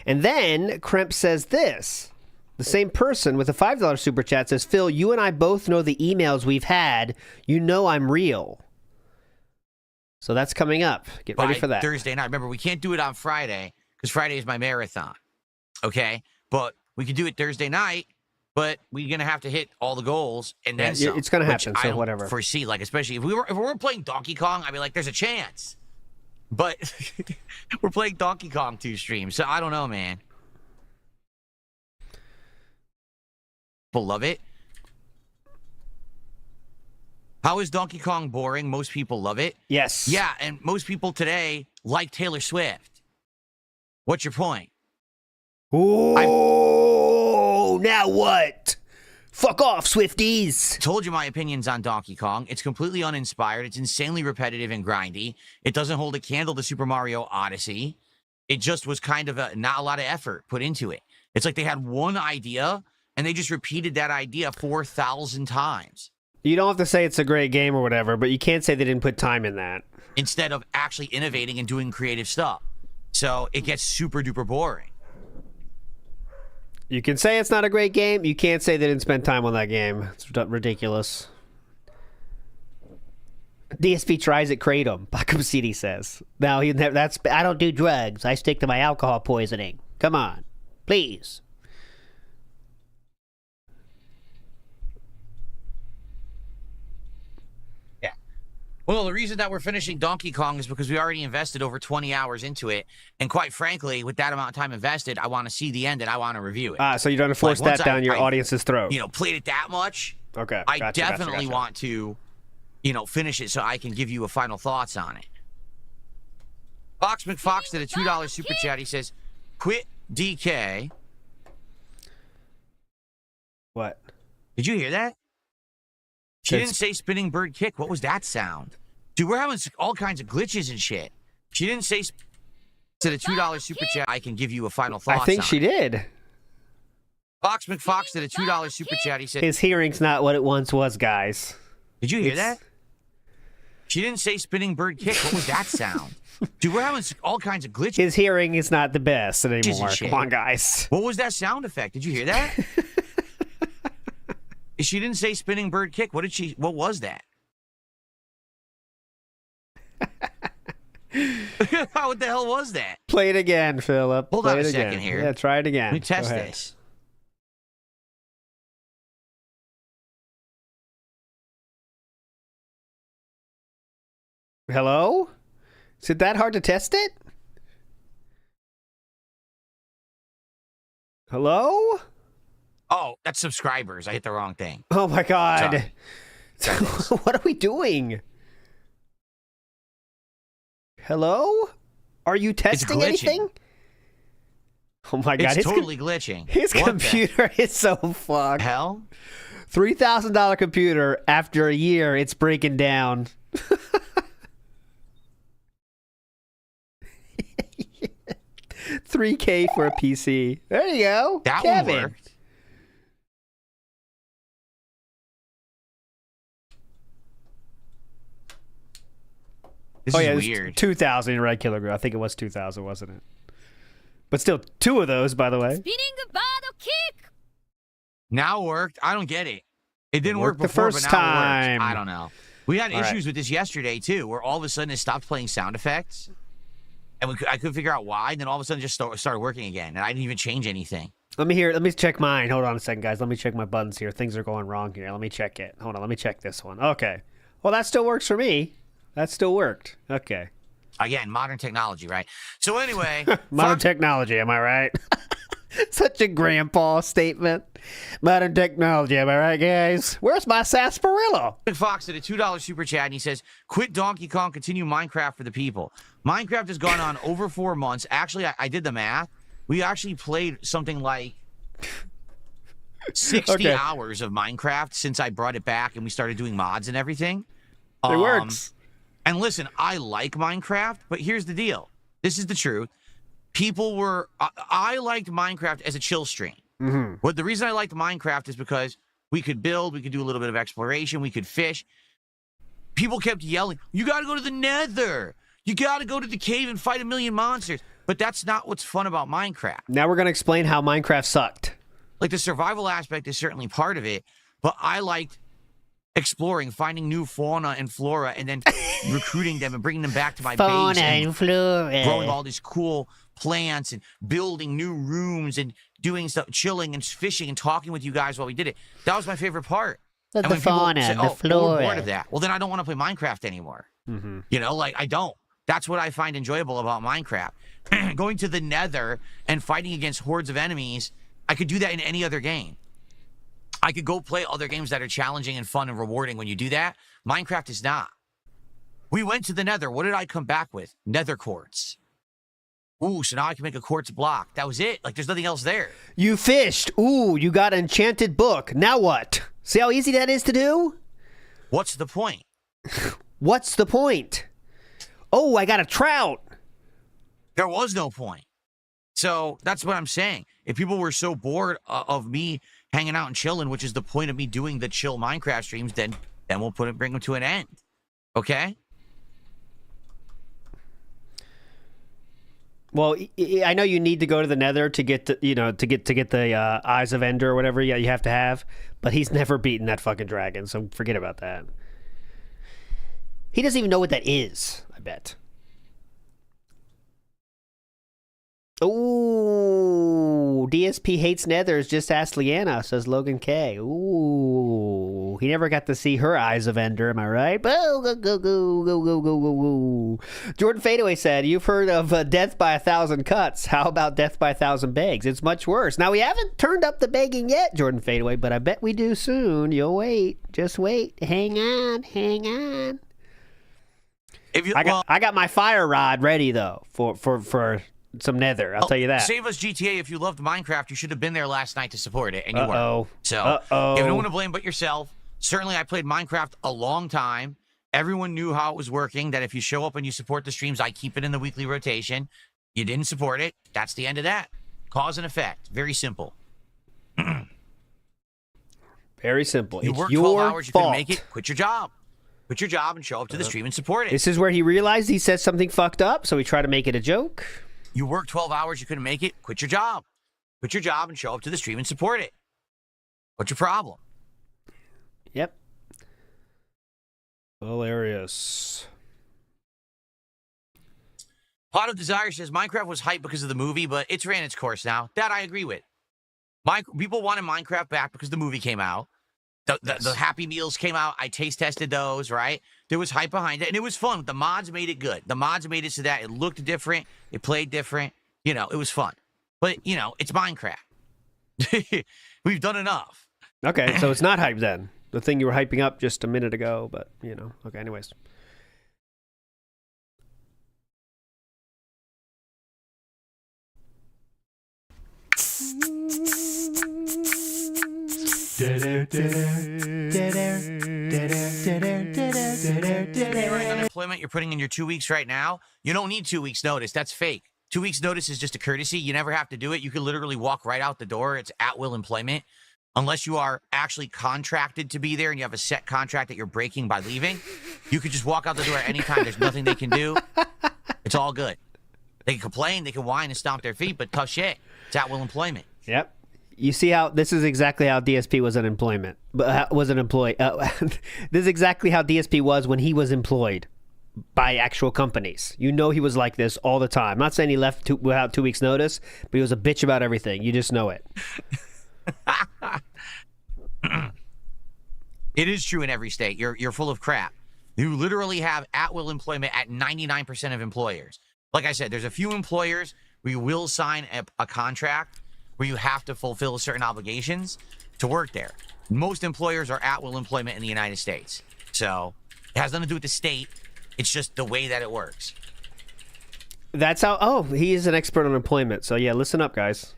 And then Kremp says this. The same person with a $5 super chat says, Phil, you and I both know the emails we've had. You know I'm real. So that's coming up. Get ready for that. Thursday night. Remember, we can't do it on Friday because Friday is my marathon. Okay? But we can do it Thursday night, but we're going to have to hit all the goals and then some. It's going to happen, so I don't whatever. Foresee, like, especially if we were playing Donkey Kong, I'd be like, there's a chance. But we're playing Donkey Kong 2 streams, so I don't know, man. People love it. How is Donkey Kong boring? Most people love it. Yes. Yeah, and most people today like Taylor Swift. What's your point? Oh, now what? Fuck off, Swifties. Told you my opinions on Donkey Kong. It's completely uninspired. It's insanely repetitive and grindy. It doesn't hold a candle to Super Mario Odyssey. It just was kind of not a lot of effort put into it. It's like they had one idea, and they just repeated that idea 4,000 times. You don't have to say it's a great game or whatever, but you can't say they didn't put time in that. Instead of actually innovating and doing creative stuff. So it gets super duper boring. You can say it's not a great game. You can't say they didn't spend time on that game. It's ridiculous. DSP tries at Kratom, Bakum CD says. Now, I don't do drugs. I stick to my alcohol poisoning. Come on. Please. Yeah. Well, the reason that we're finishing Donkey Kong is because we already invested over 20 hours into it. And quite frankly, with that amount of time invested, I want to see the end and I want to review it. So you don't force that down your audience's throat. Played it that much. Okay. I definitely want to, finish it so I can give you a final thoughts on it. Fox McFox did a $2 super chat. He says, quit DK. What? Did you hear that? She didn't say spinning bird kick. What was that sound? Dude, we're having all kinds of glitches and shit. She didn't say to the $2 super chat. I can give you a final thoughts on it. I think she did. Fox McFox did a $2 super chat. He said, his hearing's not what it once was, guys. Did you hear that? She didn't say spinning bird kick. What was that sound? Dude, we're having all kinds of glitches. His hearing is not the best anymore. Come on, guys. What was that sound effect? Did you hear that? She didn't say spinning bird kick. What was that? What the hell was that? Play it again, Philip. Hold on a second here. Yeah, try it again. Let me test this. Hello? Is it that hard to test it? Hello? Oh, that's subscribers. I hit the wrong thing. Oh my god. What are we doing? Hello? Are you testing anything? Oh my god. It's totally glitching. His computer is so fucked. Hell? $3,000 computer. After a year, it's breaking down. $3K for a PC. There you go. That Kevin. one worked. This is weird. 2,000 regular. I think it was 2,000, wasn't it? But still, two of those, by the way. Spinning bird kick. Now worked. I don't get it. It didn't work the before, first but now it time. works. I don't know. We had issues with this yesterday too, where all of a sudden it stopped playing sound effects, and I couldn't figure out why. And then all of a sudden, it just started working again, and I didn't even change anything. Let me check mine. Hold on a second, guys. Let me check my buttons here. Things are going wrong here. Let me check it. Hold on. Let me check this one. Okay. Well, that still works for me. That still worked. Okay. Again, modern technology, right? So anyway, modern technology. Am I right? Such a grandpa statement. Modern technology. Am I right, guys? Where's my sarsaparilla? Fox did a $2 super chat, and he says, "Quit Donkey Kong. Continue Minecraft for the people." Minecraft has gone on over 4 months. Actually, I did the math. We actually played something like 60 hours of Minecraft since I brought it back and we started doing mods and everything. It works. And listen, I like Minecraft, but here's the deal. This is the truth. I liked Minecraft as a chill stream. Mm-hmm. But the reason I liked Minecraft is because we could build, we could do a little bit of exploration, we could fish. People kept yelling, "You got to go to the Nether. You got to go to the cave and fight a million monsters." But that's not what's fun about Minecraft. Now we're going to explain how Minecraft sucked. Like, the survival aspect is certainly part of it, but I liked exploring, finding new fauna and flora, and then recruiting them and bringing them back to my base and flora. growing all these cool plants and building new rooms and doing stuff, chilling and fishing and talking with you guys while we did it. That was my favorite part. The fauna, say, the flora. We're bored of that. Well, then I don't want to play Minecraft anymore. Mm-hmm. I don't. That's what I find enjoyable about Minecraft. Going to the Nether and fighting against hordes of enemies, I could do that in any other game. I could go play other games that are challenging and fun and rewarding when you do that. Minecraft is not. We went to the Nether. What did I come back with? Nether quartz. Ooh, so now I can make a quartz block. That was it. Like, there's nothing else there. You fished. Ooh, you got an enchanted book. Now what? See how easy that is to do? What's the point? What's the point? Oh, I got a trout. There was no point. So that's what I'm saying. If people were so bored of me hanging out and chilling, which is the point of me doing the chill Minecraft streams, then then we'll bring them to an end. Okay? Well, I know you need to go to the Nether to get to get the Eyes of Ender or whatever you have to have, but he's never beaten that fucking dragon, so forget about that. He doesn't even know what that is, I bet. Ooh, DSP hates Nethers, just ask Leanna, says Logan K. Ooh, he never got to see her Eyes of Ender, am I right? Go, go, go, go, go, go, go, go, go. Jordan Fadeaway said, you've heard of death by 1,000 cuts. How about death by 1,000 begs? It's much worse. Now, we haven't turned up the begging yet, Jordan Fadeaway, but I bet we do soon. You'll wait. Just wait. Hang on. Hang on. I got my fire rod ready, though, for some Nether, I'll tell you that. Save us GTA. If you loved Minecraft, you should have been there last night to support it, and you weren't. So, you have no one to blame but yourself. Certainly, I played Minecraft a long time. Everyone knew how it was working, that if you show up and you support the streams, I keep it in the weekly rotation. You didn't support it. That's the end of that. Cause and effect. Very simple. Very simple. You worked 12 hours, you couldn't make it, quit your job. Quit your job and show up to the stream and support it. This is where he realized he said something fucked up, so he tried to make it a joke. You worked 12 hours, you couldn't make it, quit your job. Quit your job and show up to the stream and support it. What's your problem? Yep. Hilarious. Pot of Desire says Minecraft was hyped because of the movie, but it's ran its course now. That I agree with. People wanted Minecraft back because the movie came out. The Happy Meals came out. I taste tested those, right? There was hype behind it, and it was fun. The mods made it good. The mods made it so that it looked different. It played different. You know, it was fun. But, you know, it's Minecraft. We've done enough. Okay, so it's not hype then. The thing you were hyping up just a minute ago, but, you know. Okay, anyways. Unemployment you're putting in your 2 weeks right now, you don't need 2 weeks notice. That's fake. 2 weeks notice is just a courtesy. You never have to do it. You can literally walk right out the door. It's at will employment. Unless you are actually contracted to be there and you have a set contract that you're breaking by leaving, you could just walk out the door at any time. There's nothing they can do. It's all good. They can complain, they can whine and stomp their feet, but tough shit. It's at will employment. Yep. You see how this is exactly how DSP was an employment, was an employee. This is exactly how DSP was when he was employed by actual companies. You know he was like this all the time. I'm not saying he left without 2 weeks notice, but he was a bitch about everything. You just know it. It is true in every state. You're full of crap. You literally have at-will employment at 99% of employers. Like I said, there's a few employers where you will sign a contract where you have to fulfill certain obligations to work there. Most employers are at-will employment in the United States. So it has nothing to do with the state. It's just the way that it works. That's how... Oh, he is an expert on employment. So yeah, listen up, guys.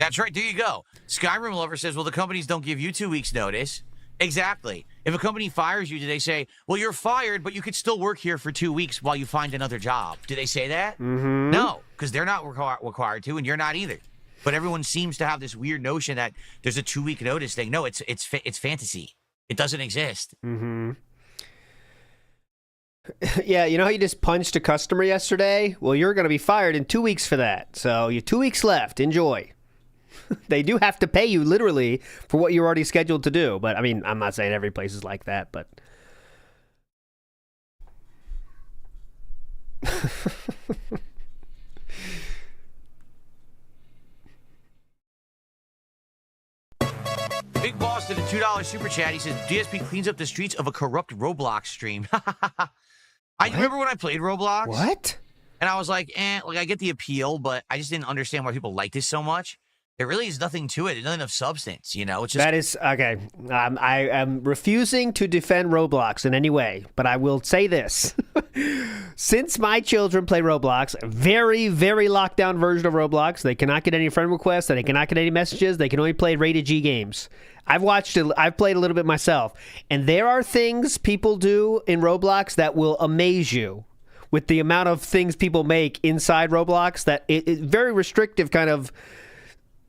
That's right. There you go. Skyrim Lover says, well, the companies don't give you 2 weeks notice. Exactly. If a company fires you, do they say, well, you're fired, but you could still work here for 2 weeks while you find another job? Do they say that? Mm-hmm. No, because they're not required to, and you're not either. But everyone seems to have this weird notion that there's a 2 week notice thing. No, it's fantasy. It doesn't exist. Mm-hmm. Yeah, you know how you just punched a customer yesterday? Well, you're going to be fired in 2 weeks for that. So you 2 weeks left. Enjoy. They do have to pay you literally for what you're already scheduled to do. But I mean, I'm not saying every place is like that, but Big Boss did a $2 super chat. He says, DSP cleans up the streets of a corrupt Roblox stream. I remember when I played Roblox. What? And I was like, I get the appeal, but I just didn't understand why people like this so much. There really is nothing to it. There's nothing of substance, you know? It's just... That is, okay. I am refusing to defend Roblox in any way, but I will say this. Since my children play Roblox, very, very locked down version of Roblox, they cannot get any friend requests, they cannot get any messages, they can only play rated G games. I've played a little bit myself, and there are things people do in Roblox that will amaze you with the amount of things people make inside Roblox that it's very restrictive kind of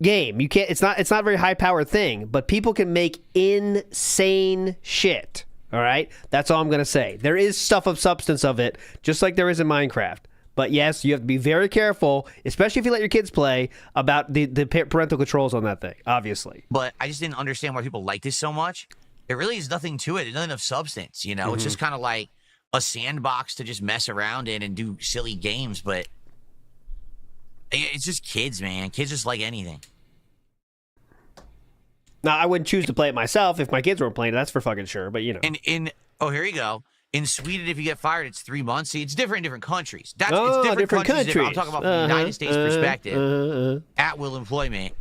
game. You can't. It's not a very high powered thing, but people can make insane shit. All right, that's all I'm gonna say. There is stuff of substance of it, just like there is in Minecraft. But yes, you have to be very careful, especially if you let your kids play, about the parental controls on that thing. Obviously. But I just didn't understand why people like this so much. There really is nothing to it. There's nothing of substance. You know, It's just kind of like a sandbox to just mess around in and do silly games, but it's just kids, man. Kids just like anything. Now, I wouldn't choose to play it myself if my kids weren't playing it. That's for fucking sure, but you know. Here you go. In Sweden, if you get fired, it's 3 months. See, it's different in different countries. It's different countries. I'm talking about from the United States perspective. At will employment,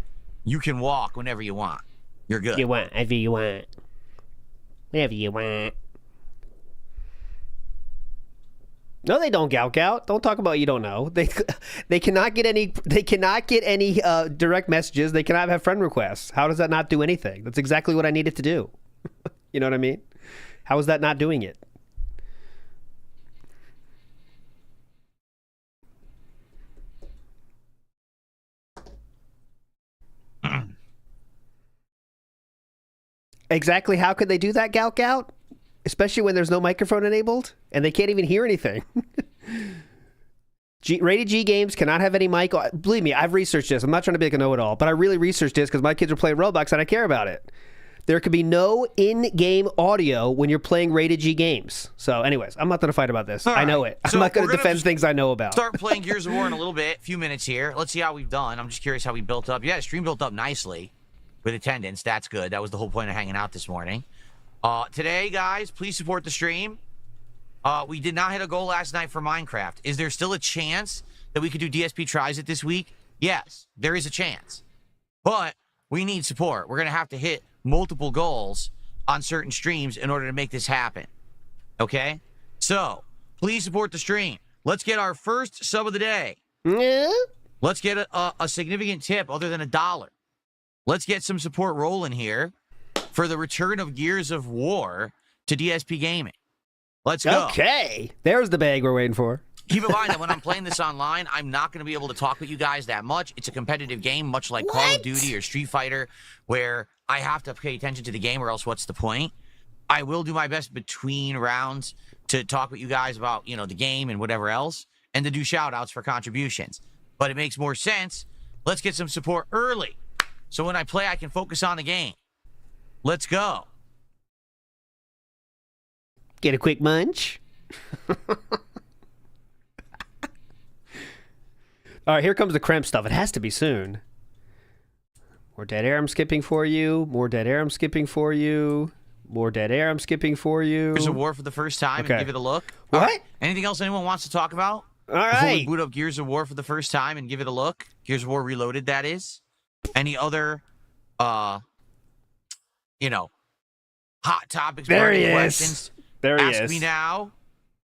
you can walk whenever you want. You're good. You want, whenever you want. Whenever you want. No, they don't, Gout. Don't talk about you don't know. They cannot get any. They cannot get any direct messages. They cannot have friend requests. How does that not do anything? That's exactly what I needed to do. You know what I mean? How is that not doing it? Exactly. How could they do that, Gout? Especially when there's no microphone enabled and they can't even hear anything. Rated G games cannot have any mic. Believe me, I've researched this. I'm not trying to be like a know-it-all, but I really researched this because my kids are playing Roblox and I care about it. There could be no in-game audio when you're playing rated G games. So anyways, I'm not going to fight about this. I know it. I'm not going to defend things I know about. Start playing Gears of War in a little bit. A few minutes here. Let's see how we've done. I'm just curious how we built up. Yeah, the stream built up nicely with attendance. That's good. That was the whole point of hanging out this morning. Today, guys, please support the stream. We did not hit a goal last night for Minecraft. Is there still a chance that we could do DSP Tries It this week? Yes, there is a chance. But we need support. We're going to have to hit multiple goals on certain streams in order to make this happen. Okay? So, please support the stream. Let's get our first sub of the day. Yeah. Let's get a significant tip other than $1. Let's get some support rolling here for the return of Gears of War to DSP Gaming. Let's go. Okay. There's the bag we're waiting for. Keep in mind that when I'm playing this online, I'm not going to be able to talk with you guys that much. It's a competitive game, much like Call of Duty or Street Fighter, where I have to pay attention to the game or else what's the point? I will do my best between rounds to talk with you guys about, the game and whatever else, and to do shout-outs for contributions. But it makes more sense. Let's get some support early, so when I play, I can focus on the game. Let's go. Get a quick munch. All right, here comes the cramp stuff. It has to be soon. More dead air I'm skipping for you. More dead air I'm skipping for you. More dead air I'm skipping for you. Gears of War for the first time and give it a look. What? Right. Anything else anyone wants to talk about? All right. Before we boot up Gears of War for the first time and give it a look. Gears of War Reloaded, that is. Any other, hot topics? There he questions? is. There he is. Ask me now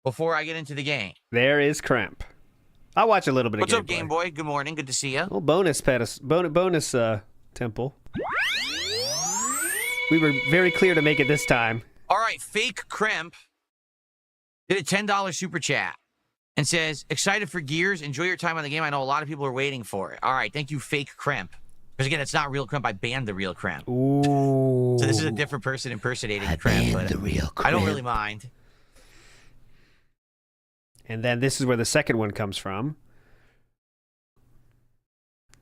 before I get into the game. There is Cramp. I'll watch a little bit of What's up, Game Boy? Good morning. Good to see you. Oh, bonus temple. We were very clear to make it this time. All right, Fake Cramp did a $10 super chat and says, excited for Gears. Enjoy your time on the game. I know a lot of people are waiting for it. All right, thank you, Fake Cramp. Because again, it's not real Cramp. I banned the real Cramp. Ooh. So this is a different person impersonating Cramp. But the real Cramp. I don't really mind. And then this is where the second one comes from.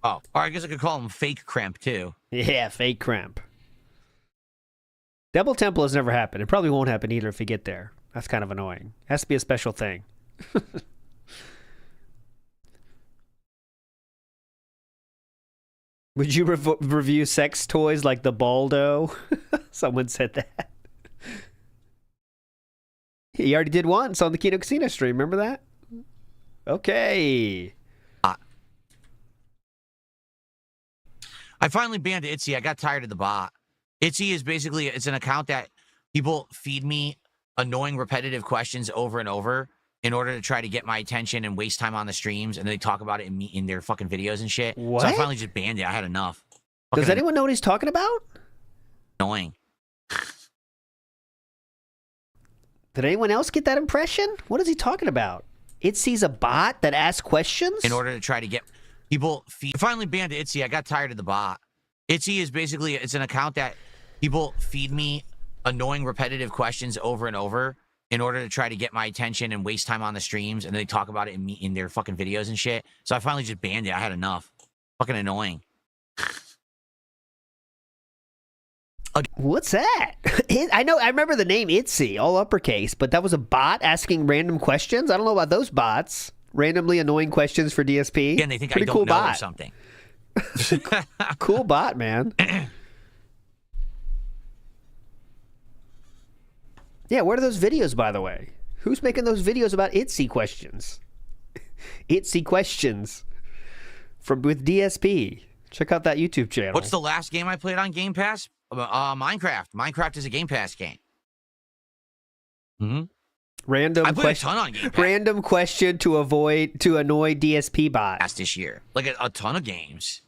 Oh, or I guess I could call him Fake Cramp too. Yeah, Fake Cramp. Double Temple has never happened. It probably won't happen either if we get there. That's kind of annoying. It has to be a special thing. Would you review sex toys like the Baldo? Someone said that. He already did once on the Kino Casino stream. Remember that? Okay. I finally banned Itsy. I got tired of the bot. Itsy is basically, it's an account that people feed me annoying, repetitive questions over and over in order to try to get my attention and waste time on the streams, and they talk about it in their fucking videos and shit. What? So I finally just banned it. I had enough. Does anyone know what he's talking about? Annoying. Did anyone else get that impression? What is he talking about? Itzy's a bot that asks questions? In order to try to get people feed. I finally banned Itsy. I got tired of the bot. Itsy is basically, it's an account that people feed me annoying, repetitive questions over and over in order to try to get my attention and waste time on the streams, and they talk about it in their fucking videos and shit. So I finally just banned it. I had enough. Fucking annoying. What's that? I know. I remember the name Itsy, all uppercase, but that was a bot asking random questions. I don't know about those bots. Randomly annoying questions for DSP. Again, they think Pretty I don't cool know bot. or something. Cool bot, man. Yeah, where are those videos, by the way? Who's making those videos about Itsy questions? Itsy questions with DSP. Check out that YouTube channel. What's the last game I played on Game Pass? Minecraft. Minecraft is a Game Pass game. Mm-hmm. Random I played a ton on Game Pass. Random question to annoy DSP bot. This year. Like a ton of games.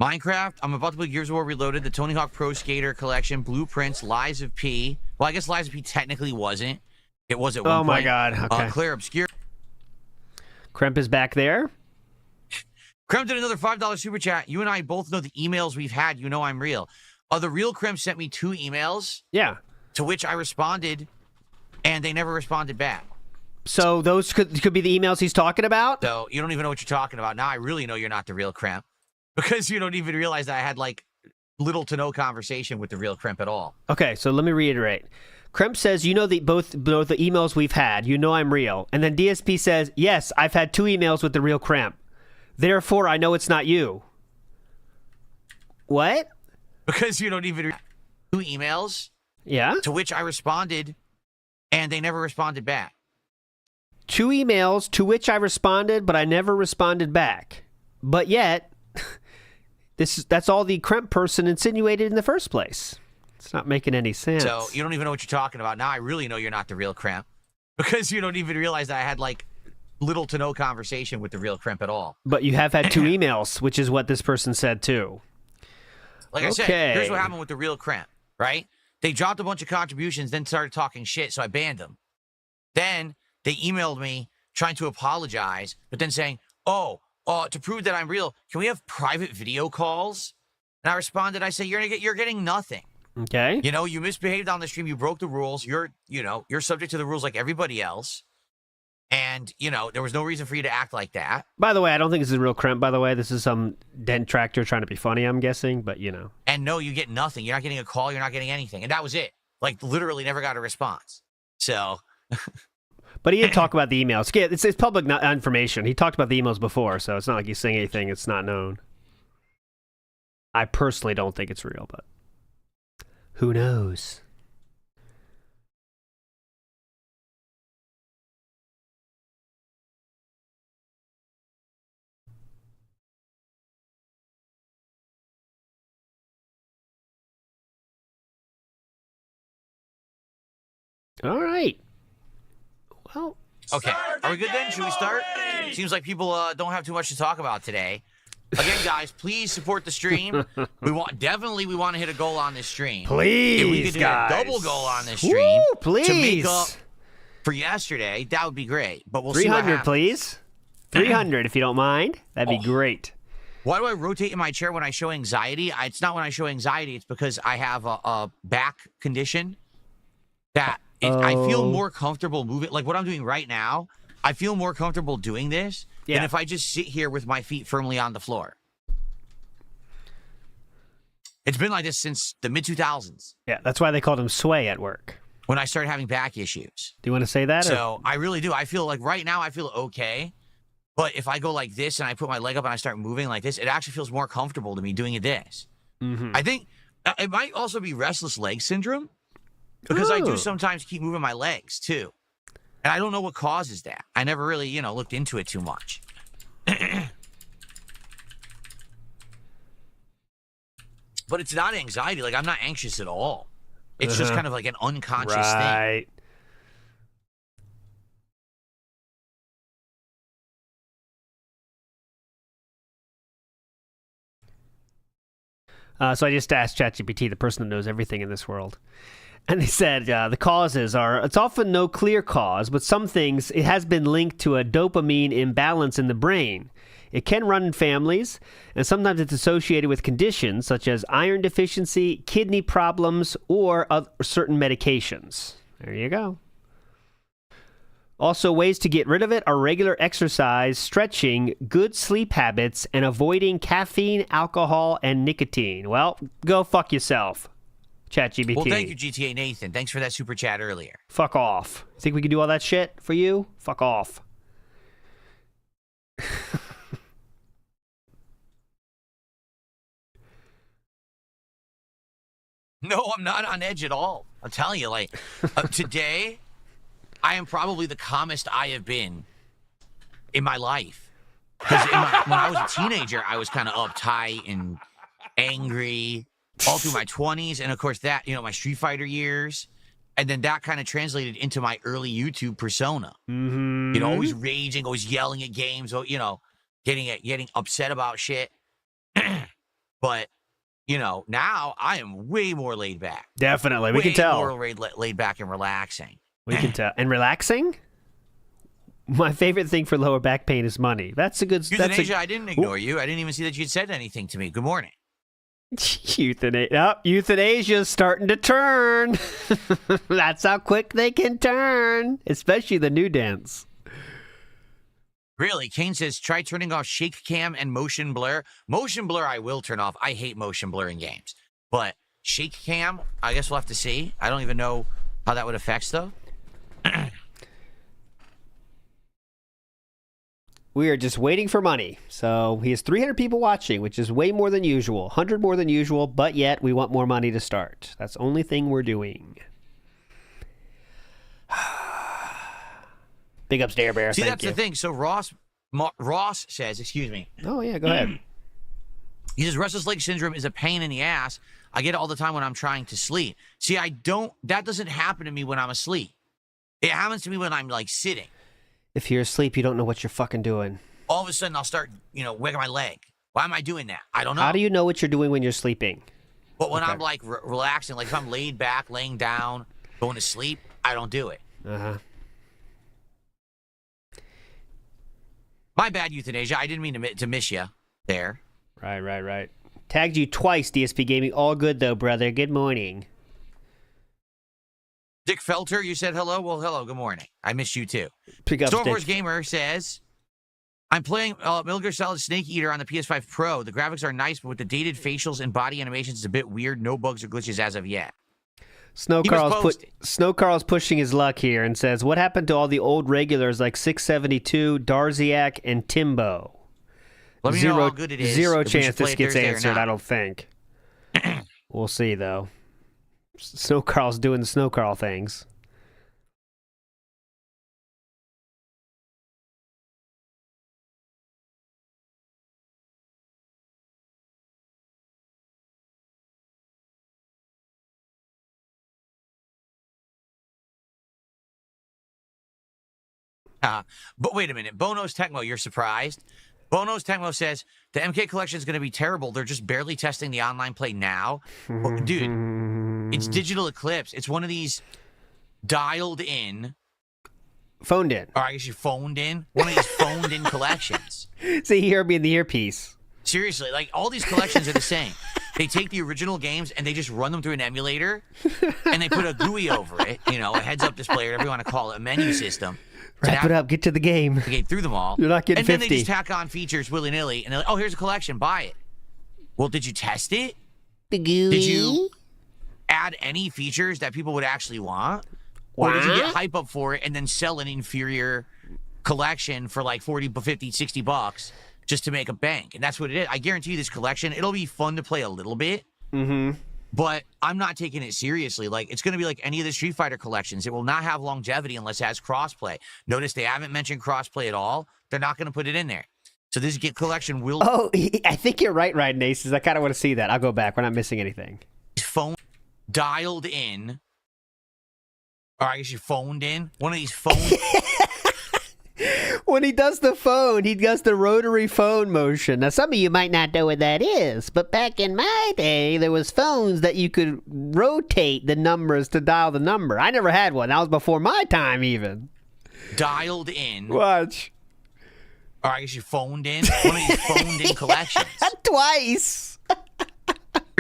Minecraft, I'm about to play Gears of War Reloaded, the Tony Hawk Pro Skater Collection, Blueprints, Lies of P. Well, I guess Lies of P technically wasn't. It was at one point. Oh my god, okay. Claire Obscure. Kremp is back there. Kremp did another $5 super chat. You and I both know the emails we've had. You know I'm real. The real Kremp sent me 2 emails. Yeah. To which I responded, and they never responded back. So those could be the emails he's talking about? So you don't even know what you're talking about. Now I really know you're not the real Kremp. Because you don't even realize that I had, like, little to no conversation with the real Kremp at all. Okay, so let me reiterate. Kremp says, you know both the emails we've had. You know I'm real. And then DSP says, yes, I've had 2 emails with the real Kremp. Therefore, I know it's not you. What? Because you don't even 2 emails. Yeah. To which I responded, and they never responded back. 2 emails to which I responded, but I never responded back. But yet, that's all the Kremp person insinuated in the first place. It's not making any sense. So you don't even know what you're talking about. Now I really know you're not the real Kremp. Because you don't even realize that I had, like, little to no conversation with the real Kremp at all. But you have had 2 emails, which is what this person said too. Like I said, here's what happened with the real Kremp, right? They dropped a bunch of contributions, then started talking shit, so I banned them. Then they emailed me trying to apologize, but then saying, to prove that I'm real, can we have private video calls? And I responded, I said, you're getting nothing. Okay. You know, you misbehaved on the stream, you broke the rules, you're subject to the rules like everybody else. And, there was no reason for you to act like that. By the way, I don't think this is a real Kremp, by the way. This is some dent tractor trying to be funny, I'm guessing, but And no, you get nothing. You're not getting a call, you're not getting anything. And that was it. Like, literally never got a response. So... But he did talk about the emails. It's public information. He talked about the emails before, so it's not like he's saying anything it's not known. I personally don't think it's real, but who knows? All right. Well, okay. Are we good then? Should we start? Seems like people don't have too much to talk about today. Again, guys, please support the stream. We want to hit a goal on this stream. Please, if we could do a double goal on this stream, please, to make up for yesterday, that would be great. But we'll see what 300, happens. please. 300, if you don't mind. That'd be great. Why do I rotate in my chair when I show anxiety? It's not when I show anxiety. It's because I have a back condition that. I feel more comfortable moving. Like what I'm doing right now, I feel more comfortable doing this than if I just sit here with my feet firmly on the floor. It's been like this since the mid-2000s. Yeah, that's why they called him Sway at work. When I started having back issues. Do you want to say that? So I really do. I feel like right now I feel okay. But if I go like this and I put my leg up and I start moving like this, it actually feels more comfortable to me doing this. Mm-hmm. I think it might also be restless leg syndrome. Because I do sometimes keep moving my legs, too. And I don't know what causes that. I never really, looked into it too much. but it's not anxiety. Like, I'm not anxious at all. It's just kind of like an unconscious thing. Right. So I just asked ChatGPT, the person that knows everything in this world. And they said the causes are, it's often no clear cause, but some things, it has been linked to a dopamine imbalance in the brain. It can run in families, and sometimes it's associated with conditions such as iron deficiency, kidney problems, or certain medications. There you go. Also, ways to get rid of it are regular exercise, stretching, good sleep habits, and avoiding caffeine, alcohol, and nicotine. Well, go fuck yourself, ChatGPT. Well, thank you, GTA Nathan. Thanks for that super chat earlier. Fuck off. Think we can do all that shit for you? Fuck off. No, I'm not on edge at all. I'll tell you, like, today, I am probably the calmest I have been in my life. Because when I was a teenager, I was kind of uptight and angry all through my 20s. And, of course, that, my Street Fighter years. And then that kind of translated into my early YouTube persona. Mm-hmm. Always raging, always yelling at games, getting upset about shit. But... now I am way more laid back. Definitely. We can tell. Way more laid back and relaxing. We can tell. And relaxing? My favorite thing for lower back pain is money. That's a good... Euthanasia, I didn't ignore you. I didn't even see that you'd said anything to me. Good morning. Euthanasia's starting to turn. That's how quick they can turn. Especially the new dance. Really? Kane says, try turning off shake cam and motion blur. Motion blur I will turn off. I hate motion blur in games. But shake cam, I guess we'll have to see. I don't even know how that would affect, though. We are just waiting for money. So he has 300 people watching, which is way more than usual. 100 more than usual, but yet we want more money to start. That's the only thing we're doing. Big ups, Dare Bear. See, Thank that's you. the thing. So Ross says, excuse me. Oh, yeah, go ahead. He says, restless leg syndrome is a pain in the ass. I get it all the time when I'm trying to sleep. See, that doesn't happen to me when I'm asleep. It happens to me when I'm, like, sitting. If you're asleep, you don't know what you're fucking doing. All of a sudden, I'll start, wiggling my leg. Why am I doing that? I don't know. How do you know what you're doing when you're sleeping? But when I'm, like, relaxing, like if I'm laid back, laying down, going to sleep, I don't do it. Uh-huh. My bad, Euthanasia. I didn't mean to miss you there. Right. Tagged you twice, DSP Gaming. All good, though, brother. Good morning. Dick Felter, you said hello? Well, hello. Good morning. I missed you, too. Pick up Storm Wars Gamer says, I'm playing Metal Gear Solid Snake Eater on the PS5 Pro. The graphics are nice, but with the dated facials and body animations, it's a bit weird. No bugs or glitches as of yet. Snow Carl's pushing his luck here and says, what happened to all the old regulars like 672, Darziak, and Timbo? Let me know how good it is. Zero chance this gets answered, I don't think. We'll see, though. Snow Carl's doing the Snow Carl things. But wait a minute. Bono's Tecmo, you're surprised? Bono's Tecmo says, the MK collection is going to be terrible. They're just barely testing the online play now. Dude, it's Digital Eclipse. It's one of these dialed in. Phoned in. Or I guess you phoned in. One of these phoned in collections. See, you heard me in the earpiece. Seriously, like all these collections are the same. They take the original games and they just run them through an emulator and they put a GUI over it, a heads-up display, or whatever you want to call it, a menu system. Wrap it up. Get to the game. Get through them all. You're not getting 50. And then they just tack on features willy-nilly, and they're like, oh, here's a collection. Buy it. Well, did you test it? Did you add any features that people would actually want? Or did you get hype up for it and then sell an inferior collection for like 40, 50, 60 bucks just to make a bank? And that's what it is. I guarantee you this collection, it'll be fun to play a little bit. Mm-hmm. But I'm not taking it seriously. Like, it's going to be like any of the Street Fighter collections. It will not have longevity unless it has crossplay. Notice they haven't mentioned crossplay at all. They're not going to put it in there. So this collection will... Oh, I think you're right, Naces. I kind of want to see that. I'll go back. We're not missing anything. Phone dialed in. Or I guess you phoned in. One of these phones... When he does the phone, he does the rotary phone motion. Now, some of you might not know what that is, but back in my day, there was phones that you could rotate the numbers to dial the number. I never had one. That was before my time, even. Dialed in. Watch. Or I guess you phoned in. One of these phoned in collections. Twice.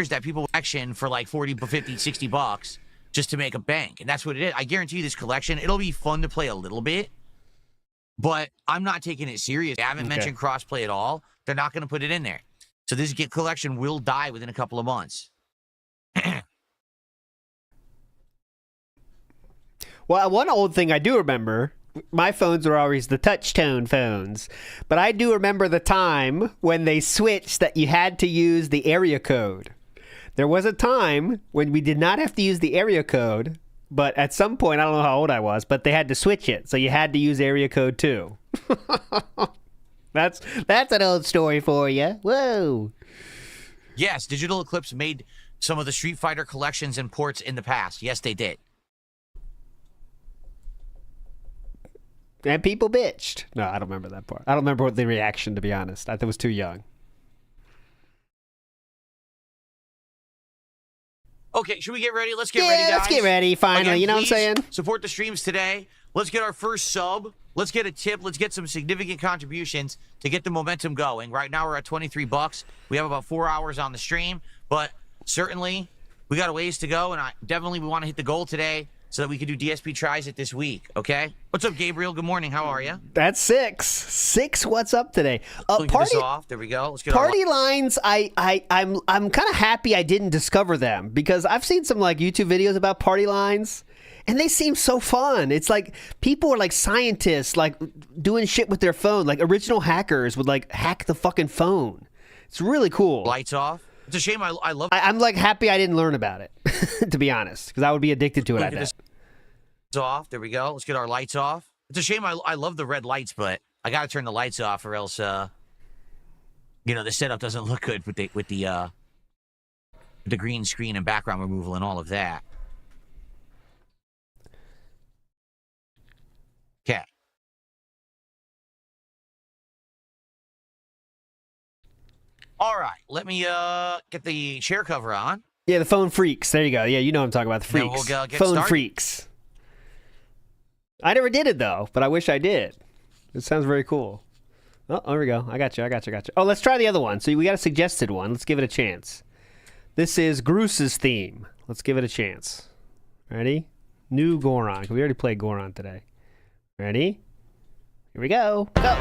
That people action for like 40, 50, 60 bucks just to make a bank. And that's what it is. I guarantee you this collection, it'll be fun to play a little bit. But I'm not taking it serious. I haven't mentioned crossplay at all. They're not going to put it in there. So this collection will die within a couple of months. Well, one old thing I do remember, my phones were always the touch tone phones. But I do remember the time when they switched that you had to use the area code. There was a time when we did not have to use the area code. But at some point, I don't know how old I was, but they had to switch it. So you had to use area code 2. That's an old story for you. Whoa. Yes, Digital Eclipse made some of the Street Fighter collections and ports in the past. Yes, they did. And people bitched. No, I don't remember that part. I don't remember the reaction, to be honest. I was too young. Okay, should we get ready? Let's get ready, guys. Let's get ready, finally. Again, you know what I'm saying? Support the streams today. Let's get our first sub. Let's get a tip. Let's get some significant contributions to get the momentum going. Right now, we're at 23 bucks. We have about 4 hours on the stream, but certainly we got a ways to go, and we want to hit the goal today so that we can do DSP tries it this week, okay? What's up, Gabriel? Good morning. How are you? That's 6. 6, what's up today? Party this off. There we go. Let's get party lines, I'm kind of happy I didn't discover them because I've seen some like YouTube videos about party lines and they seem so fun. It's like people are like scientists like doing shit with their phone. Like original hackers would like hack the fucking phone. It's really cool. Lights off. It's a shame. I love. I'm like happy I didn't learn about it, to be honest, because I would be addicted to it. I bet. Off. There we go. Let's get our lights off. It's a shame. I love the red lights, but I got to turn the lights off, or else, the setup doesn't look good with the green screen and background removal and all of that. Okay. All right, let me get the chair cover on. Yeah, the phone freaks. There you go. Yeah, you know what I'm talking about. The freaks. We'll get phone started. Freaks. I never did it, though, but I wish I did. It sounds very cool. Oh, there we go. I got you. Oh, let's try the other one. So we got a suggested one. Let's give it a chance. This is Groose's theme. Let's give it a chance. Ready? New Goron. We already played Goron today. Ready? Here we go. Go!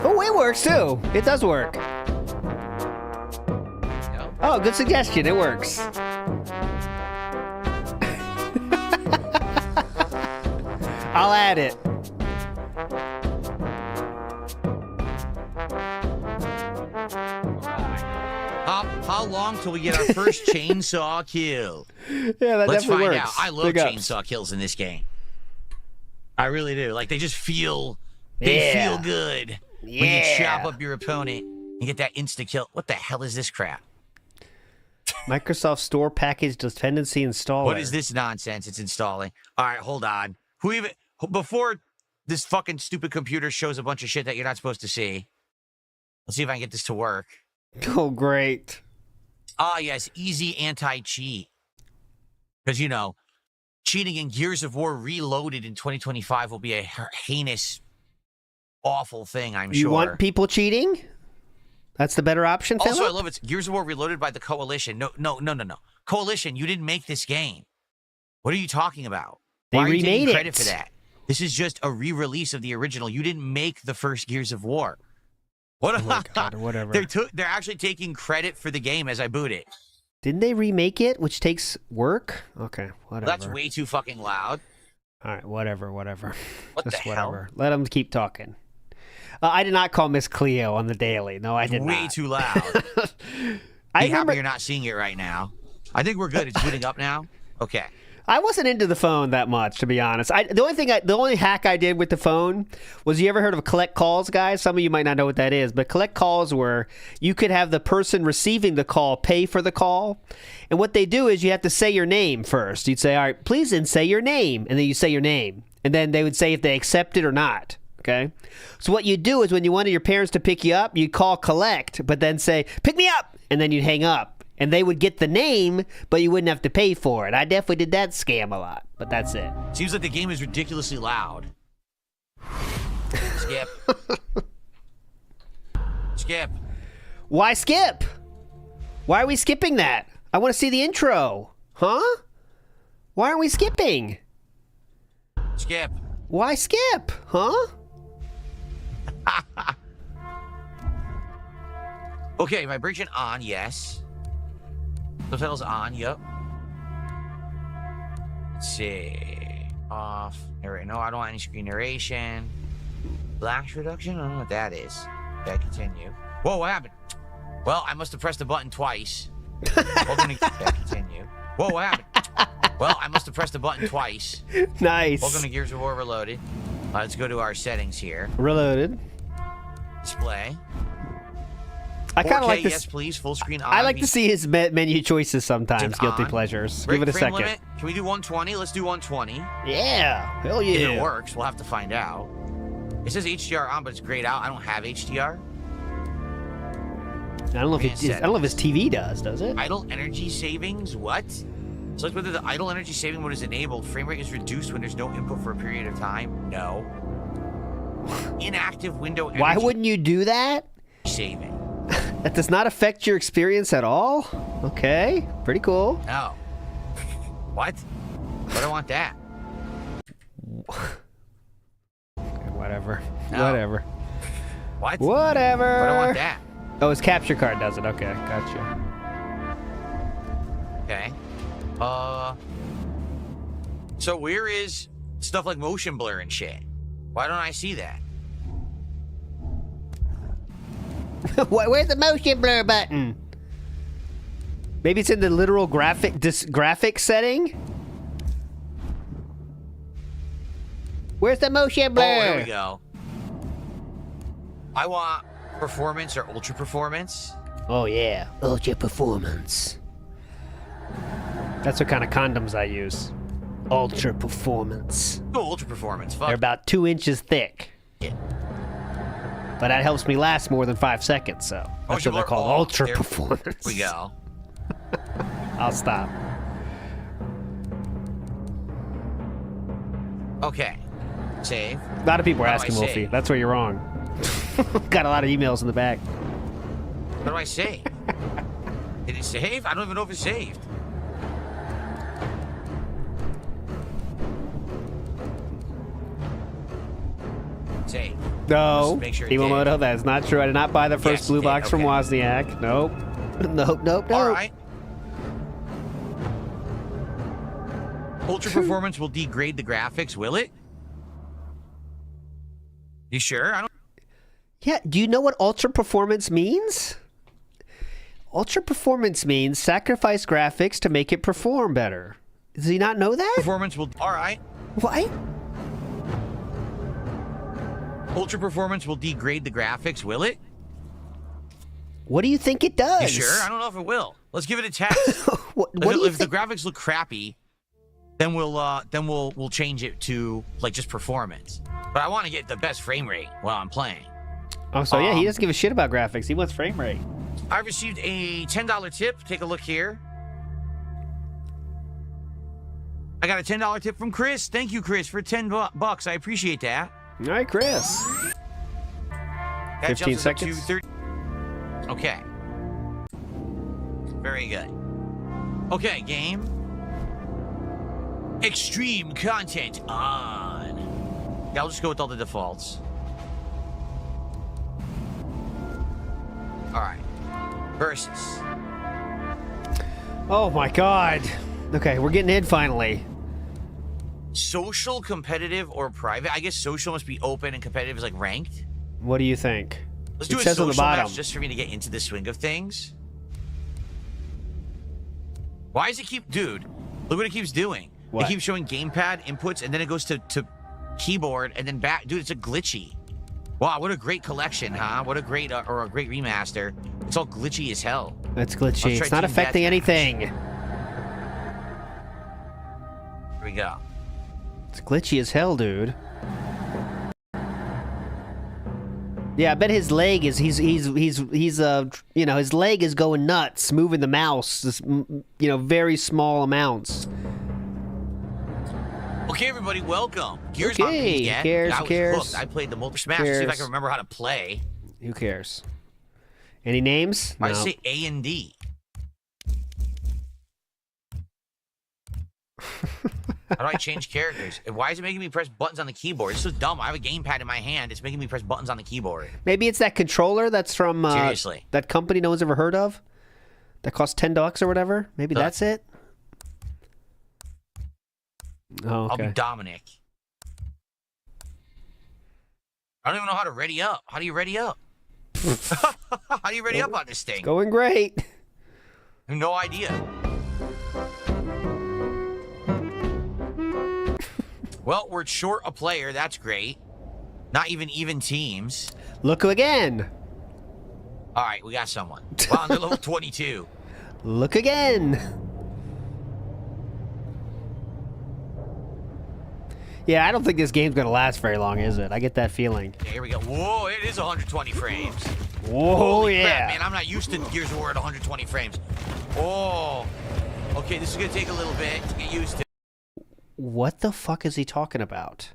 Oh, it works too. It does work. Oh, good suggestion. It works. I'll add it. How long till we get our first chainsaw kill? Yeah, that Let's definitely find works. out. I love chainsaw kills in this game. I really do. Like, they just feel... They feel good when you chop up your opponent and get that insta-kill. What the hell is this crap? Microsoft Store Package Dependency Installer. What is this nonsense it's installing? All right, hold on. Before this fucking stupid computer shows a bunch of shit that you're not supposed to see, let's see if I can get this to work. Oh, great. Ah, yes, easy anti-cheat. Because, cheating in Gears of War Reloaded in 2025 will be a heinous... awful thing, I'm sure. You want people cheating? That's the better option, Philip? Also, I love it. Gears of War Reloaded by the Coalition. No. Coalition, you didn't make this game. What are you talking about? Why are you taking credit for that? This is just a re-release of the original. You didn't make the first Gears of War. What? Oh my God, whatever. They're actually taking credit for the game as I boot it. Didn't they remake it, which takes work? Okay, whatever. That's way too fucking loud. All right, whatever. What Just the whatever. hell? Let them keep talking. I did not call Miss Cleo on the daily. No, I did not. Way too loud. Be happy you're not seeing it right now. I think we're good. It's booting up now. Okay. I wasn't into the phone that much, to be honest. The only hack I did with the phone was, you ever heard of collect calls, guys? Some of you might not know what that is, but collect calls were, you could have the person receiving the call pay for the call. And what they do is you have to say your name first. You'd say, all right, please then say your name. And then you say your name. And then they would say if they accept it or not. Okay? So what you do is, when you wanted your parents to pick you up, you'd call collect, but then say, pick me up. And then you'd hang up. And they would get the name, but you wouldn't have to pay for it. I definitely did that scam a lot, but that's it. Seems like the game is ridiculously loud. Skip. Skip. Why skip? Why are we skipping that? I want to see the intro. Huh? Why aren't we skipping? Skip. Why skip? Huh? Okay, vibration on, yes. Subtitles on, yep. Let's see. Off. No, I don't want any screen narration. Blacks reduction? I don't know what that is. Okay, continue. Whoa, what happened? Well, I must have pressed the button twice. Welcome to... Okay, continue. Whoa, what happened? Well, I must have pressed the button twice. Nice. Welcome to Gears of War Reloaded. Let's go to our settings here. Reloaded. Display. I kind of like this. Yes, please. Full screen on. I like to see his menu choices sometimes. Guilty pleasures. Give it a second. Limit. Can we do 120? Let's do 120. Yeah. Hell yeah. If it works, we'll have to find out. It says HDR on, but it's grayed out. I don't have HDR. I don't know if his TV does it? Idle energy savings? What? Select whether the idle energy saving mode is enabled. Frame rate is reduced when there's no input for a period of time. No. Inactive window energy. Why wouldn't you do that? Saving. That does not affect your experience at all? Okay. Pretty cool. No. What? I don't want that. Okay, whatever. No. Whatever. What? Whatever. I don't want that. Oh, his capture card does it. Okay, gotcha. Okay. So where is stuff like motion blur and shit? Why don't I see that? Where's the motion blur button? Maybe it's in the literal graphic setting? Where's the motion blur? Oh, here we go. I want performance or ultra performance. Oh, yeah. Ultra performance. That's what kind of condoms I use. Ultra performance. Oh, ultra performance. Fuck. They're about 2 inches thick. Yeah. But that helps me last more than 5 seconds, so that's what they're called. Ultra performance. Here we go. I'll stop. Okay. Save. A lot of people are asking, Wolfie. That's where you're wrong. Got a lot of emails in the back. How do I save? Did it save? I don't even know if it saved. Save. No, make sure Iwamoto, that is not true. I did not buy the first blue box from Wozniak. Nope. Nope. All right. Ultra performance will degrade the graphics, will it? You sure? I don't. Yeah, do you know what ultra performance means? Ultra performance means sacrifice graphics to make it perform better. Does he not know that? Performance will. All right. What? Ultra performance will degrade the graphics, will it? What do you think it does? You sure? I don't know if it will. Let's give it a test. what do you if the graphics look crappy, then we'll change it to like just performance. But I want to get the best frame rate while I'm playing. Oh, so yeah, he doesn't give a shit about graphics. He wants frame rate. I received a $10 tip. Take a look here. I got a $10 tip from Chris. Thank you, Chris, for $10. I appreciate that. All right, Chris. That 15 seconds. Okay. Very good. Okay, game. Extreme content on. Yeah, I'll just go with all the defaults. All right. Versus. Oh my God. Okay, we're getting in finally. Social, competitive, or private? I guess social must be open and competitive is like ranked. What do you think? Let's do a social match just for me to get into the swing of things. Why does it keep... Dude, look what it keeps doing. What? It keeps showing gamepad inputs, and then it goes to keyboard, and then back. Dude, it's a glitchy. Wow, what a great collection, huh? What a great, or a great remaster. It's all glitchy as hell. It's glitchy. It's not affecting anything. Here we go. It's glitchy as hell, dude. Yeah, I bet his leg is he's you know, his leg is going nuts, moving the mouse, just, you know, very small amounts. Okay, everybody, welcome. Gears Okay, cares. Hooked. I played the multiple Smash to see if I can remember how to play. Who cares? Any names? I No. say A and D. How do I change characters? Why is it making me press buttons on the keyboard? It's so dumb. I have a gamepad in my hand. It's making me press buttons on the keyboard. Maybe it's that controller that's from Seriously. that company no one's ever heard of. That costs $10 or whatever. Maybe that's it. Oh, okay. I'll be Dominic. I don't even know how to ready up. How do you ready up? How do you ready up on this thing? It's going great. I have no idea. Well, we're short a player. That's great. Not even teams. Look again. All right, we got someone. Wow, they're level 22. Look again. Yeah, I don't think this game's gonna last very long, is it? I get that feeling. Yeah, here we go. Whoa, it is 120 frames. Whoa, Holy yeah. crap, man, I'm not used to Gears of War at 120 frames. Oh. Okay, this is gonna take a little bit to get used to. What the fuck is he talking about?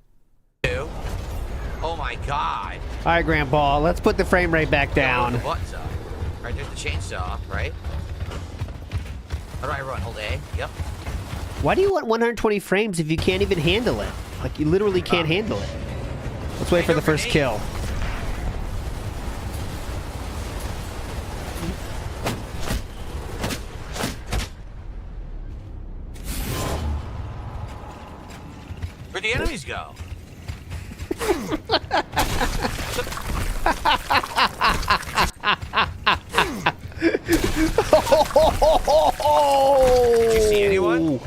Oh my god. All right, Grandpa, let's put the frame rate back down. The buttons up. All right, there's the chainsaw, right? How do I run? Hold A. Yep. Why do you want 120 frames if you can't even handle it? Like, you literally can't handle it. Let's wait for the first kill. Where'd the enemies go? Did you see anyone?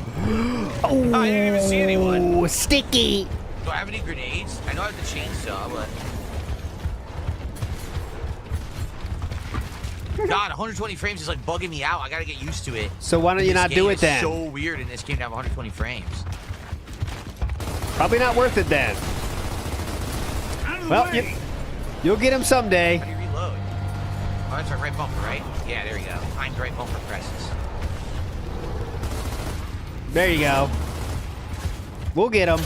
Oh, I didn't even see anyone. Sticky. Do I have any grenades? I know I have the chainsaw, but... God, 120 frames is like bugging me out. I gotta get used to it. So why don't you not do it then? It's so weird in this game to have 120 frames. Probably not worth it then. Well, you'll get him someday. How do you reload? Oh, that's our right bumper, right? Yeah, there you go. Timed right bumper presses. There you go. We'll get him.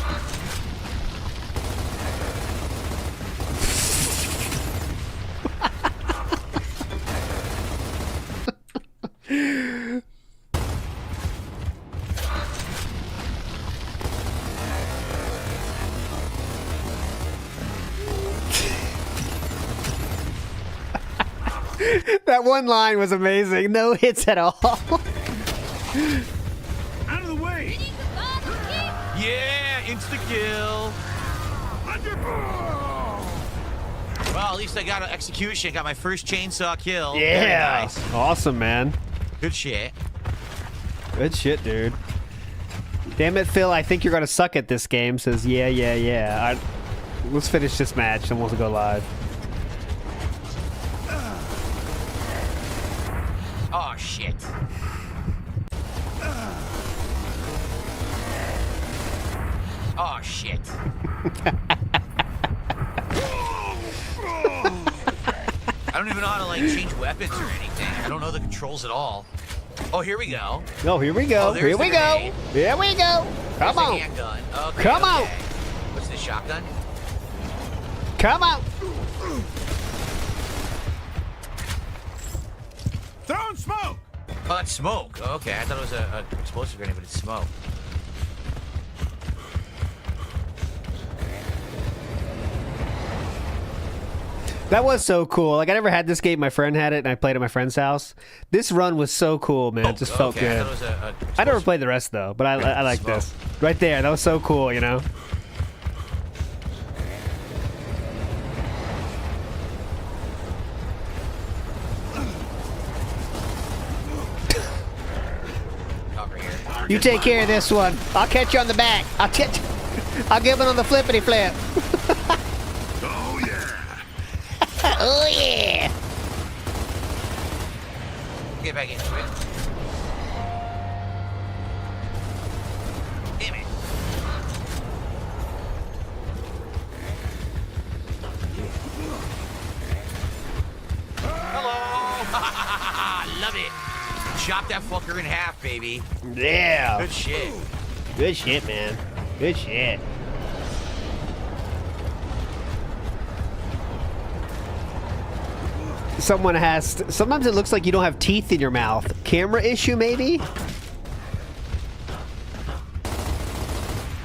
That one line was amazing. No hits at all. Out of the way! Yeah, insta-kill. Well, at least I got an execution. Got my first chainsaw kill. Yeah. Very nice. Awesome, man. Good shit. Good shit, dude. Damn it, Phil. I think you're going to suck at this game. Says, yeah. Let's finish this match and we'll go live. Oh, shit. Oh, shit. I don't even know how to, like, change weapons or anything. I don't know the controls at all. Oh, here we go. Oh, here we go. Oh, Here we go. Here we go. Come on. Handgun. Okay, Come on. What's this, shotgun? Come on. Throwing smoke! Oh, it's smoke. Okay, I thought it was a explosive grenade, but it's smoke. That was so cool. Like, I never had this game. My friend had it, and I played at my friend's house. This run was so cool, man. It just felt okay, good. I thought it was I never played the rest, though, but I like this. Right there. That was so cool, you know? You take care of this one. I'll catch you on the back. I'll give it on the flippity flip. Oh, yeah. Oh, yeah. Get back into it. Damn it. Hello. Love it. Chop that fucker in half, baby. Yeah. Good shit. Good shit, man. Good shit. Someone has... Sometimes it looks like you don't have teeth in your mouth. Camera issue, maybe?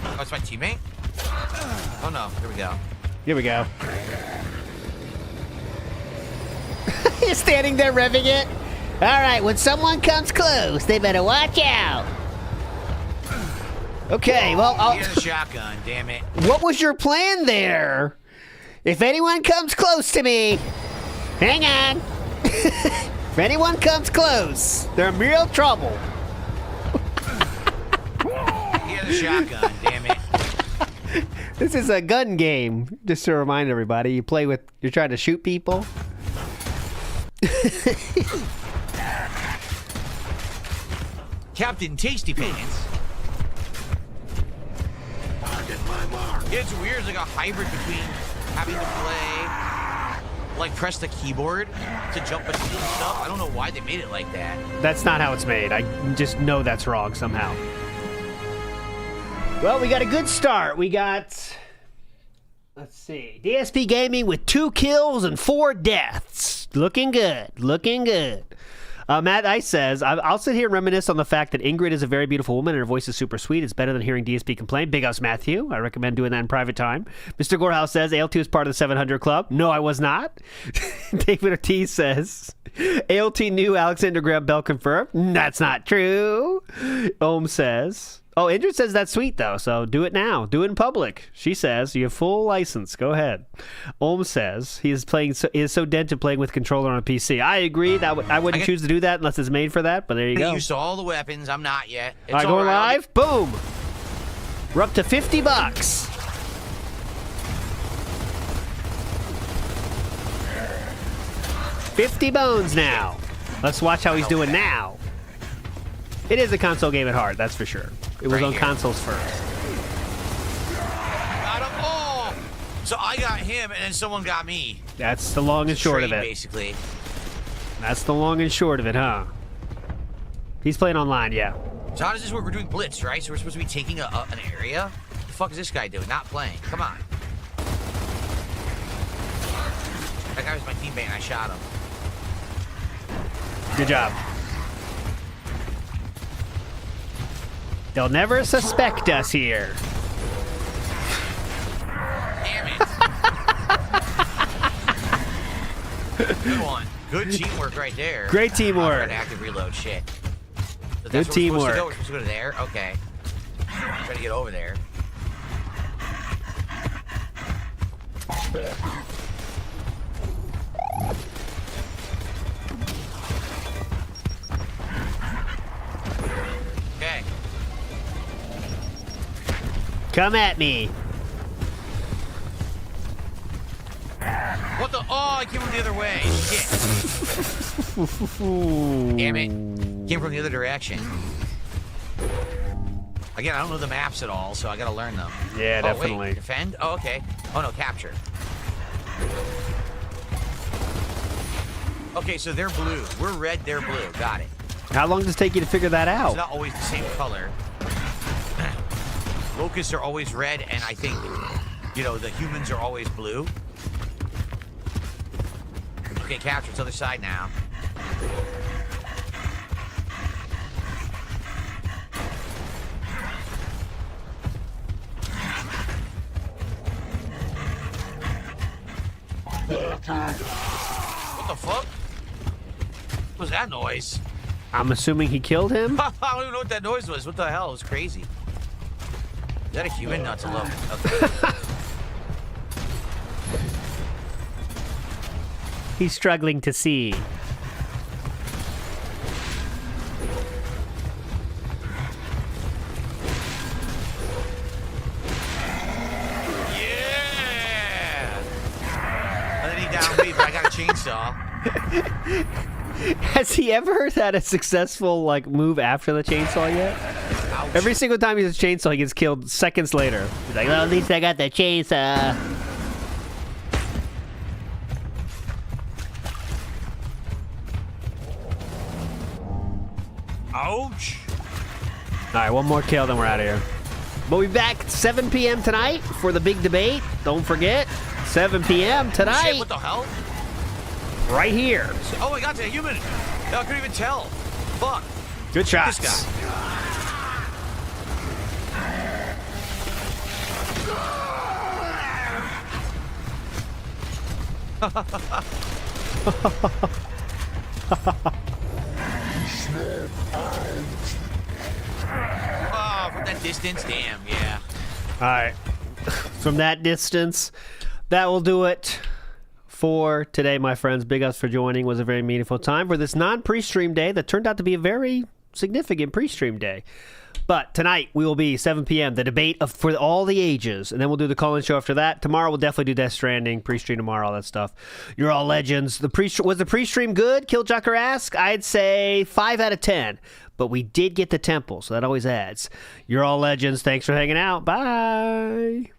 Oh, it's my teammate? Oh, no. Here we go. Here we go. You're standing there revving it. All right, when someone comes close, they better watch out. Okay, well... He has a shotgun, damn it. What was your plan there? If anyone comes close to me... Hang on. If anyone comes close, they're in real trouble. He has a shotgun, damn it. This is a gun game. Just to remind everybody, you play with... You're trying to shoot people. Captain Tasty Pants. Yeah, it's weird. It's like a hybrid between having to play, like press the keyboard to jump between stuff. I don't know why they made it like that. That's not how it's made. I just know that's wrong somehow. Well, we got a good start. We got... Let's see. DSP Gaming with 2 kills and 4 deaths. Looking good. Looking good. Matt Ice says, I'll sit here and reminisce on the fact that Ingrid is a very beautiful woman and her voice is super sweet. It's better than hearing DSP complain. Big ups, Matthew. I recommend doing that in private time. Mr. Gorehouse says, AL2 is part of the 700 Club. No, I was not. David Ortiz says, ALT knew Alexander Graham Bell confirmed. That's not true. Ohm says... Oh, Indra says that's sweet, though, so do it now. Do it in public. She says you have full license. Go ahead. Ohm says he is so dead to playing with controller on a PC. I agree. I wouldn't choose to do that unless it's made for that, but there you go. I'm used to all the weapons. I'm not yet. It's all right, going live. Boom. We're up to $50. 50 bones now. Let's watch how he's doing now. It is a console game at heart, that's for sure. It was on consoles first. Got him all. So I got him, and then someone got me. That's the long and short of it. Basically. That's the long and short of it, huh? He's playing online, yeah. So how does this work? We're doing blitz, right? So we're supposed to be taking an area? What the fuck is this guy doing? Not playing. Come on. That guy was my teammate, and I shot him. Good job. They'll never suspect us here. Damn it. Good one. Good teamwork right there. Great teamwork. I'm active reload shit. So good teamwork. We're supposed to go to there? Okay. Trying to get over there. Okay. Come at me. What the? Oh, I came from the other way. Shit. Damn it. Came from the other direction. Again, I don't know the maps at all, so I gotta learn them. Yeah, definitely. Wait, defend? Oh, okay. Oh, no, capture. Okay, so they're blue. We're red, they're blue. Got it. How long does it take you to figure that out? It's not always the same color. Locusts are always red, and I think, you know, the humans are always blue. Okay, capture. It's other side now. What the fuck? What was that noise? I'm assuming he killed him? I don't even know what that noise was. What the hell? It was crazy. Is that a human? No, it's a local. Okay. He's struggling to see. chainsaw. Has he ever had a successful move after the chainsaw yet? Ouch. Every single time he uses a chainsaw, he gets killed seconds later. He's like, well, at least I got the chainsaw. Ouch. All right, one more kill, then we're out of here. We'll be back 7 p.m. tonight for the big debate. Don't forget, 7 p.m. tonight. Shit, what the hell? Right here. Oh my god, it's a human. I couldn't even tell. Fuck. Good shots. This guy. Oh, from that distance, damn, yeah. All right. From that distance, that will do it for today, my friends. Big ups for joining. It was a very meaningful time for this non-pre-stream day that turned out to be a very significant pre-stream day. But tonight we will be 7 p.m. the debate for all the ages, and then we'll do the call-in show after that. Tomorrow we'll definitely do Death Stranding, pre-stream tomorrow, all that stuff. You're all legends. Was the pre-stream good? Killjocker asks. I'd say 5 out of 10, but we did get the temple, so that always adds. You're all legends. Thanks for hanging out. Bye.